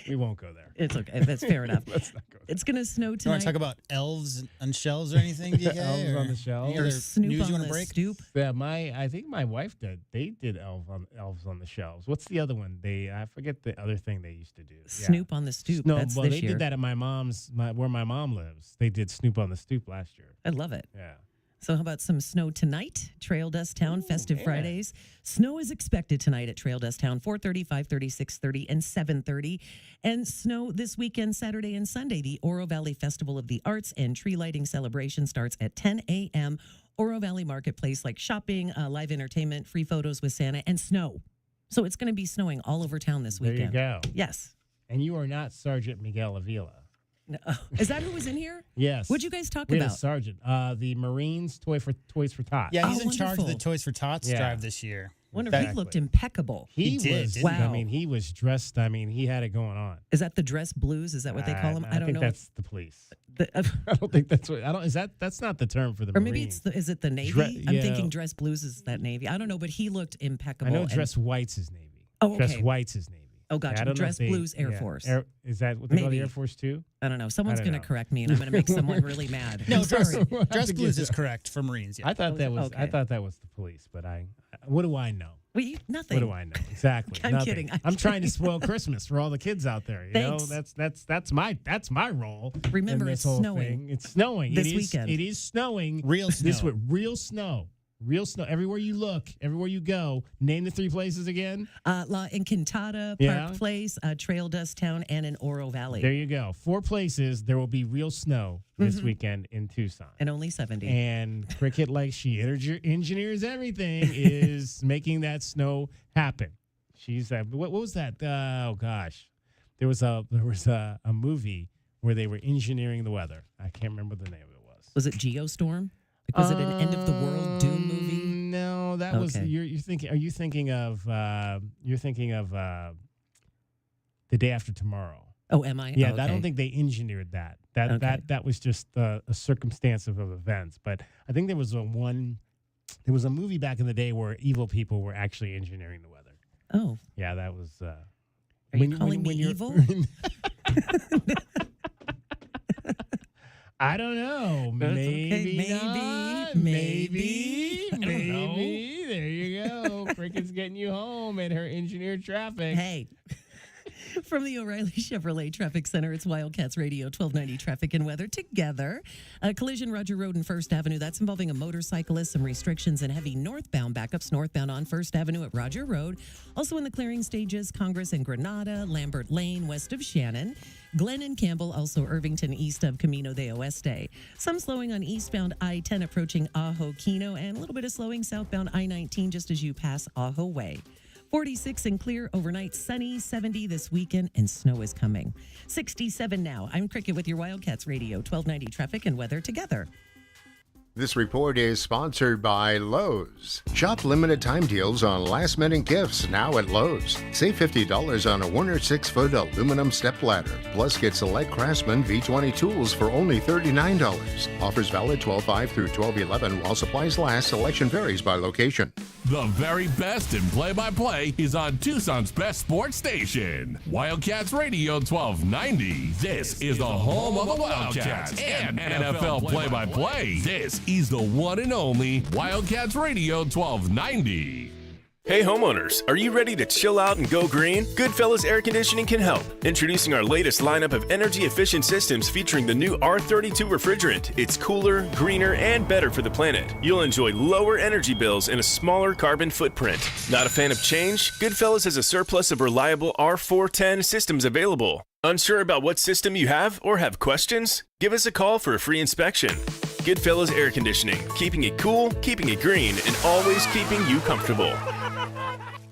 We won't go there. It's okay. That's fair enough. Let's not go there. It's going to snow tonight. You want to talk about elves on shelves or anything, DK? Elves on the shelves. Any other Snoop news on you want the to break? stoop. Yeah, I think my wife did. They did elves on the shelves. What's the other one? I forget the other thing they used to do. Snoop on the stoop. No, That's well, this they year. did that at where my mom lives. They did Snoop on the stoop last year. I love it. Yeah. So how about some snow tonight? Trail Dust Town, Festive Fridays. Snow is expected tonight at Trail Dust Town, 4:30, 5:30, 6:30, and 7:30. And snow this weekend, Saturday and Sunday. The Oro Valley Festival of the Arts and Tree Lighting Celebration starts at 10 a.m. Oro Valley Marketplace, like shopping, live entertainment, free photos with Santa, and snow. So it's going to be snowing all over town this weekend. There you go. Yes. And you are not Sergeant Miguel Avila. No. Is that who was in here? Yes. What'd you guys talk We had about? a sergeant. The Marines Toys for Tots. Yeah, he's in wonderful. charge of the Toys for Tots Yeah. drive this year. Wonderful. He looked impeccable. He did, was. didn't he? I mean, he was dressed. I mean, he had it going on. Is that the dress blues? Is that what they call them? I don't think know. that's the police. I don't think that's what. That's not the term for the. Or maybe Marines. is it the Navy? I'm thinking dress blues is that Navy. I don't know, but he looked impeccable. I know dress white's his Navy. Oh, okay. Dress white's his Navy. Oh, gotcha. Dress blues Air Force. Is that what they call the Air Force too? I don't know. Someone's going to correct me, and I'm going to make someone really mad. No, sorry. dress blues is correct for Marines. Yeah. I thought that was. I thought that was the police, but what do I know? Nothing. What do I know? Exactly. I'm nothing. kidding. I'm trying to spoil Christmas for all the kids out there. You know, that's my role. Remember, in this it's whole snowing. Thing. It's snowing this weekend. It is snowing. Real snow. This with real snow. Real snow. Everywhere you look, everywhere you go. Name the 3 places again. La Encantada, Park Place, Trail Dust Town, and in Oro Valley. There you go. 4 places there will be real snow this weekend in Tucson. And only 70. And Cricket, like she engineers everything, is making that snow happen. She's what was that? Oh gosh, there was a movie where they were engineering the weather. I can't remember the name of it was. Was it Geostorm? Was it an end of the world doom movie? No, that was you're thinking. Are you thinking of? You're thinking of The Day After Tomorrow. Oh, am I? Yeah, okay. I don't think they engineered that. That was just a circumstance of events. But I think there was a movie back in the day where evil people were actually engineering the weather. Oh, yeah, that was. Are you calling me evil? I don't know. Maybe not. Maybe. I don't know. There you go. Cricket's getting you home at her engineered traffic. Hey. From the O'Reilly Chevrolet Traffic Center, it's Wildcats Radio 1290 Traffic and Weather together. A collision Roger Road and First Avenue. That's involving a motorcyclist, some restrictions, and heavy northbound backups northbound on First Avenue at Roger Road. Also in the clearing stages, Congress and Granada, Lambert Lane west of Shannon, Glen and Campbell, also Irvington east of Camino de Oeste. Some slowing on eastbound I-10 approaching Ajo Kino, and a little bit of slowing southbound I-19 just as you pass Ajo Way. 46 and clear overnight, sunny, 70 this weekend, and snow is coming. 67 now. I'm Cricket with your Wildcats Radio 1290 Traffic and Weather together. This report is sponsored by Lowe's. Shop limited time deals on last minute gifts now at Lowe's. Save $50 on a Werner 6-foot aluminum step ladder. Plus get select Craftsman V20 tools for only $39. Offers valid 12/5 through 12/11 while supplies last. Selection varies by location. The very best in play-by-play is on Tucson's best sports station, Wildcats Radio 1290. This is the home of the Wildcats and NFL play-by-play. This is the one and only Wildcats Radio 1290. Hey homeowners, are you ready to chill out and go green? Goodfellas Air Conditioning can help. Introducing our latest lineup of energy-efficient systems featuring the new R32 refrigerant. It's cooler, greener, and better for the planet. You'll enjoy lower energy bills and a smaller carbon footprint. Not a fan of change? Goodfellas has a surplus of reliable R410 systems available. Unsure about what system you have or have questions? Give us a call for a free inspection. Goodfellas Air Conditioning, keeping it cool, keeping it green, and always keeping you comfortable.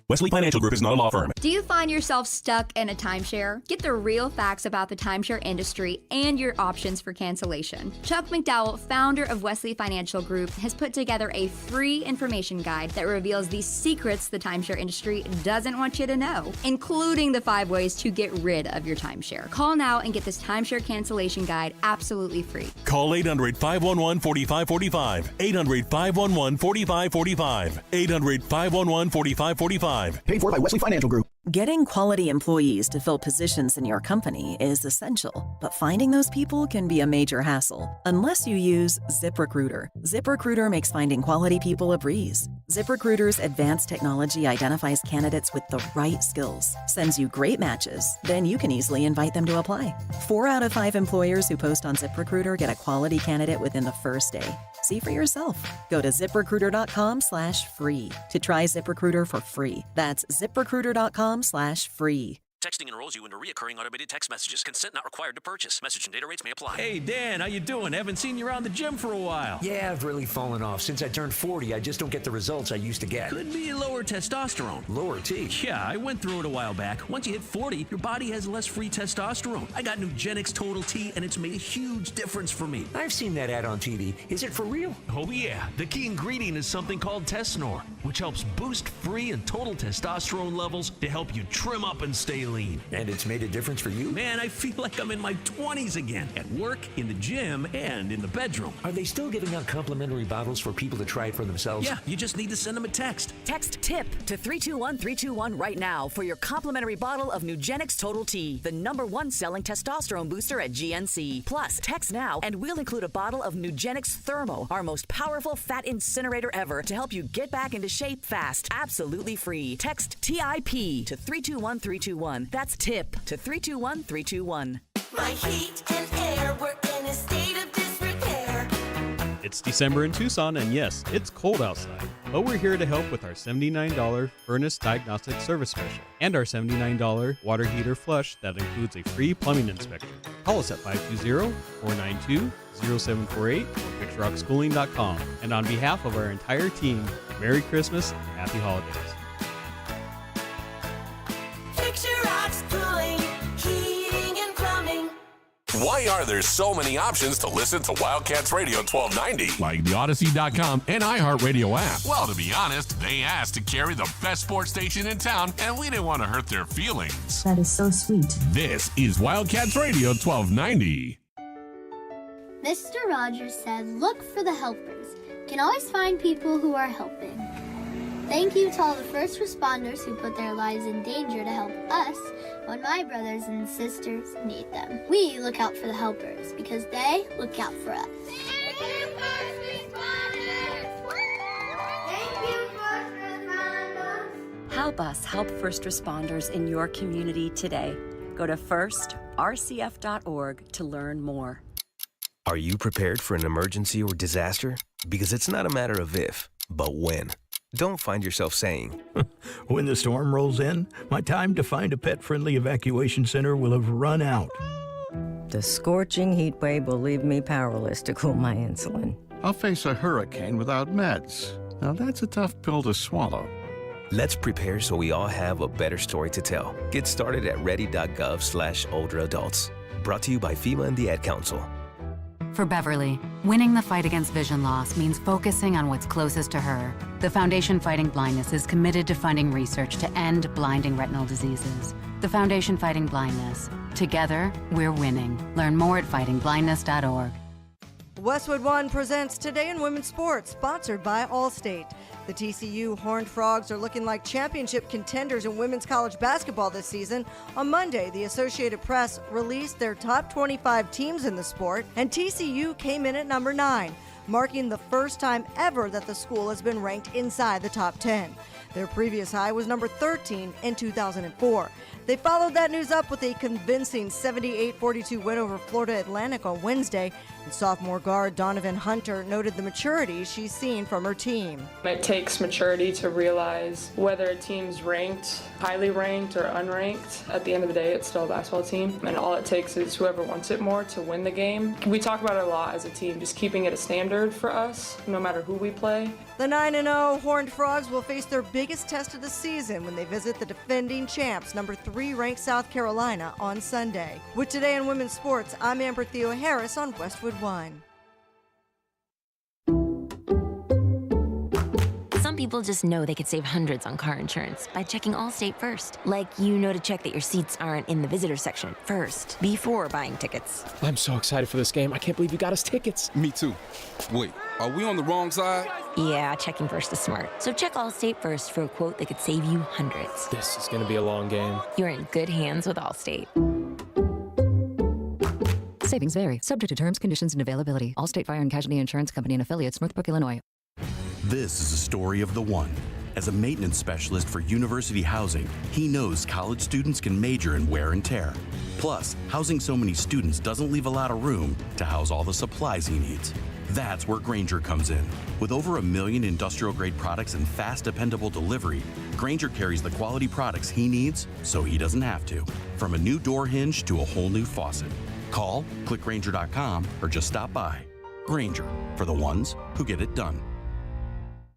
Wesley Financial Group is not a law firm. Do you find yourself stuck in a timeshare? Get the real facts about the timeshare industry and your options for cancellation. Chuck McDowell, founder of Wesley Financial Group, has put together a free information guide that reveals the secrets the timeshare industry doesn't want you to know, including the 5 ways to get rid of your timeshare. Call now and get this timeshare cancellation guide absolutely free. Call 800-511-4545. 800-511-4545. 800-511-4545. Paid for by Wesley Financial Group. Getting quality employees to fill positions in your company is essential, but finding those people can be a major hassle unless you use ZipRecruiter. ZipRecruiter makes finding quality people a breeze. ZipRecruiter's advanced technology identifies candidates with the right skills, sends you great matches, then you can easily invite them to apply. 4 out of 5 employers who post on ZipRecruiter get a quality candidate within the first day. See for yourself. Go to ZipRecruiter.com/free to try ZipRecruiter for free. That's ZipRecruiter.com/free. Texting enrolls you into recurring automated text messages. Consent not required to purchase. Message and data rates may apply. Hey, Dan, how you doing? Haven't seen you around the gym for a while. Yeah, I've really fallen off. Since I turned 40, I just don't get the results I used to get. Could be lower testosterone. Lower T? Yeah, I went through it a while back. Once you hit 40, your body has less free testosterone. I got Nugenix Total T, and it's made a huge difference for me. I've seen that ad on TV. Is it for real? Oh, yeah. The key ingredient is something called Tesnor, which helps boost free and total testosterone levels to help you trim up and stay lean. Vaseline. And it's made a difference for you? Man, I feel like I'm in my 20s again. At work, in the gym, and in the bedroom. Are they still giving out complimentary bottles for people to try it for themselves? Yeah, you just need to send them a text. Text TIP to 321-321 right now for your complimentary bottle of Nugenix Total T, the #1 selling testosterone booster at GNC. Plus, text now and we'll include a bottle of Nugenix Thermo, our most powerful fat incinerator ever, to help you get back into shape fast. Absolutely free. Text TIP to 321-321. That's TIP to 321-321. My heat and air were in a state of disrepair. It's December in Tucson, and yes, it's cold outside. But we're here to help with our $79 furnace diagnostic service special and our $79 water heater flush that includes a free plumbing inspection. Call us at 520-492-0748 or picturerockschooling.com. And on behalf of our entire team, Merry Christmas and Happy Holidays. Picture Rocks Cooling, Heating and Plumbing. Why are there so many options to listen to Wildcats Radio 1290? Like the Odyssey.com and iHeartRadio app. Well, to be honest, they asked to carry the best sports station in town, and we didn't want to hurt their feelings. That is so sweet. This is Wildcats Radio 1290. Mr. Rogers said, look for the helpers. You can always find people who are helping. Thank you to all the first responders who put their lives in danger to help us when my brothers and sisters need them. We look out for the helpers because they look out for us. Thank you, first responders! Thank you, first responders! Help us help first responders in your community today. Go to firstrcf.org to learn more. Are you prepared for an emergency or disaster? Because it's not a matter of if, but when. Don't find yourself saying, when the storm rolls in, my time to find a pet-friendly evacuation center will have run out. The scorching heat wave will leave me powerless to cool my insulin. I'll face a hurricane without meds. Now that's a tough pill to swallow. Let's prepare so we all have a better story to tell. Get started at ready.gov/older adults. Brought to you by FEMA and the Ad Council. For Beverly, winning the fight against vision loss means focusing on what's closest to her. The Foundation Fighting Blindness is committed to funding research to end blinding retinal diseases. The Foundation Fighting Blindness. Together, we're winning. Learn more at fightingblindness.org. Westwood One presents Today in Women's Sports, sponsored by Allstate. The TCU Horned Frogs are looking like championship contenders in women's college basketball this season. On Monday, the Associated Press released their top 25 teams in the sport, and TCU came in at number 9, marking the first time ever that the school has been ranked inside the top 10. Their previous high was number 13 in 2004. They followed that news up with a convincing 78-42 win over Florida Atlantic on Wednesday, and sophomore guard Donovan Hunter noted the maturity she's seen from her team. It takes maturity to realize whether a team's ranked, highly ranked, or unranked. At the end of the day, it's still a basketball team, and all it takes is whoever wants it more to win the game. We talk about it a lot as a team, just keeping it a standard for us, no matter who we play. The 9-0 Horned Frogs will face their biggest test of the season when they visit the defending champs, number 3 ranked South Carolina, on Sunday. With Today in Women's Sports, I'm Amber Theo Harris on Westwood One. Some people just know they could save hundreds on car insurance by checking Allstate first. Like, to check that your seats aren't in the visitor section first, before buying tickets. I'm so excited for this game. I can't believe you got us tickets. Me too. Wait, are we on the wrong side? Yeah, checking first is smart. So check Allstate first for a quote that could save you hundreds. This is going to be a long game. You're in good hands with Allstate. Savings vary, subject to terms, conditions, and availability. Allstate Fire and Casualty Insurance Company and affiliates, Northbrook, Illinois. This is a story of the one. As a maintenance specialist for University Housing, he knows college students can major in wear and tear. Plus, housing so many students doesn't leave a lot of room to house all the supplies he needs. That's where Grainger comes in. With over 1 million industrial-grade products and fast, dependable delivery, Grainger carries the quality products he needs so he doesn't have to. From a new door hinge to a whole new faucet. Call, click Grainger.com, or just stop by. Grainger, for the ones who get it done.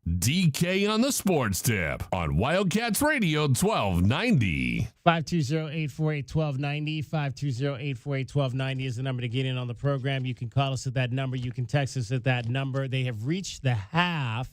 DK on the Sports Tip on Wildcats Radio 1290. 520-848-1290. 520-848-1290 is the number to get in on the program. You can call us at that number. You can text us at that number. They have reached the half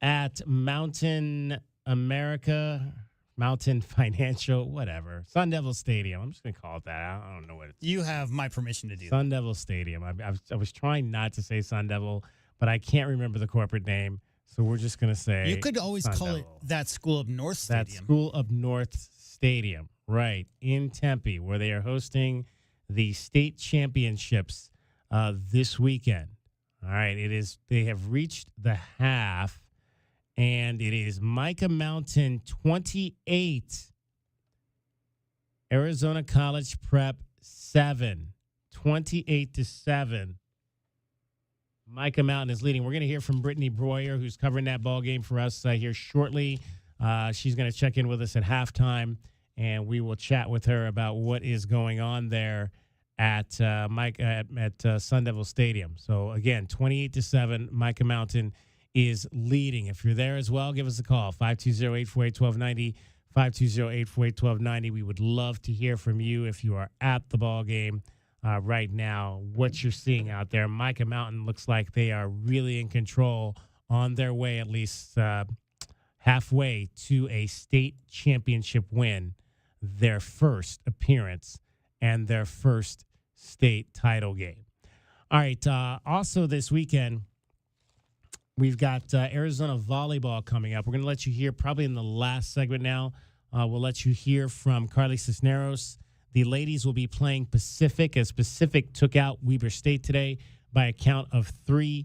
at Mountain America Mountain Financial, whatever. Sun Devil Stadium. I'm just going to call it that. I don't know what it's. You have my permission to do Sun Devil Stadium. I was trying not to say Sun Devil, but I can't remember the corporate name, so we're just going to say You could always Sun call Devil. it that School of North Stadium. That School of North Stadium, right, in Tempe, where they are hosting the state championships this weekend. All right, they have reached the half, and it is Micah Mountain 28, Arizona College Prep 7, 28-7. Micah Mountain is leading. We're going to hear from Brittany Breuer, who's covering that ball game for us here shortly. She's going to check in with us at halftime, and we will chat with her about what is going on there at Sun Devil Stadium. So, again, 28-7, Micah Mountain is leading. If you're there as well, give us a call, 520-848-1290, 520-848-1290. We would love to hear from you if you are at the ball game right now, what you're seeing out there. Micah Mountain looks like they are really in control, on their way at least halfway to a state championship win, their first appearance and their first state title game. All right, also this weekend, we've got Arizona volleyball coming up. We're going to let you hear, probably in the last segment now, we'll let you hear from Carly Cisneros. The ladies will be playing Pacific, as Pacific took out Weber State today by a count of 3-2.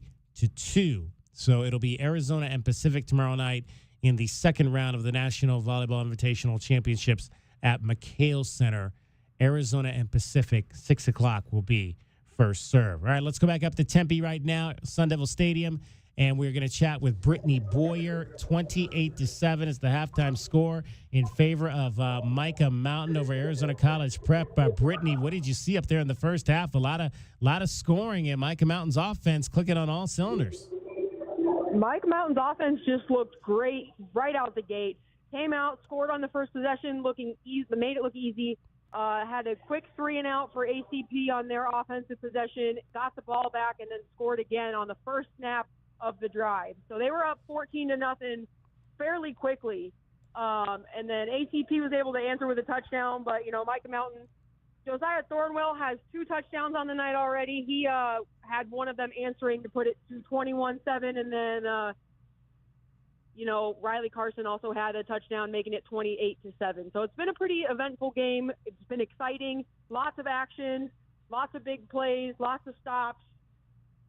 So it'll be Arizona and Pacific tomorrow night in the second round of the National Volleyball Invitational Championships at McHale Center. Arizona and Pacific, 6 o'clock will be first serve. All right, let's go back up to Tempe right now, Sun Devil Stadium. And we're going to chat with Brittany Boyer. 28-7 is the halftime score in favor of Micah Mountain over Arizona College Prep. Brittany, what did you see up there in the first half? A lot of scoring, and Micah Mountain's offense clicking on all cylinders. Micah Mountain's offense just looked great right out the gate. Came out, scored on the first possession, looking easy, made it look easy. Had a quick 3-and-out for ACP on their offensive possession. Got the ball back and then scored again on the first snap of the drive. So they were up 14-0 fairly quickly. And then ACP was able to answer with a touchdown, but, Micah Mountain, Josiah Thornwell has 2 touchdowns on the night already. He had one of them answering to put it to 21-7, and then, Riley Carson also had a touchdown, making it 28-7. So it's been a pretty eventful game. It's been exciting, lots of action, lots of big plays, lots of stops.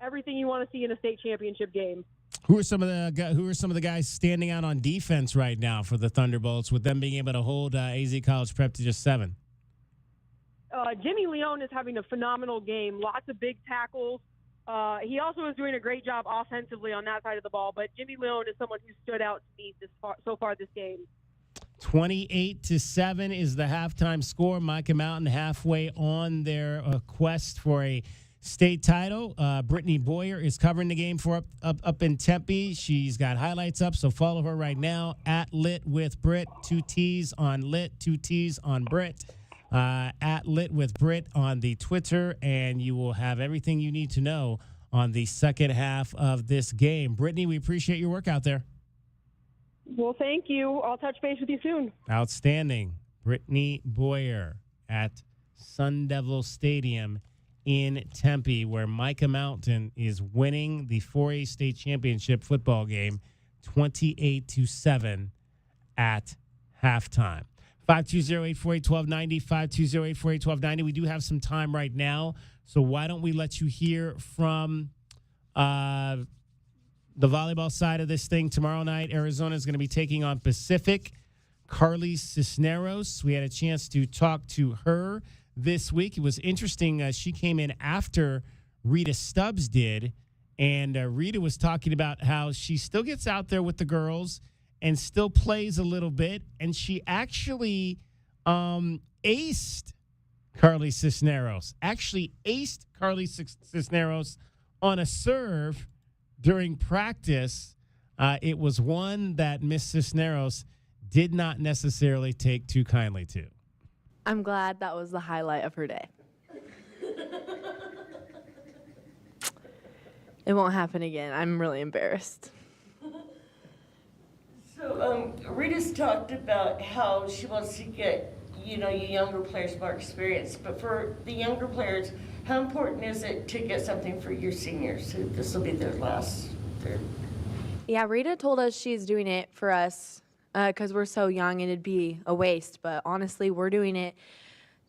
Everything you want to see in a state championship game. Who are some of the guys standing out on defense right now for the Thunderbolts, with them being able to hold AZ College Prep to just 7? Jimmy Leone is having a phenomenal game. Lots of big tackles. He also is doing a great job offensively on that side of the ball. But Jimmy Leone is someone who stood out to me so far this game. 28-7 is the halftime score. Micah Mountain halfway on their quest for a state title. Brittany Boyer is covering the game for up in Tempe. She's got highlights up, so follow her right now at Lit with Brit. 2 T's on Lit, 2 T's on Brit. At Lit with Brit on the Twitter, and you will have everything you need to know on the second half of this game. Brittany, we appreciate your work out there. Well, thank you. I'll touch base with you soon. Outstanding. Brittany Boyer at Sun Devil Stadium in Tempe, where Micah Mountain is winning the 4A state championship football game 28-7 at halftime. 520-848-1290, 520-848-1290. We do have some time right now, so why don't we let you hear from the volleyball side of this thing. Tomorrow night, Arizona is going to be taking on Pacific. Carly Cisneros, we had a chance to talk to her this week. It was interesting. She came in after Rita Stubbs did, and Rita was talking about how she still gets out there with the girls and still plays a little bit, and she actually aced Carly Cisneros. Actually aced Carly Cisneros on a serve during practice. It was one that Miss Cisneros did not necessarily take too kindly to. I'm glad that was the highlight of her day. It won't happen again. I'm really embarrassed. So So Rita's talked about how she wants to get, you younger players more experience, but for the younger players, how important is it to get something for your seniors? So this will be their last. Yeah, Rita told us she's doing it for us because we're so young and it'd be a waste. But honestly, we're doing it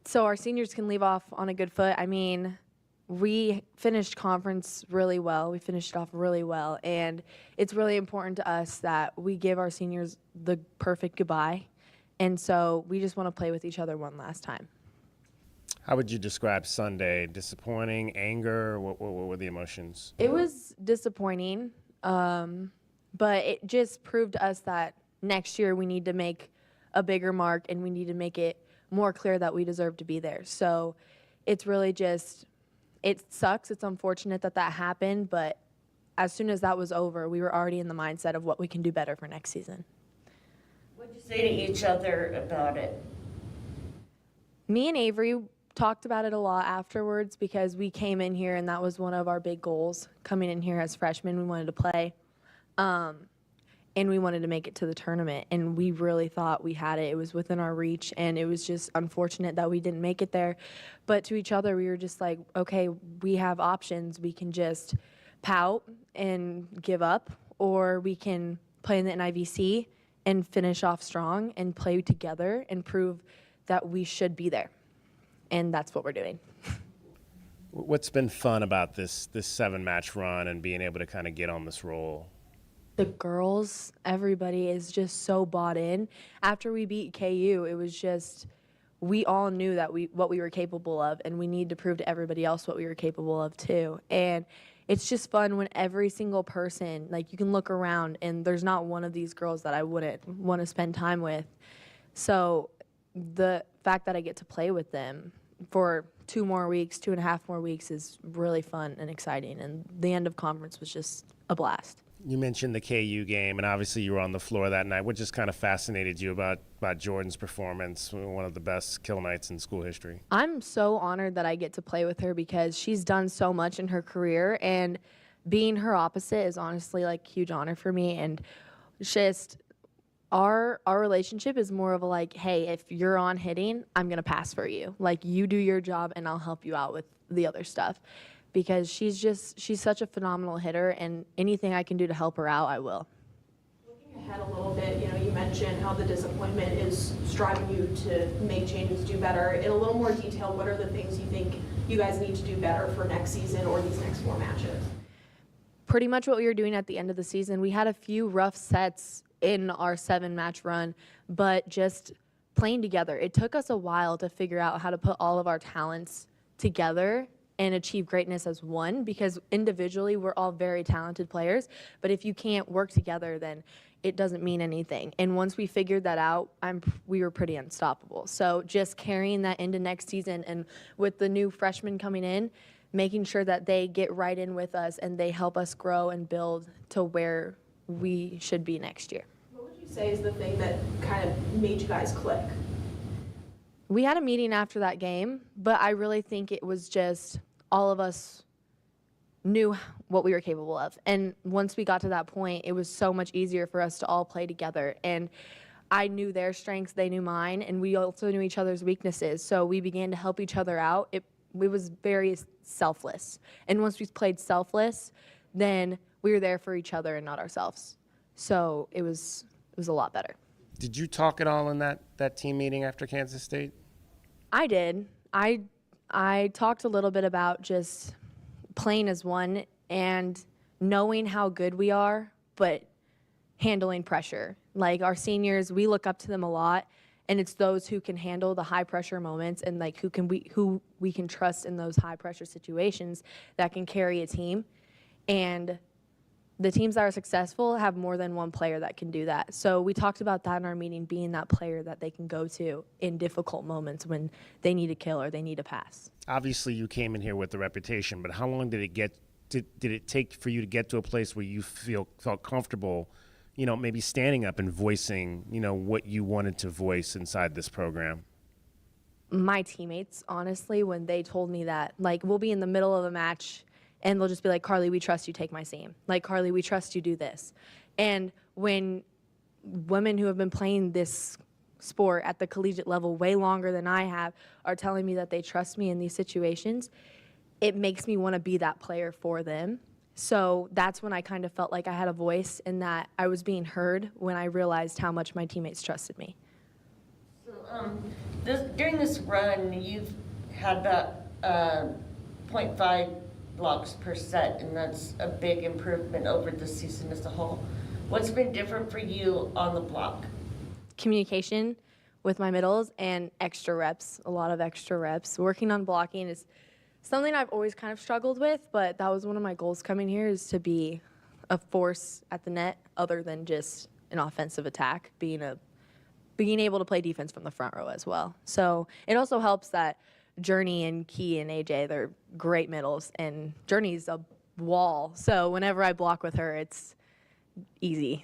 so our seniors can leave off on a good foot. I mean, we finished conference really well. We finished it off really well. And it's really important to us that we give our seniors the perfect goodbye. And so we just want to play with each other one last time. How would you describe Sunday? Disappointing, anger? What were the emotions? It was disappointing, but it just proved to us that next year we need to make a bigger mark and we need to make it more clear that we deserve to be there. So it's really just, it sucks. It's unfortunate that that happened, but as soon as that was over, we were already in the mindset of what we can do better for next season. What did you say to each other about it? Me and Avery talked about it a lot afterwards because we came in here and that was one of our big goals. Coming in here as freshmen, we wanted to play. And we wanted to make it to the tournament, and we really thought we had it. It was within our reach, and it was just unfortunate that we didn't make it there. But to each other, we were just like, okay, we have options. We can just pout and give up, or we can play in the NIVC and finish off strong and play together and prove that we should be there. And that's what we're doing. What's been fun about this 7-match run and being able to kind of get on this roll? The girls, everybody is just so bought in. After we beat KU, it was just, we all knew that what we were capable of, and we need to prove to everybody else what we were capable of too. And it's just fun when every single person, like you can look around and there's not one of these girls that I wouldn't want to spend time with. So the fact that I get to play with them for 2.5 more weeks is really fun and exciting. And the end of conference was just a blast. You mentioned the KU game, and obviously you were on the floor that night. What just kind of fascinated you about Jordan's performance, one of the best kill nights in school history? I'm so honored that I get to play with her because she's done so much in her career, and being her opposite is honestly like a huge honor for me. And just our relationship is more of a like, hey, if you're on hitting, I'm going to pass for you. Like, you do your job, and I'll help you out with the other stuff. Because she's such a phenomenal hitter, and anything I can do to help her out, I will. Looking ahead a little bit, you mentioned how the disappointment is striving you to make changes, do better. In a little more detail, what are the things you think you guys need to do better for next season or these next 4 matches? Pretty much what we were doing at the end of the season. We had a few rough sets in our 7-match run, but just playing together. It took us a while to figure out how to put all of our talents together and achieve greatness as one, because individually we're all very talented players, but if you can't work together, then it doesn't mean anything. And once we figured that out, we were pretty unstoppable. So just carrying that into next season, and with the new freshmen coming in, making sure that they get right in with us and they help us grow and build to where we should be next year. What would you say is the thing that kind of made you guys click? We had a meeting after that game, but I really think it was just all of us knew what we were capable of. And once we got to that point, it was so much easier for us to all play together. And I knew their strengths, they knew mine, and we also knew each other's weaknesses. So we began to help each other out. It was very selfless. And once we played selfless, then we were there for each other and not ourselves. So it was a lot better. Did you talk at all in that team meeting after Kansas State? I did. I talked a little bit about just playing as one and knowing how good we are, but handling pressure. Like, our seniors, we look up to them a lot, and it's those who can handle the high pressure moments and like who we can trust in those high pressure situations that can carry a team. And the teams that are successful have more than one player that can do that. So we talked about that in our meeting, being that player that they can go to in difficult moments when they need a kill or they need a pass. Obviously, you came in here with the reputation, but how long did it take for you to get to a place where you felt comfortable, maybe standing up and voicing, what you wanted to voice inside this program? My teammates, honestly, when they told me that, like, we'll be in the middle of a match and they'll just be like, Carly, we trust you, take my seam. Like, Carly, we trust you, do this. And when women who have been playing this sport at the collegiate level way longer than I have are telling me that they trust me in these situations, it makes me want to be that player for them. So that's when I kind of felt like I had a voice and that I was being heard when I realized how much my teammates trusted me. So during this run, you've had about 0.5 blocks per set, and that's a big improvement over the season as a whole. What's been different for you on the block? Communication with my middles and extra reps, a lot of extra reps. Working on blocking is something I've always kind of struggled with, but that was one of my goals coming here, is to be a force at the net other than just an offensive attack, being able to play defense from the front row as well. So it also helps that Journey and Key and AJ, they're great middles, and Journey's a wall. So whenever I block with her, it's easy.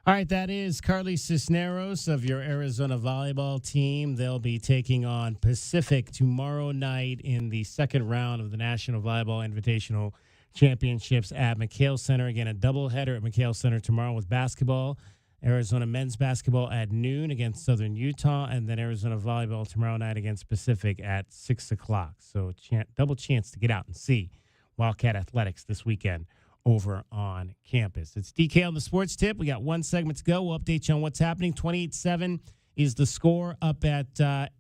All right, that is Carly Cisneros of your Arizona volleyball team. They'll be taking on Pacific tomorrow night in the second round of the National Volleyball Invitational Championships at McHale Center. Again, a doubleheader at McHale Center tomorrow with basketball. Arizona men's basketball at noon against Southern Utah, and then Arizona volleyball tomorrow night against Pacific at 6 o'clock. So double chance to get out and see Wildcat Athletics this weekend over on campus. It's DK on the Sports Tip. We got one segment to go. We'll update you on what's happening. 28-7 is the score up at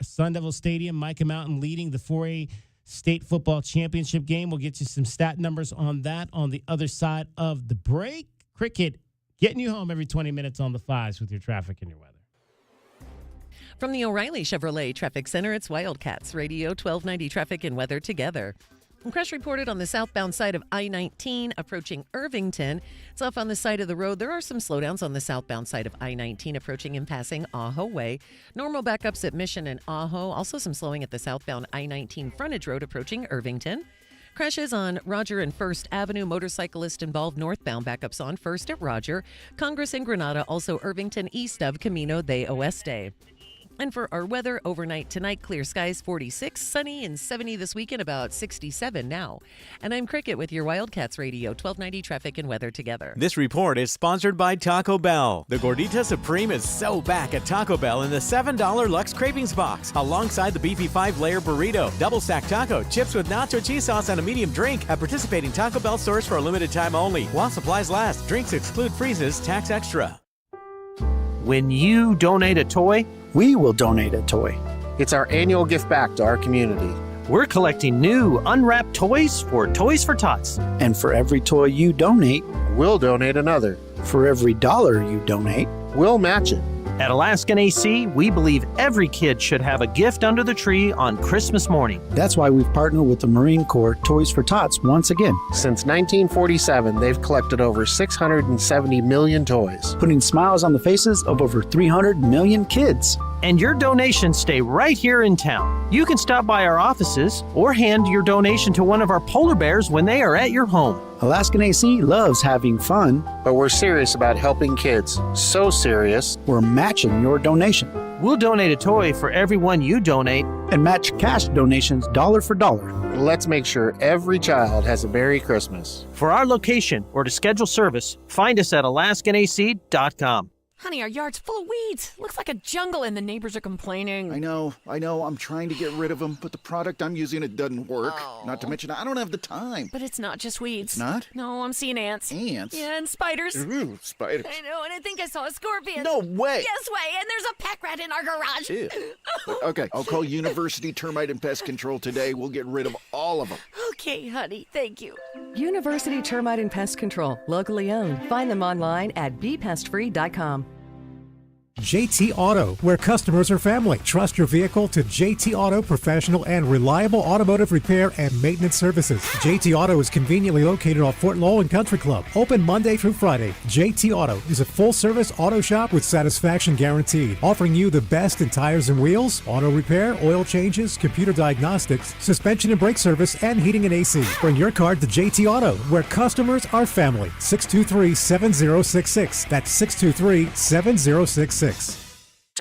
Sun Devil Stadium. Micah Mountain leading the 4A State Football Championship game. We'll get you some stat numbers on that on the other side of the break. Cricket getting you home every 20 minutes on the fives with your traffic and your weather. From the O'Reilly Chevrolet Traffic Center, it's Wildcats Radio 1290 Traffic and Weather together. Crash reported on the southbound side of I-19 approaching Irvington. It's off on the side of the road. There are some slowdowns on the southbound side of I-19 approaching and passing Ajo Way. Normal backups at Mission and Ajo. Also some slowing at the southbound I-19 frontage road approaching Irvington. Crashes on Roger and First Avenue. Motorcyclist involved northbound. Backups on First at Roger. Congress and Granada. Also Irvington east of Camino de Oeste. And for our weather, overnight tonight, clear skies, 46, sunny and 70 this weekend, about 67 now. And I'm Cricket with your Wildcats Radio 1290 Traffic and Weather together. This report is sponsored by Taco Bell. The Gordita Supreme is so back at Taco Bell in the $7 Lux Cravings Box, alongside the beefy 5-layer burrito, double stack taco, chips with nacho cheese sauce, and a medium drink at participating Taco Bell stores for a limited time only. While supplies last, drinks exclude freezes, tax extra. When you donate a toy, we will donate a toy. It's our annual gift back to our community. We're collecting new, unwrapped toys for Toys for Tots. And for every toy you donate, we'll donate another. For every dollar you donate, we'll match it. At Alaskan AC, we believe every kid should have a gift under the tree on Christmas morning. That's why we've partnered with the Marine Corps Toys for Tots once again. Since 1947, they've collected over 670 million toys, putting smiles on the faces of over 300 million kids. And your donations stay right here in town. You can stop by our offices or hand your donation to one of our polar bears when they are at your home. Alaskan AC loves having fun, but we're serious about helping kids. So serious, we're matching your donation. We'll donate a toy for every one you donate and match cash donations dollar for dollar. Let's make sure every child has a Merry Christmas. For our location or to schedule service, find us at alaskanac.com. Honey, our yard's full of weeds. Looks like a jungle and the neighbors are complaining. I know. I'm trying to get rid of them, but the product I'm using, it doesn't work. Oh. Not to mention, I don't have the time. But it's not just weeds. It's not? No, I'm seeing ants. Ants? Yeah, and spiders. Ooh, spiders. I know, and I think I saw a scorpion. No way. Yes way, and there's a pack rat in our garage. Ew. Okay, I'll call University Termite and Pest Control today. We'll get rid of all of them. Okay, honey, thank you. University Termite and Pest Control, locally owned. Find them online at bepestfree.com. JT Auto, where customers are family. Trust your vehicle to JT Auto professional and reliable automotive repair and maintenance services. JT Auto is conveniently located off Fort Lowell and Country Club. Open Monday through Friday. JT Auto is a full-service auto shop with satisfaction guaranteed, offering you the best in tires and wheels, auto repair, oil changes, computer diagnostics, suspension and brake service, and heating and AC. Bring your car to JT Auto, where customers are family. 623-7066. That's 623-7066.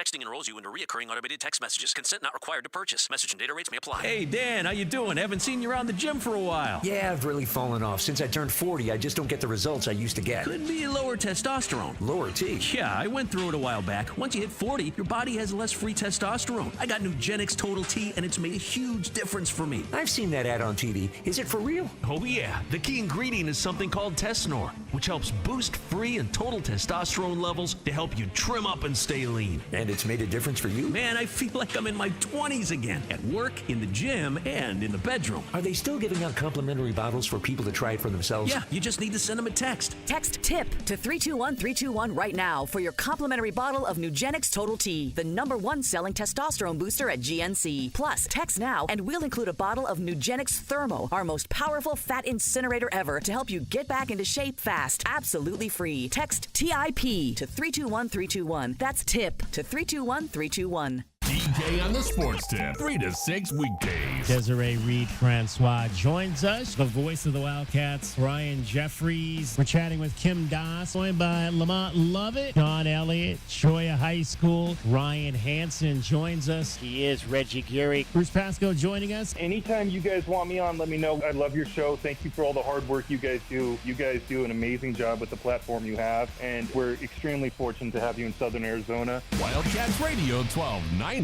Texting enrolls you into recurring automated text messages. Consent not required to purchase. Message and data rates may apply. Hey, Dan, how you doing? Haven't seen you around the gym for a while. Yeah, I've really fallen off. Since I turned 40, I just don't get the results I used to get. Could be lower testosterone. Lower T? Yeah, I went through it a while back. Once you hit 40, your body has less free testosterone. I got Nugenix Total T, and it's made a huge difference for me. I've seen that ad on TV. Is it for real? Oh, yeah. The key ingredient is something called Tesnor, which helps boost free and total testosterone levels to help you trim up and stay lean. And it's made a difference for you? Man, I feel like I'm in my 20s again. At work, in the gym, and in the bedroom. Are they still giving out complimentary bottles for people to try it for themselves? Yeah, you just need to send them a text. Text TIP to 321-321 right now for your complimentary bottle of Nugenix Total T, the #1 selling testosterone booster at GNC. Plus, text now and we'll include a bottle of Nugenix Thermo, our most powerful fat incinerator ever, to help you get back into shape fast. Absolutely free. Text TIP to 321-321. That's TIP to 321-321. DK on the Sports Tip, 3 to 6 weekdays. Desiree Reed-Francois joins us, the voice of the Wildcats, Ryan Jeffries. We're chatting with Kim Doss, joined by Lamont Lovett, Sean Elliott, Choya High School. Ryan Hansen joins us. He is Reggie Geary. Bruce Pascoe joining us. Anytime you guys want me on, let me know. I love your show. Thank you for all the hard work you guys do. You guys do an amazing job with the platform you have, and we're extremely fortunate to have you in Southern Arizona. Wildcats Radio 1290.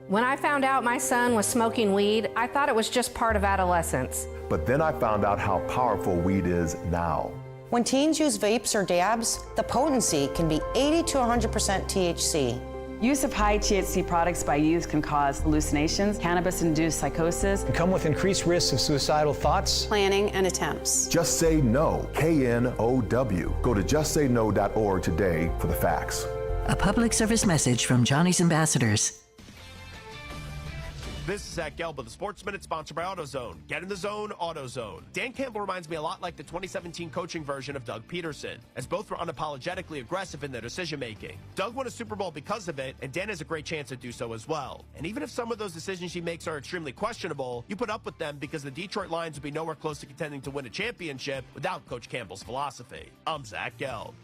When I found out my son was smoking weed, I thought it was just part of adolescence. But then I found out how powerful weed is now. When teens use vapes or dabs, the potency can be 80 to 100% THC. Use of high THC products by youth can cause hallucinations, cannabis-induced psychosis, and come with increased risks of suicidal thoughts, planning, and attempts. Just Say No, KNOW. Go to justsayno.org today for the facts. A public service message from Johnny's Ambassadors. This is Zach Gelb, the Sports Minute, sponsored by AutoZone. Get in the zone, AutoZone. Dan Campbell reminds me a lot like the 2017 coaching version of Doug Peterson, as both were unapologetically aggressive in their decision-making. Doug won a Super Bowl because of it, and Dan has a great chance to do so as well. And even if some of those decisions he makes are extremely questionable, you put up with them because the Detroit Lions would be nowhere close to contending to win a championship without Coach Campbell's philosophy. I'm Zach Gelb.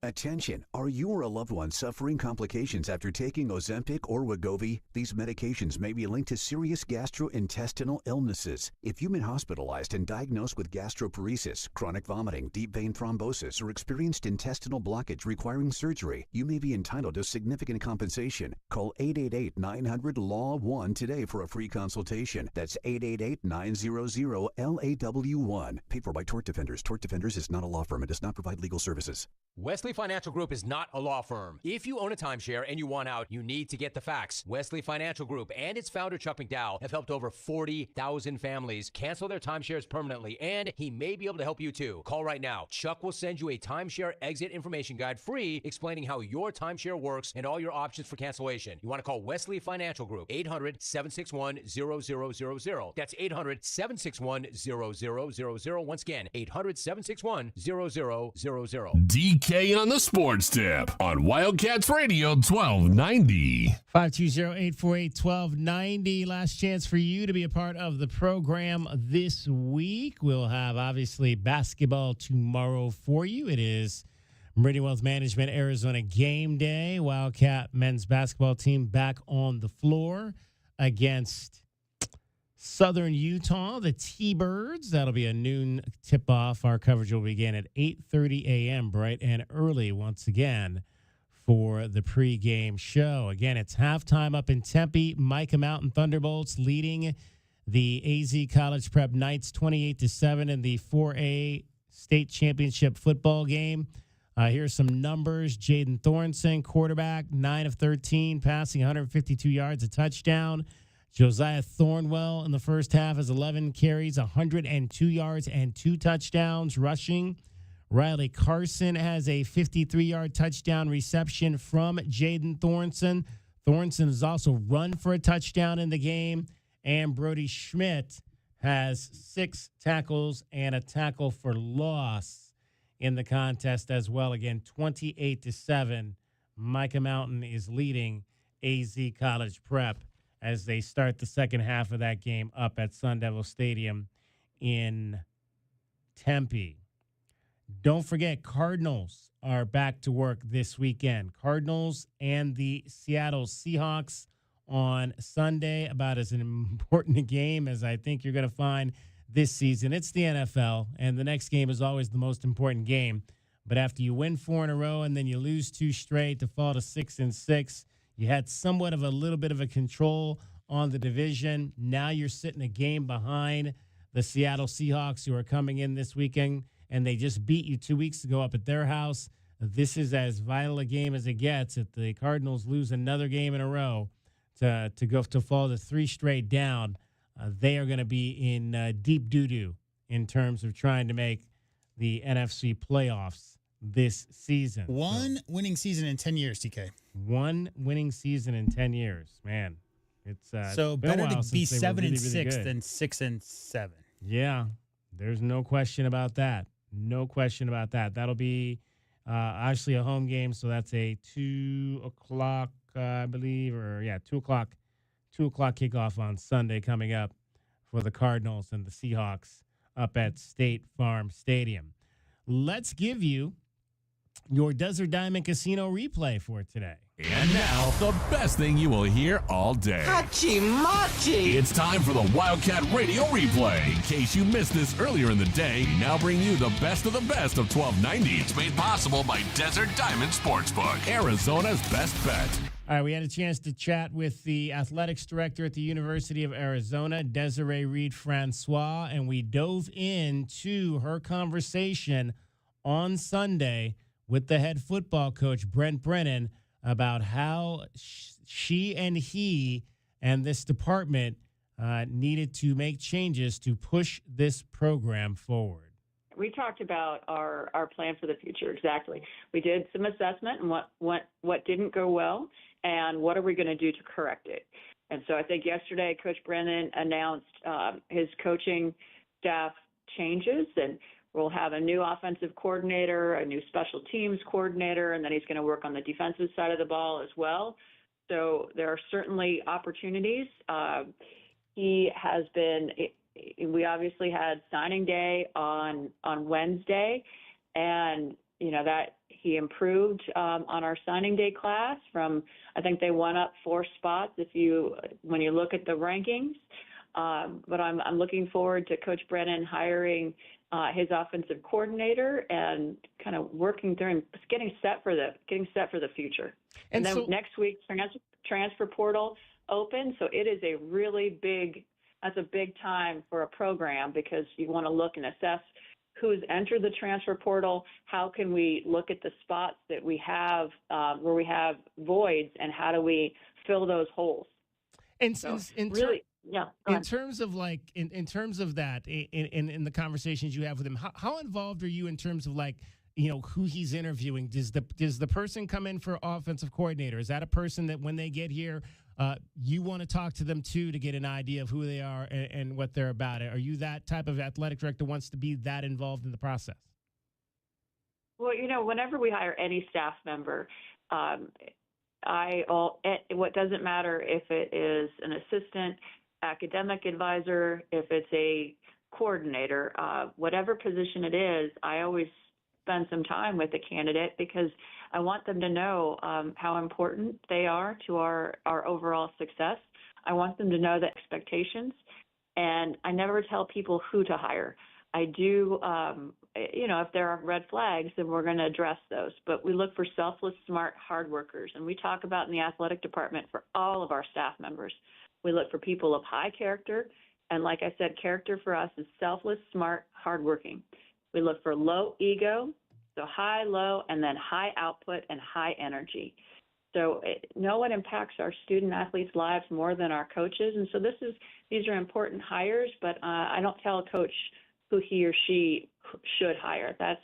Attention, are you or a loved one suffering complications after taking Ozempic or Wegovy? These medications may be linked to serious gastrointestinal illnesses. If you've been hospitalized and diagnosed with gastroparesis, chronic vomiting, deep vein thrombosis, or experienced intestinal blockage requiring surgery, you may be entitled to significant compensation. Call 888-900-LAW-1 today for a free consultation. That's 888-900-LAW1. Paid for by Tort Defenders. Tort Defenders is not a law firm and does not provide legal services. Wesley Financial Group is not a law firm. If you own a timeshare and you want out, you need to get the facts. Wesley Financial Group and its founder, Chuck McDowell, have helped over 40,000 families cancel their timeshares permanently, and he may be able to help you too. Call right now. Chuck will send you a timeshare exit information guide free explaining how your timeshare works and all your options for cancellation. You want to call Wesley Financial Group, 800-761-0000. That's 800-761-0000. Once again, 800-761-0000. DK on the Sports Tip on Wildcats Radio 1290. 520-848-1290. Last chance for you to be a part of the program this week. We'll have, obviously, basketball tomorrow for you. It is Meridian Wealth Management Arizona game day. Wildcat men's basketball team back on the floor against Southern Utah, the T-Birds. That'll be a noon tip-off. Our coverage will begin at 8:30 a.m., bright and early once again for the pregame show. Again, it's halftime up in Tempe. Micah Mountain Thunderbolts leading the AZ College Prep Knights 28-7 in the 4A state championship football game. Here's some numbers. Jaden Thornton, quarterback, 9 of 13, passing 152 yards, a touchdown. Josiah Thornwell in the first half has 11 carries, 102 yards, and 2 touchdowns rushing. Riley Carson has a 53-yard touchdown reception from Jaden Thornton. Thornton has also run for a touchdown in the game. And Brody Schmidt has 6 tackles and a tackle for loss in the contest as well. Again, 28-7. Micah Mountain is leading AZ College Prep as they start the second half of that game up at Sun Devil Stadium in Tempe. Don't forget, Cardinals are back to work this weekend. Cardinals and the Seattle Seahawks on Sunday, about as an important a game as I think you're going to find this season. It's the NFL, and the next game is always the most important game. But after you win 4 in a row and then you lose 2 straight to fall to 6-6, you had somewhat of a little bit of a control on the division. Now you're sitting a game behind the Seattle Seahawks, who are coming in this weekend, and they just beat you 2 weeks ago up at their house. This is as vital a game as it gets. If the Cardinals lose another game in a row to fall to 3 straight down, they are going to be in deep doo-doo in terms of trying to make the NFC playoffs this season. One winning season in 10 years, TK. One winning season in 10 years. Man, it's so better to be 7-6 than 6-7. Yeah, there's no question about that. No question about that. That'll be actually a home game, so that's a 2 o'clock, I believe, 2 o'clock kickoff on Sunday coming up for the Cardinals and the Seahawks up at State Farm Stadium. Let's give you your Desert Diamond Casino replay for today. And now, the best thing you will hear all day. Hachi-machi! It's time for the Wildcat Radio Replay. In case you missed this earlier in the day, we now bring you the best of 1290. It's made possible by Desert Diamond Sportsbook, Arizona's best bet. All right, we had a chance to chat with the athletics director at the University of Arizona, Desiree Reed-Francois, and we dove into her conversation on Sunday with the head football coach, Brent Brennan, about how she and he and this department needed to make changes to push this program forward. We talked about our plan for the future, exactly. We did some assessment and what didn't go well, and what are we going to do to correct it. And so I think yesterday Coach Brennan announced his coaching staff changes, and we'll have a new offensive coordinator, a new special teams coordinator, and then he's going to work on the defensive side of the ball as well. So there are certainly opportunities. We obviously had signing day on Wednesday, and that he improved on our signing day class from, I think they went up 4 spots when you look at the rankings. But I'm looking forward to Coach Brennan hiring his offensive coordinator and kind of working through and getting set for the future. And then next week, transfer portal open. So it is a really big time for a program, because you want to look and assess who's entered the transfer portal. How can we look at the spots that we have where we have voids, and how do we fill those holes? And so in terms of that, in the conversations you have with him, how involved are you in terms of who he's interviewing? Does the person come in for offensive coordinator? Is that a person that when they get here, you want to talk to them too to get an idea of who they are and what they're about? Are you that type of athletic director wants to be that involved in the process? Well, whenever we hire any staff member, what doesn't matter if it is an assistant, academic advisor, if it's a coordinator, whatever position it is, I always spend some time with the candidate, because I want them to know how important they are to our overall success. I want them to know the expectations, and I never tell people who to hire. I do, if there are red flags, then we're going to address those. But we look for selfless, smart, hard workers, and we talk about in the athletic department for all of our staff members. We look for people of high character, and like I said, character for us is selfless, smart, hardworking. We look for low ego, so high, low, and then high output and high energy. So no one impacts our student athletes' lives more than our coaches, and so these are important hires. But I don't tell a coach who he or she should hire. That's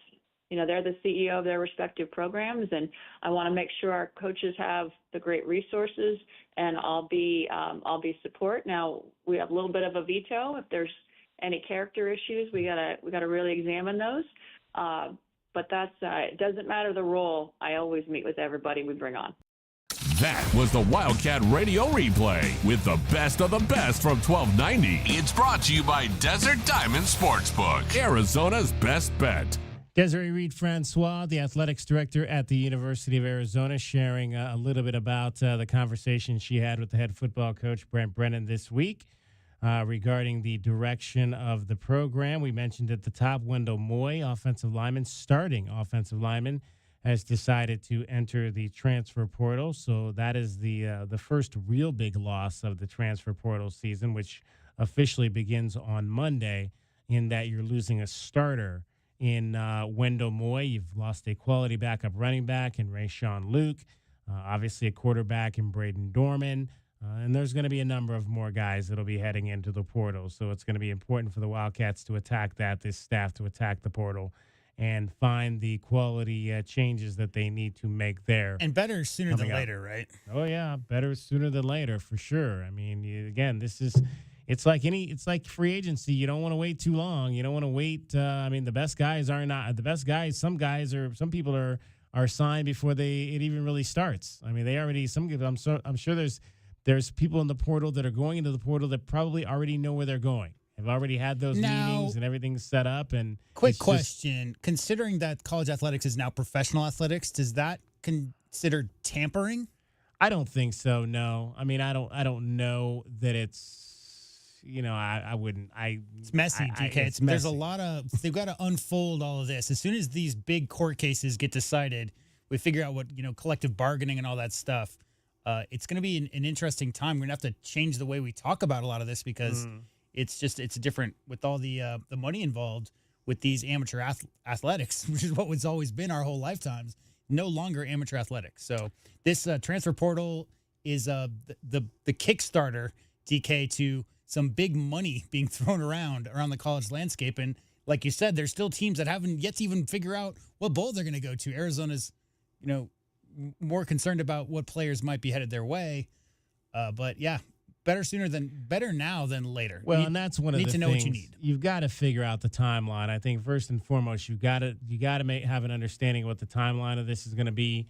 they're the CEO of their respective programs, and I want to make sure our coaches have the great resources, and I'll be support. Now we have a little bit of a veto if there's any character issues. We gotta really examine those. But it doesn't matter the role. I always meet with everybody we bring on. That was the Wildcat Radio Replay with the best of the best from 1290. It's brought to you by Desert Diamond Sportsbook, Arizona's best bet. Desiree Reed-Francois, the athletics director at the University of Arizona, sharing a little bit about the conversation she had with the head football coach, Brent Brennan, this week regarding the direction of the program. We mentioned at the top, Wendell Moy, starting offensive lineman, has decided to enter the transfer portal. So that is the first real big loss of the transfer portal season, which officially begins on Monday, in that you're losing a starter in Wendell Moy. You've lost a quality backup running back in Rayshawn Luke, obviously a quarterback in Braden Dorman, and there's going to be a number of more guys that will be heading into the portal. So it's going to be important for the Wildcats to attack that, this staff to attack the portal and find the quality changes that they need to make there. And better sooner than later, right? Oh, yeah, better sooner than later, for sure. I mean, again, it's like free agency. You don't want to wait too long. You don't want to wait. The best guys are not the best guys. Some people are signed before it even really starts. I mean, they already, I'm sure there's people in the portal that are going into the portal that probably already know where they're going. Have already had those meetings and everything's set up. And quick question: considering that college athletics is now professional athletics, does that consider tampering? I don't think so. No, I mean, I don't know that it's. I wouldn't. It's messy, DK. It's messy. There's a lot of. They've got to unfold all of this. As soon as these big court cases get decided, we figure out what collective bargaining and all that stuff. It's going to be an interesting time. We're going to have to change the way we talk about a lot of this because it's different with all the money involved with these amateur athletics, which is what it's always been our whole lifetimes. No longer amateur athletics. So this transfer portal is the Kickstarter, DK, to some big money being thrown around the college landscape. And like you said, there's still teams that haven't yet to even figure out what bowl they're going to go to. Arizona's, more concerned about what players might be headed their way. But yeah, better now than later. Well, and that's one of the things. You need to know what you need. You've got to figure out the timeline. I think first and foremost, you got to have an understanding of what the timeline of this is going to be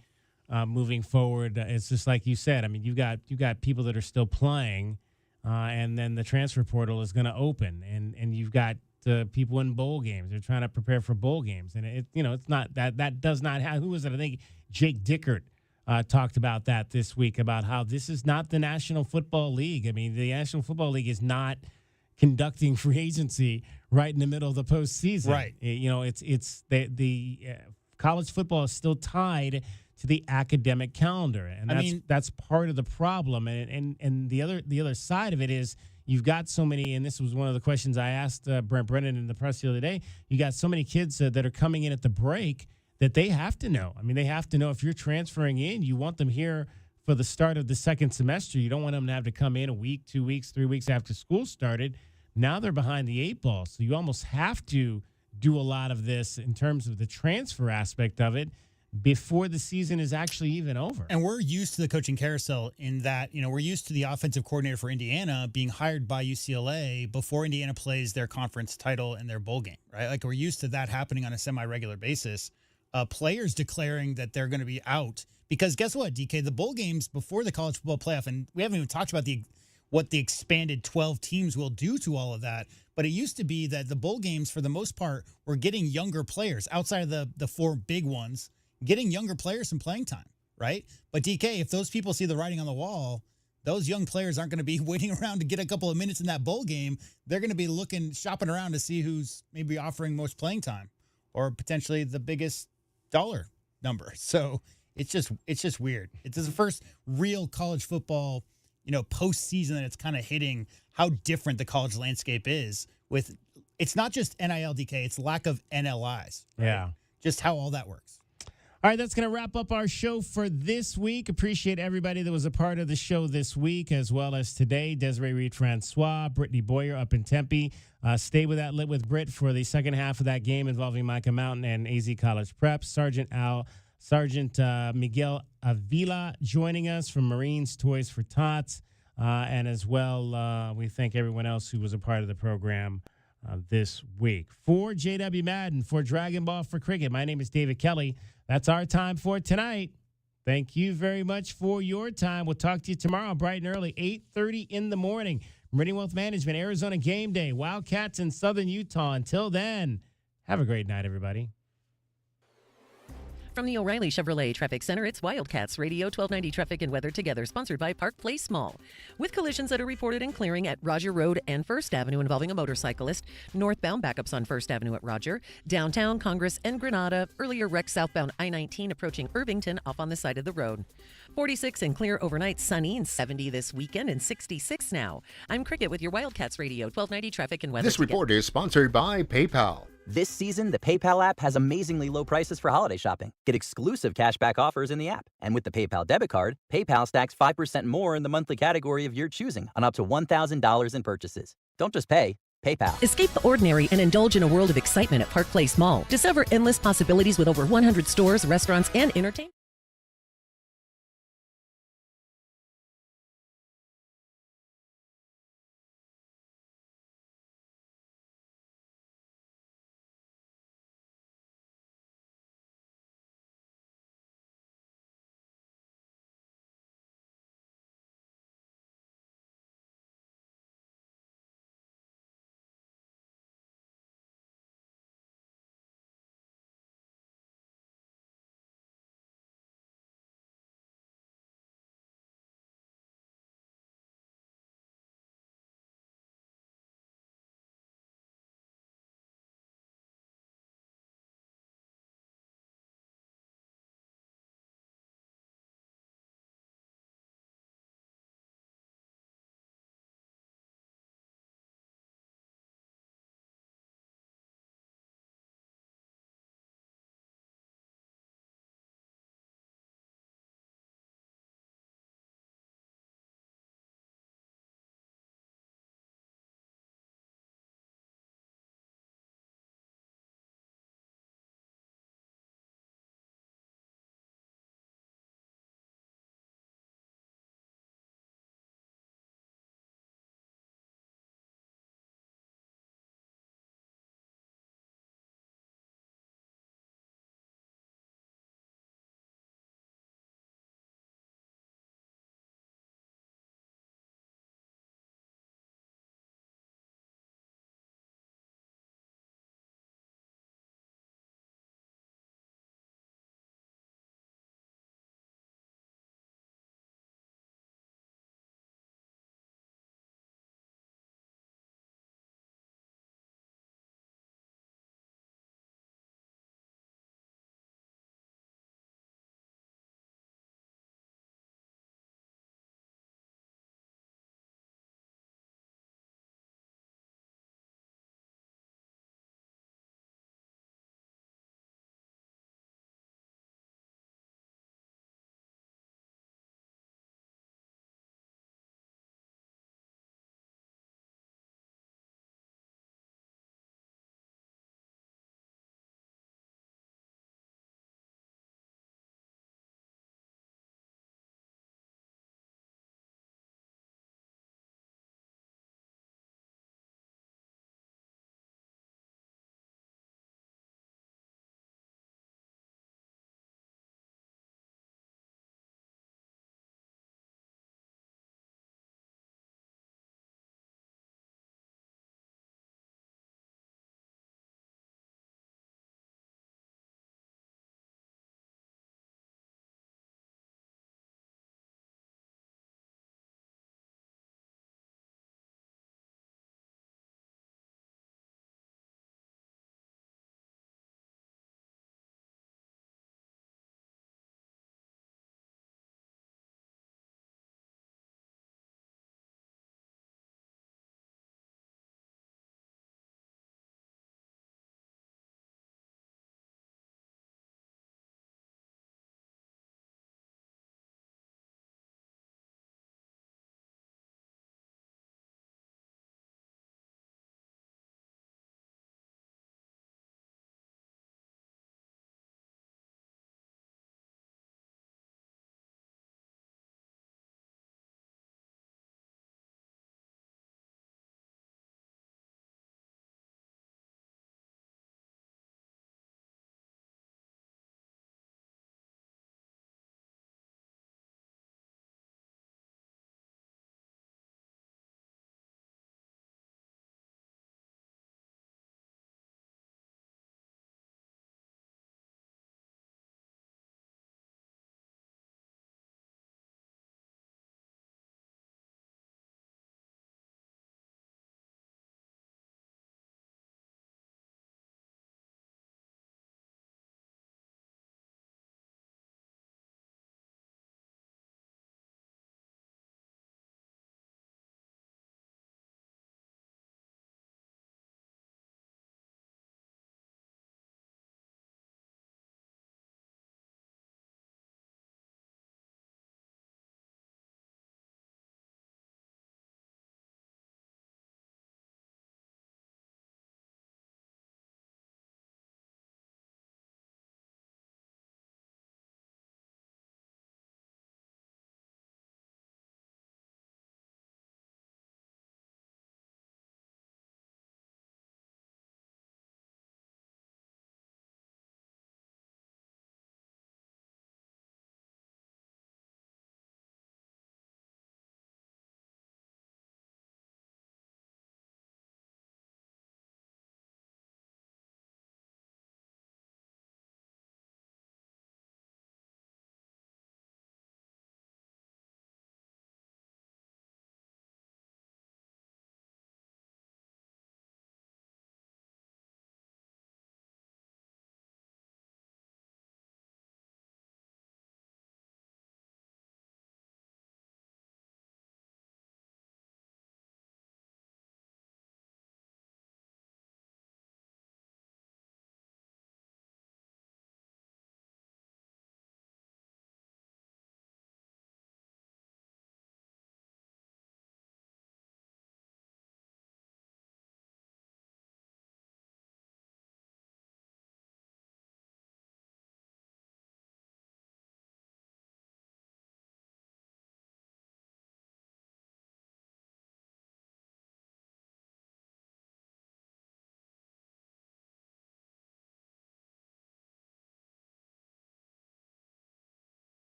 moving forward. It's just like you said. I mean, you've got people that are still playing. And then the transfer portal is going to open, and you've got people in bowl games. They're trying to prepare for bowl games, and it's not that does not have. Who was it? I think Jake Dickert talked about that this week, about how this is not the National Football League. I mean, the National Football League is not conducting free agency right in the middle of the postseason. Right. It's the college football is still tied to the academic calendar, and that's part of the problem. And the other side of it is you've got so many, and this was one of the questions I asked Brent Brennan in the press the other day. You got so many kids that are coming in at the break that they have to know. I mean, they have to know if you're transferring in, you want them here for the start of the second semester. You don't want them to have to come in a week, 2 weeks, 3 weeks after school started. Now they're behind the eight ball, so you almost have to do a lot of this in terms of the transfer aspect of it before the season is actually even over. And we're used to the coaching carousel in that, we're used to the offensive coordinator for Indiana being hired by UCLA before Indiana plays their conference title and their bowl game, right? Like, we're used to that happening on a semi-regular basis. Players declaring that they're going to be out because guess what, DK? The bowl games before the college football playoff, and we haven't even talked about what the expanded 12 teams will do to all of that, but it used to be that the bowl games, for the most part, were getting younger players outside of the four big ones, getting younger players some playing time, right? But DK, if those people see the writing on the wall, those young players aren't going to be waiting around to get a couple of minutes in that bowl game. They're going to be shopping around to see who's maybe offering most playing time or potentially the biggest dollar number. So it's just weird. It's the first real college football, postseason that it's kind of hitting how different the college landscape is with, it's not just NIL, DK, it's lack of NLIs. Right? Yeah. Just how all that works. All right, that's going to wrap up our show for this week. Appreciate everybody that was a part of the show this week, as well as today. Desiree Reed-Francois, Brittany Boyer up in Tempe. Stay with that Lit with Britt for the second half of that game involving Micah Mountain and AZ College Prep. Sergeant Miguel Avila joining us from Marines Toys for Tots. And as well, we thank everyone else who was a part of the program this week. For JW Madden, for Dragon Ball, for Cricket, my name is David Kelly. That's our time for tonight. Thank you very much for your time. We'll talk to you tomorrow bright and early, 8:30 in the morning. Meridian Wealth Management, Arizona Game Day, Wildcats in Southern Utah. Until then, have a great night, everybody. From the O'Reilly Chevrolet Traffic Center, it's Wildcats Radio 1290 Traffic and Weather Together, sponsored by Park Place Mall. With collisions that are reported and clearing at Roger Road and First Avenue involving a motorcyclist, northbound backups on First Avenue at Roger, downtown Congress and Granada, earlier wreck southbound I-19 approaching Irvington off on the side of the road. 46 and clear overnight, sunny and 70 this weekend and 66 now. I'm Cricket with your Wildcats Radio 1290 Traffic and Weather This report is sponsored by PayPal. This season, the PayPal app has amazingly low prices for holiday shopping. Get exclusive cashback offers in the app. And with the PayPal debit card, PayPal stacks 5% more in the monthly category of your choosing on up to $1,000 in purchases. Don't just pay, PayPal. Escape the ordinary and indulge in a world of excitement at Park Place Mall. Discover endless possibilities with over 100 stores, restaurants, and entertainment.